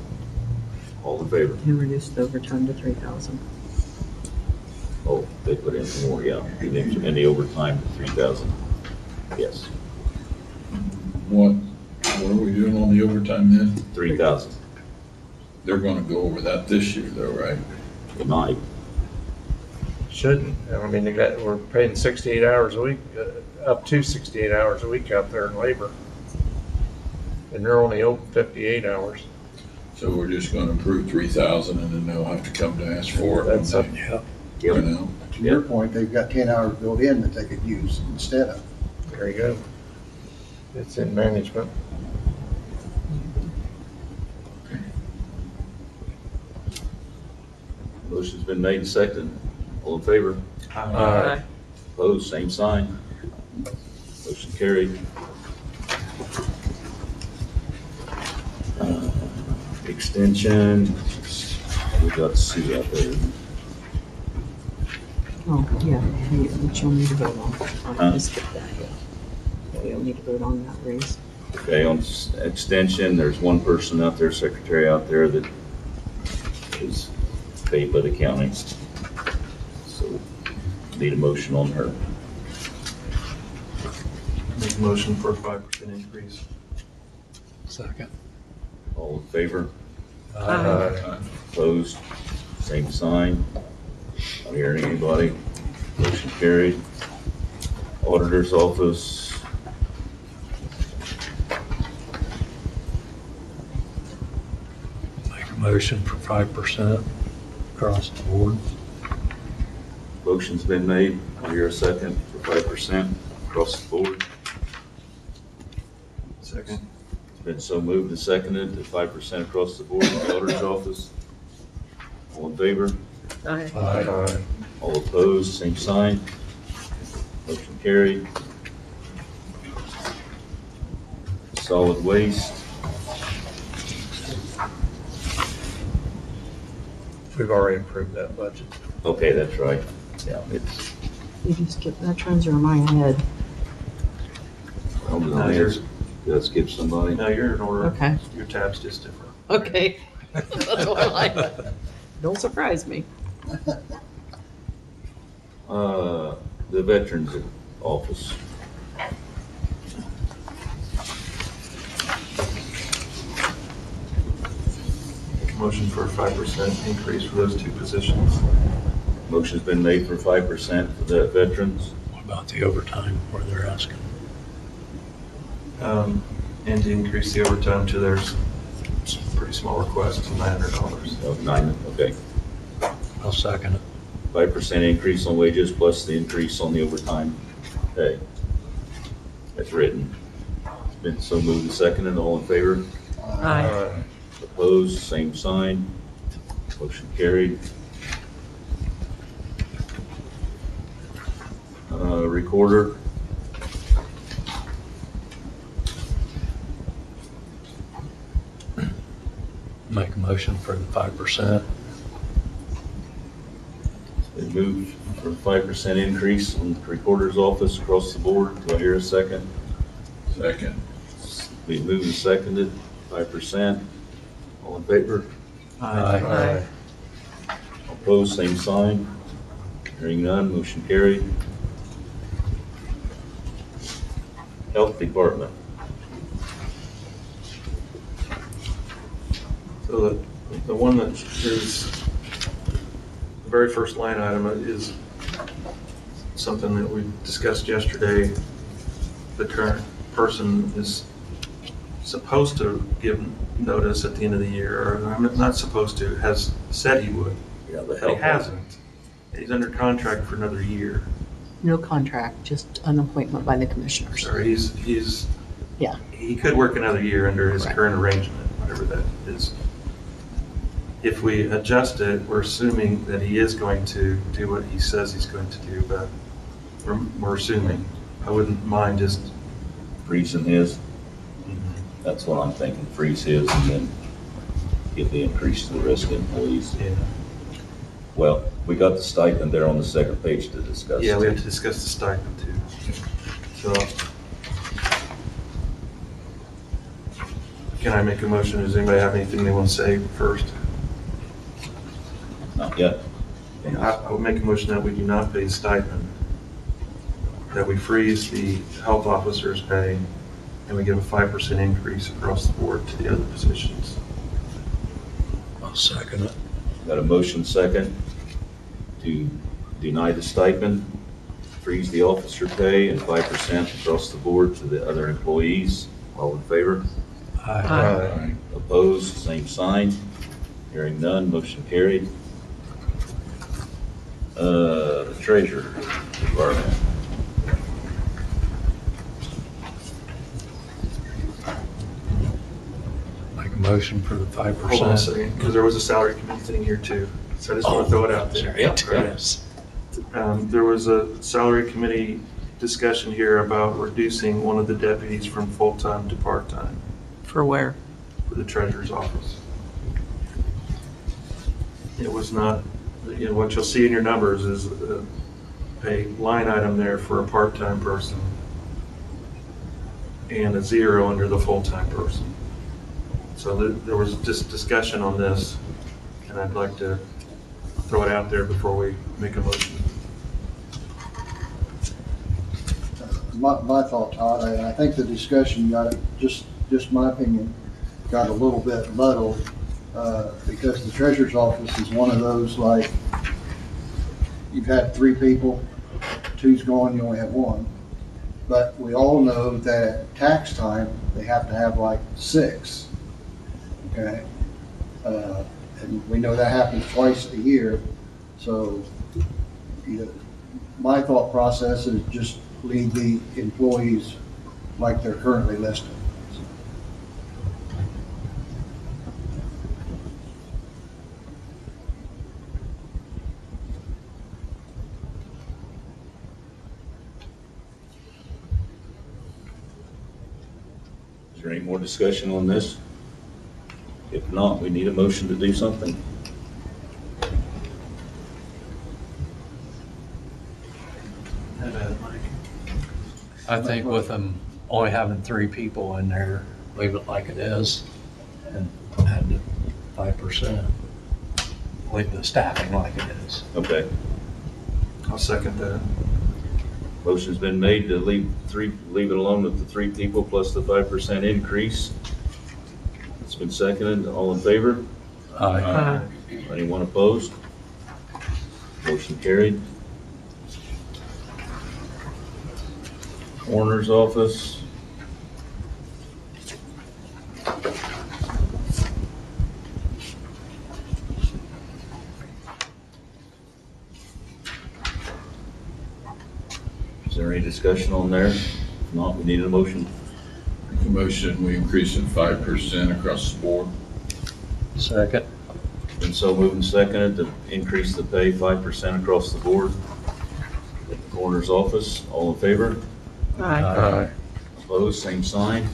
All in favor? And reduce the overtime to 3,000. Oh, they put in more, yeah. And the overtime to 3,000. Yes, What are we doing on the overtime then? 3,000. They're gonna go over that this year though, right? They might. Shouldn't. I mean, we're paying 68 hours a week, up to 68 hours a week out there in labor. And they're only open 58 hours. So we're just gonna approve 3,000 and then they'll have to come to ask for it. That's up. You know? To your point, they've got 10 hours built in that they could use instead of. There you go. It's in management. Motion's been made and seconded. All in favor? Aye. Opposed, same sign. Motion carried. Extension, we got Sue out there. Oh, yeah, which you'll need to vote on. I'll just skip that, yeah. Yeah, you'll need to vote on that raise. Okay, on extension, there's one person out there, secretary out there that is paid by the county. So need a motion on her. Make a motion for a 5% increase. Second. All in favor? Aye. Opposed? Same sign. Not hearing anybody. Motion carried. Auditor's office. Make a motion for 5% across the board. Motion's been made. I'll hear a second for 5% across the board. Second. It's been so moved and seconded to 5% across the board in the auditor's office. All in favor? Aye. Aye. All opposed, same sign. Motion carried. Solid waste. We've already approved that budget. Okay, that's right. Yeah, it's, You just skip, that turns over my head. well, No, no, yours. let's give somebody. No, you're in order. Okay. Your tab's just different. Okay. That's what I like. Don't surprise me. The Veterans Office. Motion for a 5% increase for those two positions. Motion's been made for 5% for the veterans. What about the overtime where they're asking? And to increase the overtime to their pretty small request of $900. Of 9, okay. I'll second it. 5% increase on wages plus the increase on the overtime pay. That's written. It's been so moved and seconded. All in favor? Aye. Opposed, same sign. Motion carried. Recorder. Make a motion for the 5%. It moved for a 5% increase on the recorder's office across the board. Do I hear a second? Second. We moved and seconded, 5%. All in favor? Aye. Opposed, same sign. Hearing none, motion carried. Health Department. So the one that is, the very first line item is something that we discussed yesterday. The current person is supposed to give notice at the end of the year, or I'm not supposed to, has said he would. Yeah, the But health. he hasn't. He's under contract for another year. No contract, just an appointment by the commissioners. Or he's, Yeah. he could work another year under his Right. current arrangement, whatever that is. If we adjust it, we're assuming that he is going to do what he says he's going to do, but we're assuming. I wouldn't mind just, Freezing his. That's what I'm thinking, freeze his and then give the increase to the rest of the employees. yeah, Well, we got the stipend there on the second page to discuss. yeah, we have to discuss the stipend too. So, can I make a motion? Does anybody have anything they want to say first? Not yet. I would make a motion that we do not pay stipend, that we freeze the health officer's pay, and we give a 5% increase across the board to the other positions. I'll second it. Got a motion second to deny the stipend, freeze the officer pay, and 5% across the board to the other employees. All in favor? Aye. Opposed, same sign. Hearing none, motion carried. The Treasurer Department. Make a motion for the 5%. Hold on a second, because there was a salary committee thing here too, so I just want to throw it out there. Yes. There was a salary committee discussion here about reducing one of the deputies from full-time to part-time For where? for the treasurer's office. It was not, what you'll see in your numbers is a line item there for a part-time person and a 0 under the full-time person. So there was just discussion on this, and I'd like to throw it out there before we make a motion. My thought, Todd, I think the discussion got, just my opinion, got a little bit muddled, because the treasurer's office is one of those, like, you've had 3 people, 2's gone, you only have 1. But we all know that at tax time, they have to have like 6, okay? And we know that happens twice a year, so, my thought process is just leave the employees like they're currently listed. Is there any more discussion on this? If not, we need a motion to do something. I think with them only having 3 people in there, leave it like it is and add the 5%. leave the staffing like it is. Okay. I'll second that. Motion's been made to leave it alone with the 3 people plus the 5% increase. It's been seconded. All in favor? Aye. Anyone opposed? Motion carried. Coroner's office. Is there any discussion on there? If not, we need a motion. Make a motion, we increase it 5% across the board. Second. Been so moved and seconded to increase the pay 5% across the board at the coroner's office. All in favor? Aye. Opposed, same sign.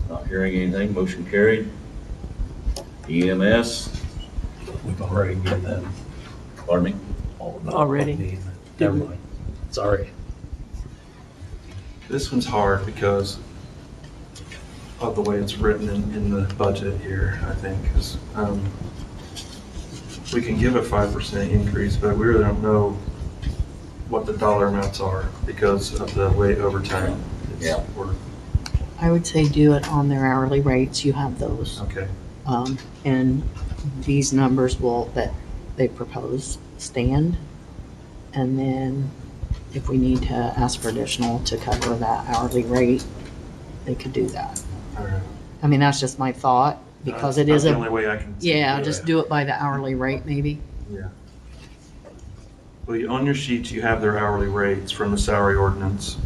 Not hearing anything, motion carried. EMS, We've already given them. pardon me? all the- Already? Never mind. Sorry. This one's hard because of the way it's written in the budget here, I think, is, we can give a 5% increase, but we really don't know what the dollar amounts are because of the way overtime is Yeah. worked. I would say do it on their hourly rates. You have those. Okay. And these numbers that they propose stand. And then if we need to ask for additional to cover that hourly rate, they could do that. All right. I mean, that's just my thought because it That's is the only way I can. yeah, just do it by the hourly rate maybe. Yeah. Well, on your sheets, you have their hourly rates from the salary ordinance.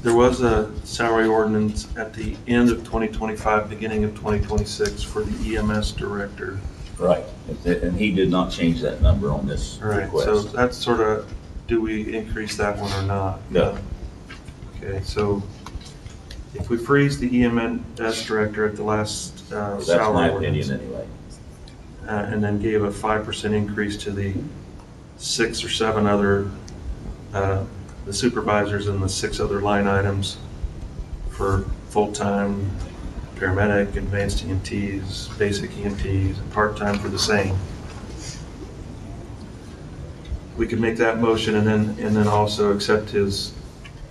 There was a salary ordinance at the end of 2025, beginning of 2026 for the EMS director. Right, and he did not change that number on this All right, so request. that's sort of, do we increase that one or not? No. Okay, so if we freeze the EMS director at the last That's salary my ordinance, opinion anyway. and then gave a 5% increase to the 6 or 7 other, the supervisors and the 6 other line items for full-time paramedic, advanced EMTs, basic EMTs, and part-time for the same. We could make that motion and then also accept his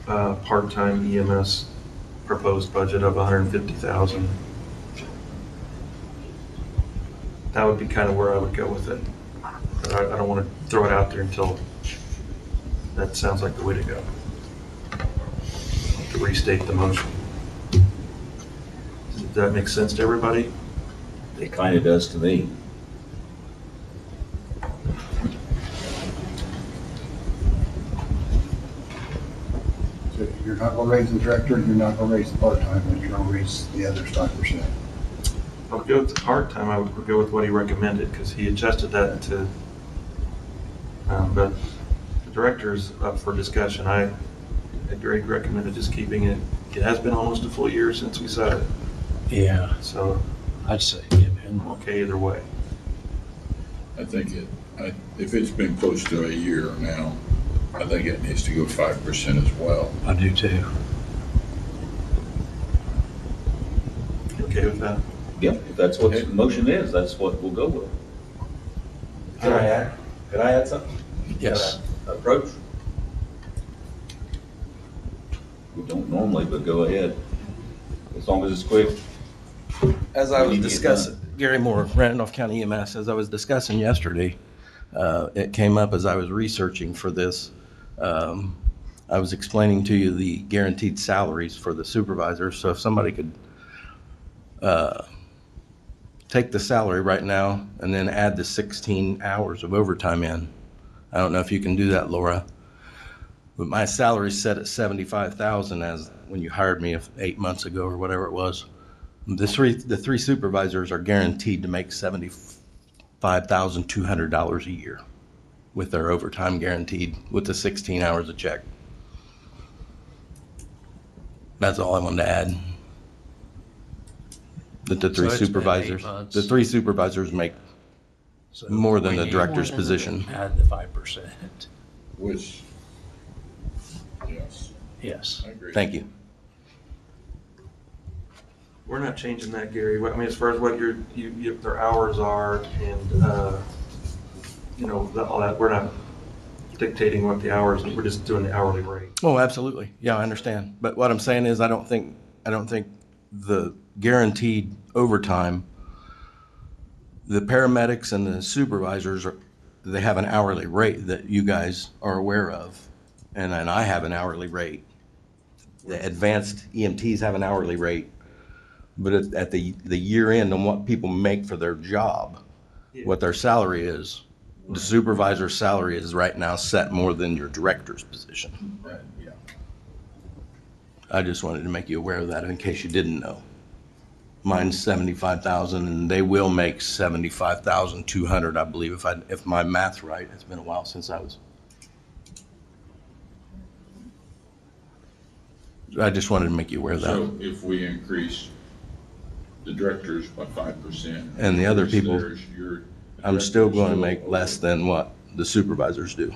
part-time EMS proposed budget of $150,000. That would be kind of where I would go with it. But I don't want to throw it out there until that sounds like the way to go. To restate the motion. Does that make sense to everybody? It kind of does to me. So you're not gonna raise the director, you're not gonna raise the part-time, but you're gonna raise the others 5%. I would go with the part-time, I would go with what he recommended, because he adjusted that to, but the director's up for discussion. Greg recommended just keeping it. It has been almost a full year since we said it, Yeah, so I'd say give him. I'm okay either way. I think if it's been close to a year now, I think it needs to go 5% as well. I do too. You okay with that? Yep, if that's what the motion is, that's what we'll go with. Can I add something? Yes. Approach? We don't normally, but go ahead. As long as it's quick. As I We was need to get discussing, Gary Moore, Randolph County EMS, as I was discussing yesterday, it came up as I was researching for this. I was explaining to you the guaranteed salaries for the supervisors. So if somebody could take the salary right now and then add the 16 hours of overtime in. I don't know if you can do that, Laura. But my salary's set at $75,000 as when you hired me 8 months ago or whatever it was. The three supervisors are guaranteed to make $75,200 a year with their overtime guaranteed with the 16 hours a check. That's all I wanted to add. That the three So it's been 8 supervisors, months. the 3 supervisors make So more than we the need director's more than position. Add the 5%. Which, yes, Yes. I agree. Thank you. We're not changing that, Gary. I mean, as far as what their hours are and, all that, we're not dictating what the hours, we're just doing the hourly rate. Oh, absolutely. Yeah, I understand. But what I'm saying is I don't think the guaranteed overtime, the paramedics and the supervisors they have an hourly rate that you guys are aware of. And then I have an hourly rate. The advanced EMTs have an hourly rate. But at the year end on what people make for their job, what their salary is, the supervisor's salary is right now set more than your director's position. Yeah. I just wanted to make you aware of that in case you didn't know. Mine's 75,000 and they will make 75,200, I believe, if my math's right. It's been a while since I just wanted to make you aware of that. So if we increase the directors by 5%. And the other people, your I'm still going to directors make less than what the supervisors do.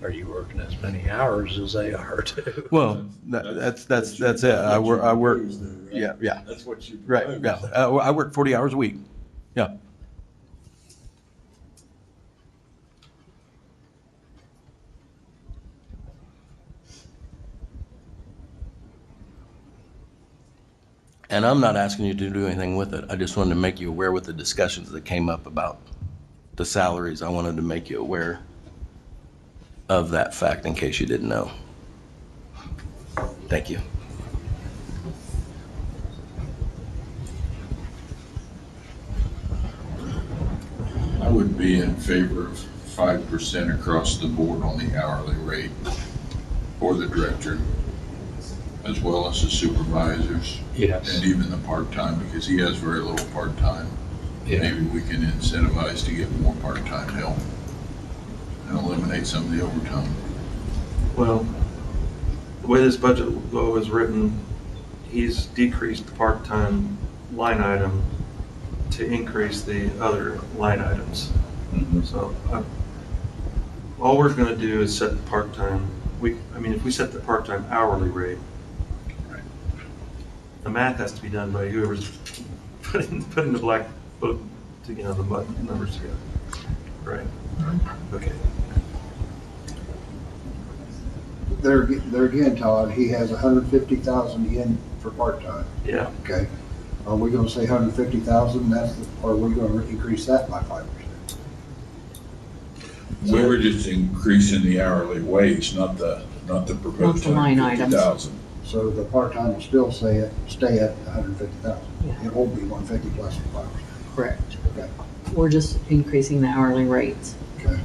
Are you working as many hours as they are too? Well, that's it. I work, yeah. That's what you. Right, yeah. I work 40 hours a week. Yeah. And I'm not asking you to do anything with it. I just wanted to make you aware with the discussions that came up about the salaries. I wanted to make you aware of that fact in case you didn't know. Thank you. I would be in favor of 5% across the board on the hourly rate for the director, as well as the supervisors. Yes. And even the part-time, because he has very little part-time. Yeah. Maybe we can incentivize to get more part-time help and eliminate some of the overtime. Well, the way this budget law is written, he's decreased the part-time line item to increase the other line items. So all we're going to do is set the part-time. If we set the part-time hourly rate, the math has to be done by whoever's putting the black book, the numbers together. Right. Okay. There again, Todd, he has 150,000 in for part-time. Yeah. Okay. Are we gonna say 150,000, or are we gonna increase that by 5%? We were just increasing the hourly wage, not the proposed line items. 150,000. So the part-time will still stay at 150,000. It won't be 150 plus 5%. Correct. Okay. We're just increasing the hourly rates. Okay.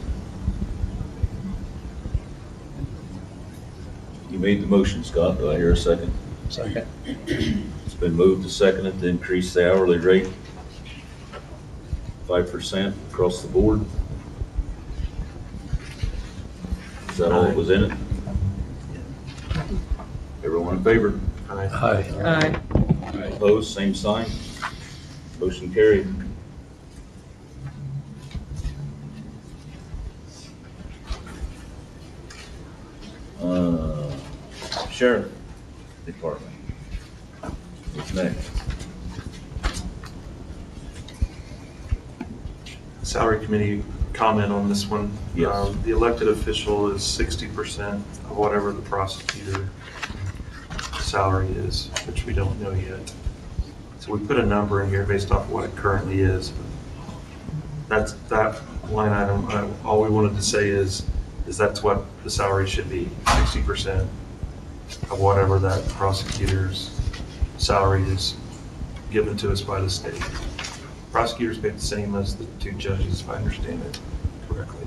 You made the motion, Scott. Do I hear a second? Second. It's been moved to second to increase the hourly rate 5% across the board. Is that all that was in it? Everyone in favor? Aye. Aye. Opposed, same sign. Motion carried. Sheriff Department. What's next? Salary committee comment on this one. Yes. The elected official is 60% of whatever the prosecutor salary is, which we don't know yet. So we put a number in here based off what it currently is. That's that line item. All we wanted to say is that's what the salary should be, 60% of whatever that prosecutor's salary is given to us by the state. Prosecutors pay the same as the two judges, if I understand it correctly.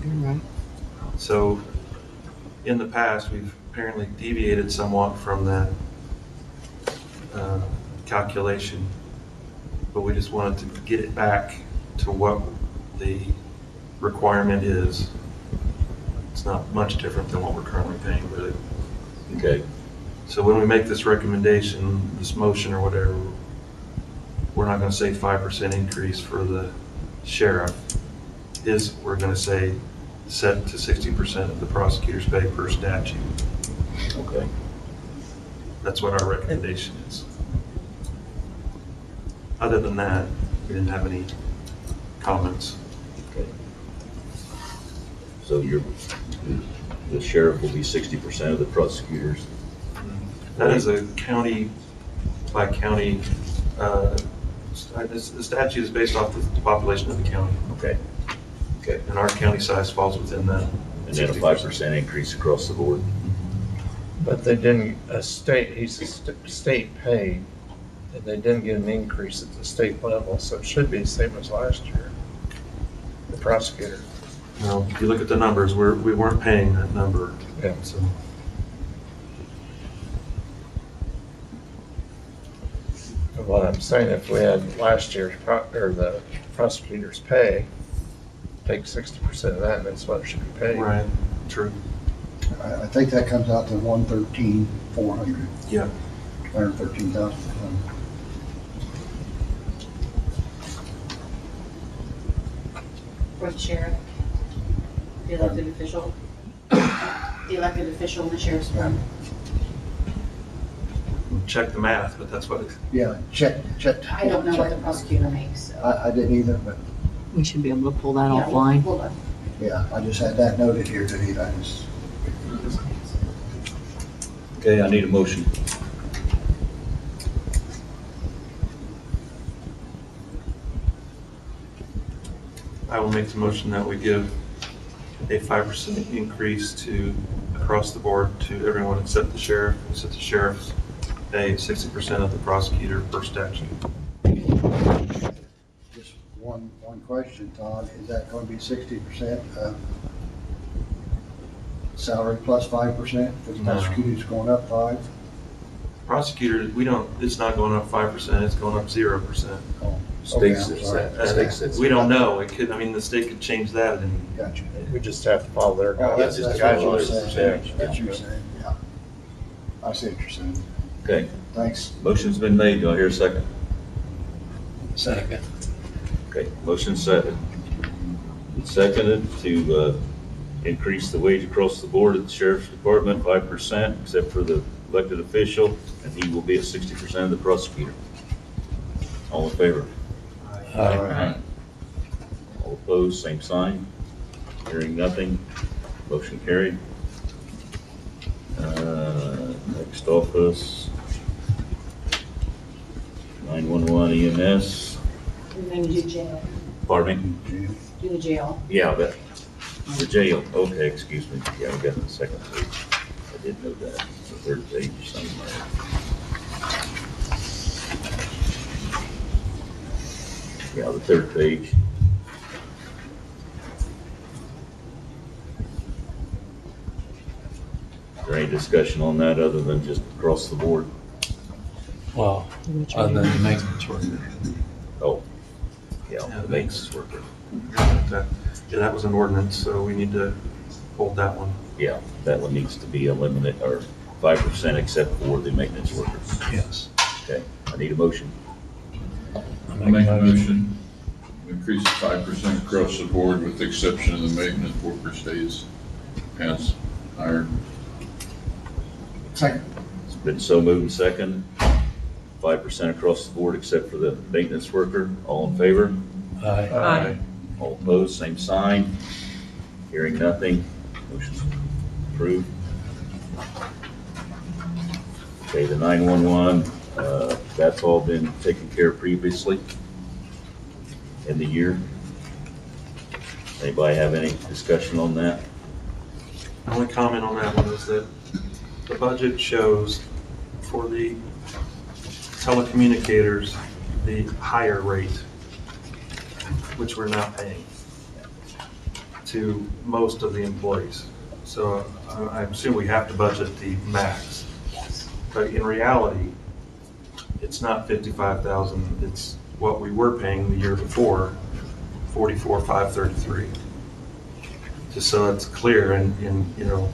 Right. So in the past, we've apparently deviated somewhat from that calculation, but we just wanted to get it back to what the requirement is. It's not much different than what we're currently paying, but Okay. so when we make this recommendation, this motion or whatever, we're not going to say 5% increase for the sheriff, we're gonna say, set to 60% of the prosecutor's pay per statute. Okay. That's what our recommendation is. Other than that, we didn't have any comments. Okay. So the sheriff will be 60% of the prosecutors. That is a county by county, the statute is based off the population of the county. Okay. Okay. And our county size falls within that. And then a 5% increase across the board. But they didn't, he's a state paid, and they didn't get an increase at the state level, so it should be the same as last year. The prosecutor. Well, if you look at the numbers, we weren't paying that number. Yeah. So. What I'm saying, if we had last year's, or the prosecutor's pay, take 60% of that, and that's what it should be paid. Right, true. I think that comes out to 113,400. Yeah. 113,000. For the sheriff, the elected official, the elected official in the sheriff's department. Check the math, but that's what it. Yeah, check. I don't know what the prosecutor makes, so. I didn't either, but We should be able to pull that Yeah, offline. we'll look. yeah, I just had that noted here today. I just. Okay, I need a motion. I will make the motion that we give a 5% increase to, across the board, to everyone except the sheriff, except the sheriff's pay 60% of the prosecutor per statute. Just one question, Todd. Is that going to be 60% salary plus 5%? Because No. prosecutor's going up 5%. Prosecutor, it's not going up 5%, it's going up 0%. Oh, State okay, I'm says sorry. that. State says We don't that. know, the state could change that and Gotcha. We just have to follow their Oh, guidance. that's just what follow you're their saying. percentage. That's what you're saying, yeah. I see what you're saying. Okay, Thanks. motion's been made. Do I hear a second? Second. Okay, motion second. Seconded to increase the wage across the board at the sheriff's department 5%, except for the elected official, and he will be at 60% of the prosecutor. All in favor? Aye. All opposed, same sign. Hearing nothing, motion carried. Next office, 911 EMS. And then do jail, Pardon me? do the jail. Yeah, the jail. Okay, excuse me. Yeah, we got the second page. I did know that. The third page somewhere. Yeah, the third page. Is there any discussion on that other than just across the board? Well, other than the maintenance worker. Oh, yeah, the maintenance worker. yeah, that was an ordinance, so we need to hold that one. Yeah, that one needs to be eliminated, or 5% except for the maintenance workers. Yes. Okay, I need a motion. I make a motion, increase it 5% across the board with the exception of the maintenance worker stays as hired. Second. It's been so moved and second. 5% across the board except for the maintenance worker. All in favor? Aye. Aye. All opposed, same sign. Hearing nothing, motion's approved. Okay, the 911, that's all been taken care of previously in the year. Anybody have any discussion on that? The only comment on that one is that the budget shows for the telecommunicators, the higher rate, which we're not paying to most of the employees. So I assume we have to budget the max. But in reality, it's not 55,000, it's what we were paying the year before, 44,533. Just so it's clear and you know,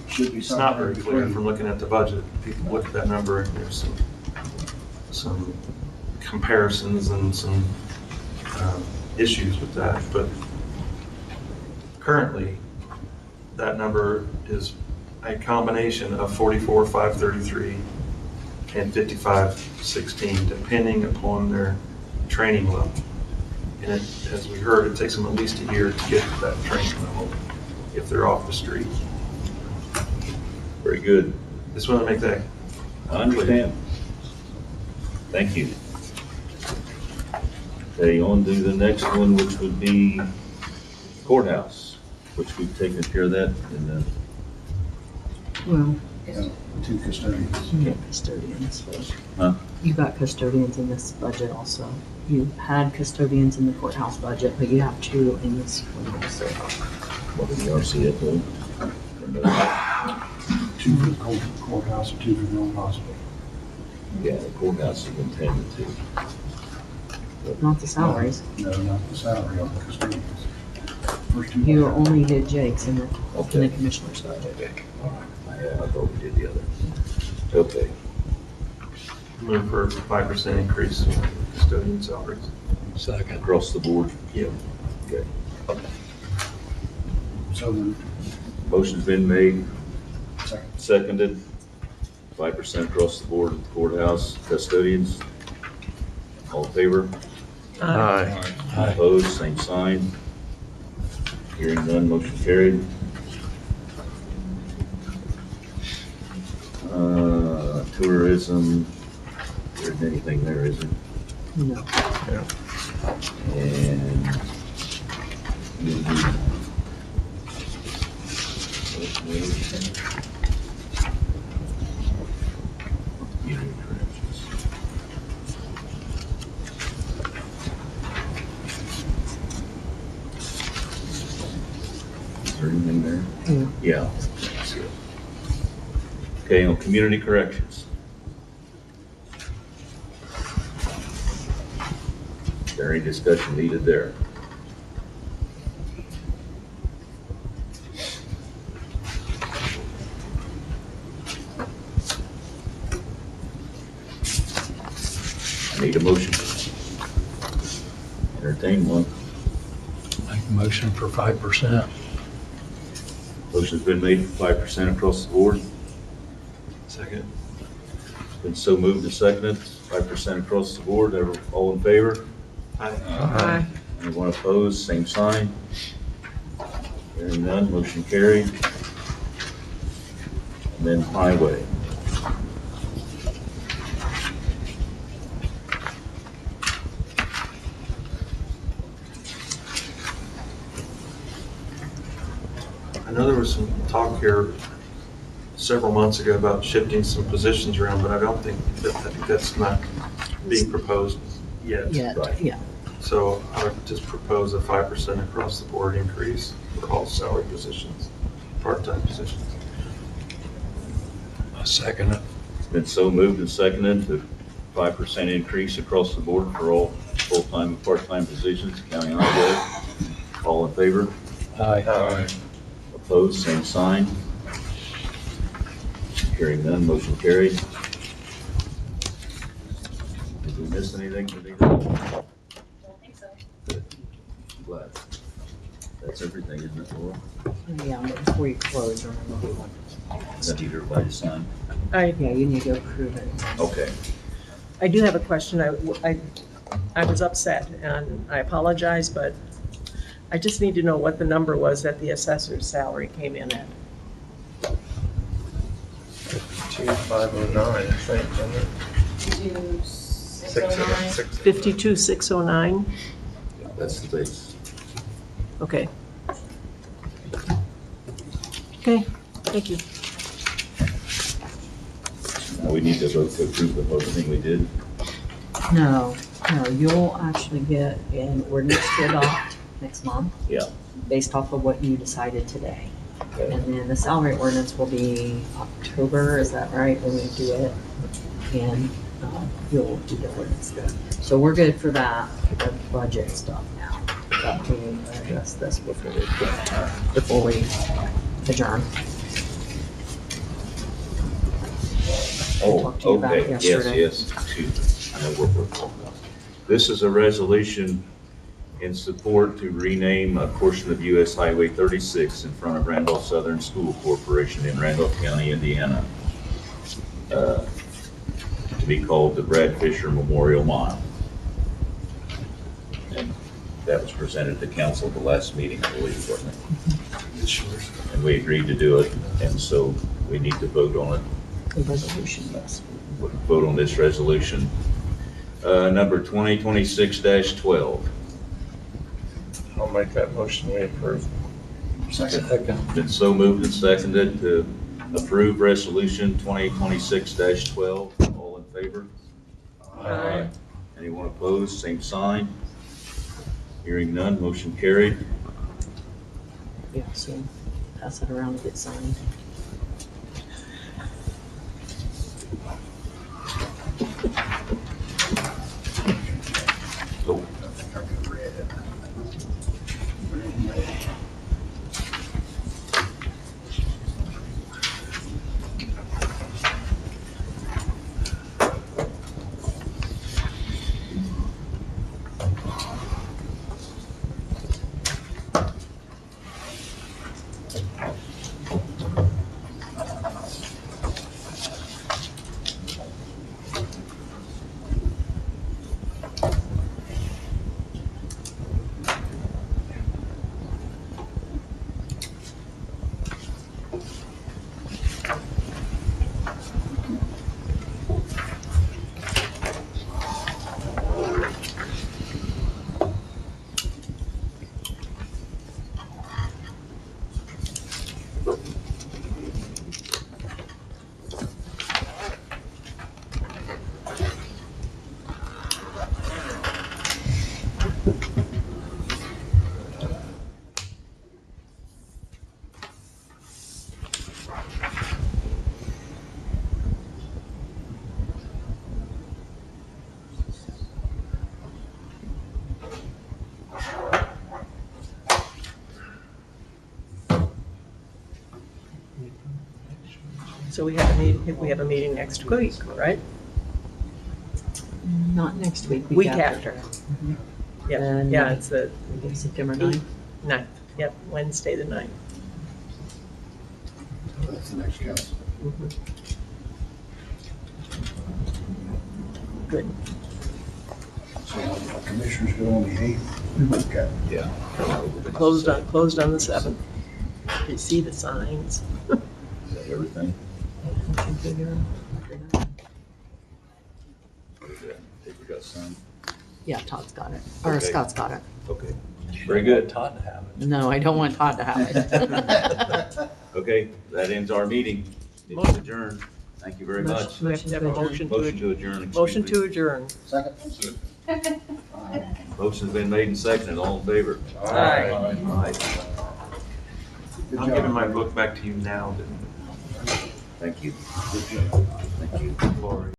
Should be it's not somewhere very in clear between. from looking at the budget. People look at that number and there's some comparisons and some issues with that, but currently, that number is a combination of 44,533 and 55,16, depending upon their training level. And as we heard, it takes them at least a year to get to that training level if they're off the street. Very good. Just want to make that. I understand. Thank you. Okay, on to the next one, which would be courthouse, which we've taken care of that in the. Well, Two custodians. you got custodians. Huh? You got custodians in this budget also. You had custodians in the courthouse budget, but you have two in this one also. What was the RCFO? Two for the courthouse and two for the old hospital. Yeah, the courthouse has been tended to. Not the salaries. No, not the salary of the custodians. First two. You only did Jake's in the Okay. commissioner's budget. Okay, all right. I thought we did the other. Okay. Move for a 5% increase in custodian salaries. Second. Across the board? Yeah. Okay. So moved. Motion's been made, Second. seconded, 5% across the board at the courthouse custodians. All in favor? Aye. Opposed, same sign. Hearing none, motion carried. Tourism, there isn't anything there, is there? No. And community corrections. Is there anything there? Yeah. That's it. Okay, on community corrections. Is there any discussion needed there? I need a motion. Entertain one. Make a motion for 5%. Motion's been made for 5% across the board. Second. Been so moved and seconded, 5% across the board. All in favor? Aye. Anyone opposed? Same sign. Hearing none, motion carried. And then highway. I know there was some talk here several months ago about shifting some positions around, but I think that's not being proposed yet. Yet, Right. yeah. So I would just propose a 5% across the board increase for all salary positions, part-time positions. I second it. It's been so moved and seconded, the 5% increase across the board for all full-time and part-time positions, county highway. All in favor? Aye. Opposed, same sign. Hearing none, motion carried. Did we miss anything? I think so. Good. Glad. That's everything, isn't it, Laura? Yeah, but before you close, remember we want. That need everybody to sign? I You need to approve it. Okay. I do have a question. I was upset, and I apologize, but I just need to know what the number was that the assessor's salary came in at. 2,509, I think, isn't it? 2,609. 52,609? That's the base. Okay. Okay, thank you. Now we need to vote to approve the whole thing we did. No, you'll actually get an ordinance to adopt next month. Yeah. Based off of what you decided today. Okay. And then the salary ordinance will be October, is that right, when we do it? And you'll do the ordinance then. So we're good for that, the budget stuff now. But we need to address this before we adjourn. Oh, talked to you about it okay, yes, yesterday. yes, excuse me. I know what we're talking about. This is a resolution in support to rename a portion of US Highway 36 in front of Randolph Southern School Corporation in Randolph County, Indiana, to be called the Brad Fisher Memorial Mile. And that was presented to council at the last meeting, I believe, wasn't it? And we agreed to do it, and so we need to vote on it. The resolution, yes. Vote on this resolution. Number 2026-12. I'll make that motion, we approve. Been so moved and seconded to approve resolution 2026-12. All in favor? Aye. Anyone opposed? Same sign. Hearing none, motion carried. Yeah, so pass it around and get signed. Oh, So we have a meeting next week, right? Not next week. Week after. Yeah, Then- yeah, it's the September 9th. 9th. Yep, Wednesday the 9th. That's the next council. Good. So commissioners go on the 8th. Okay. yeah. Closed on the 7th. You see the signs. Is that everything? Paper got signed? Yeah, Todd's got it, or Okay. Scott's got it. Okay. Very good. Todd to have it. No, I don't want Todd to have it. Okay, that ends our meeting. It's adjourned. Thank you very much. We have to have a motion Motion to adjourn. excuse Motion me. to adjourn. Second? Motion's been made and seconded. All in favor? Aye. Aye. Good I'm job. giving my book back to you now. Thank you. Thank you. Lori.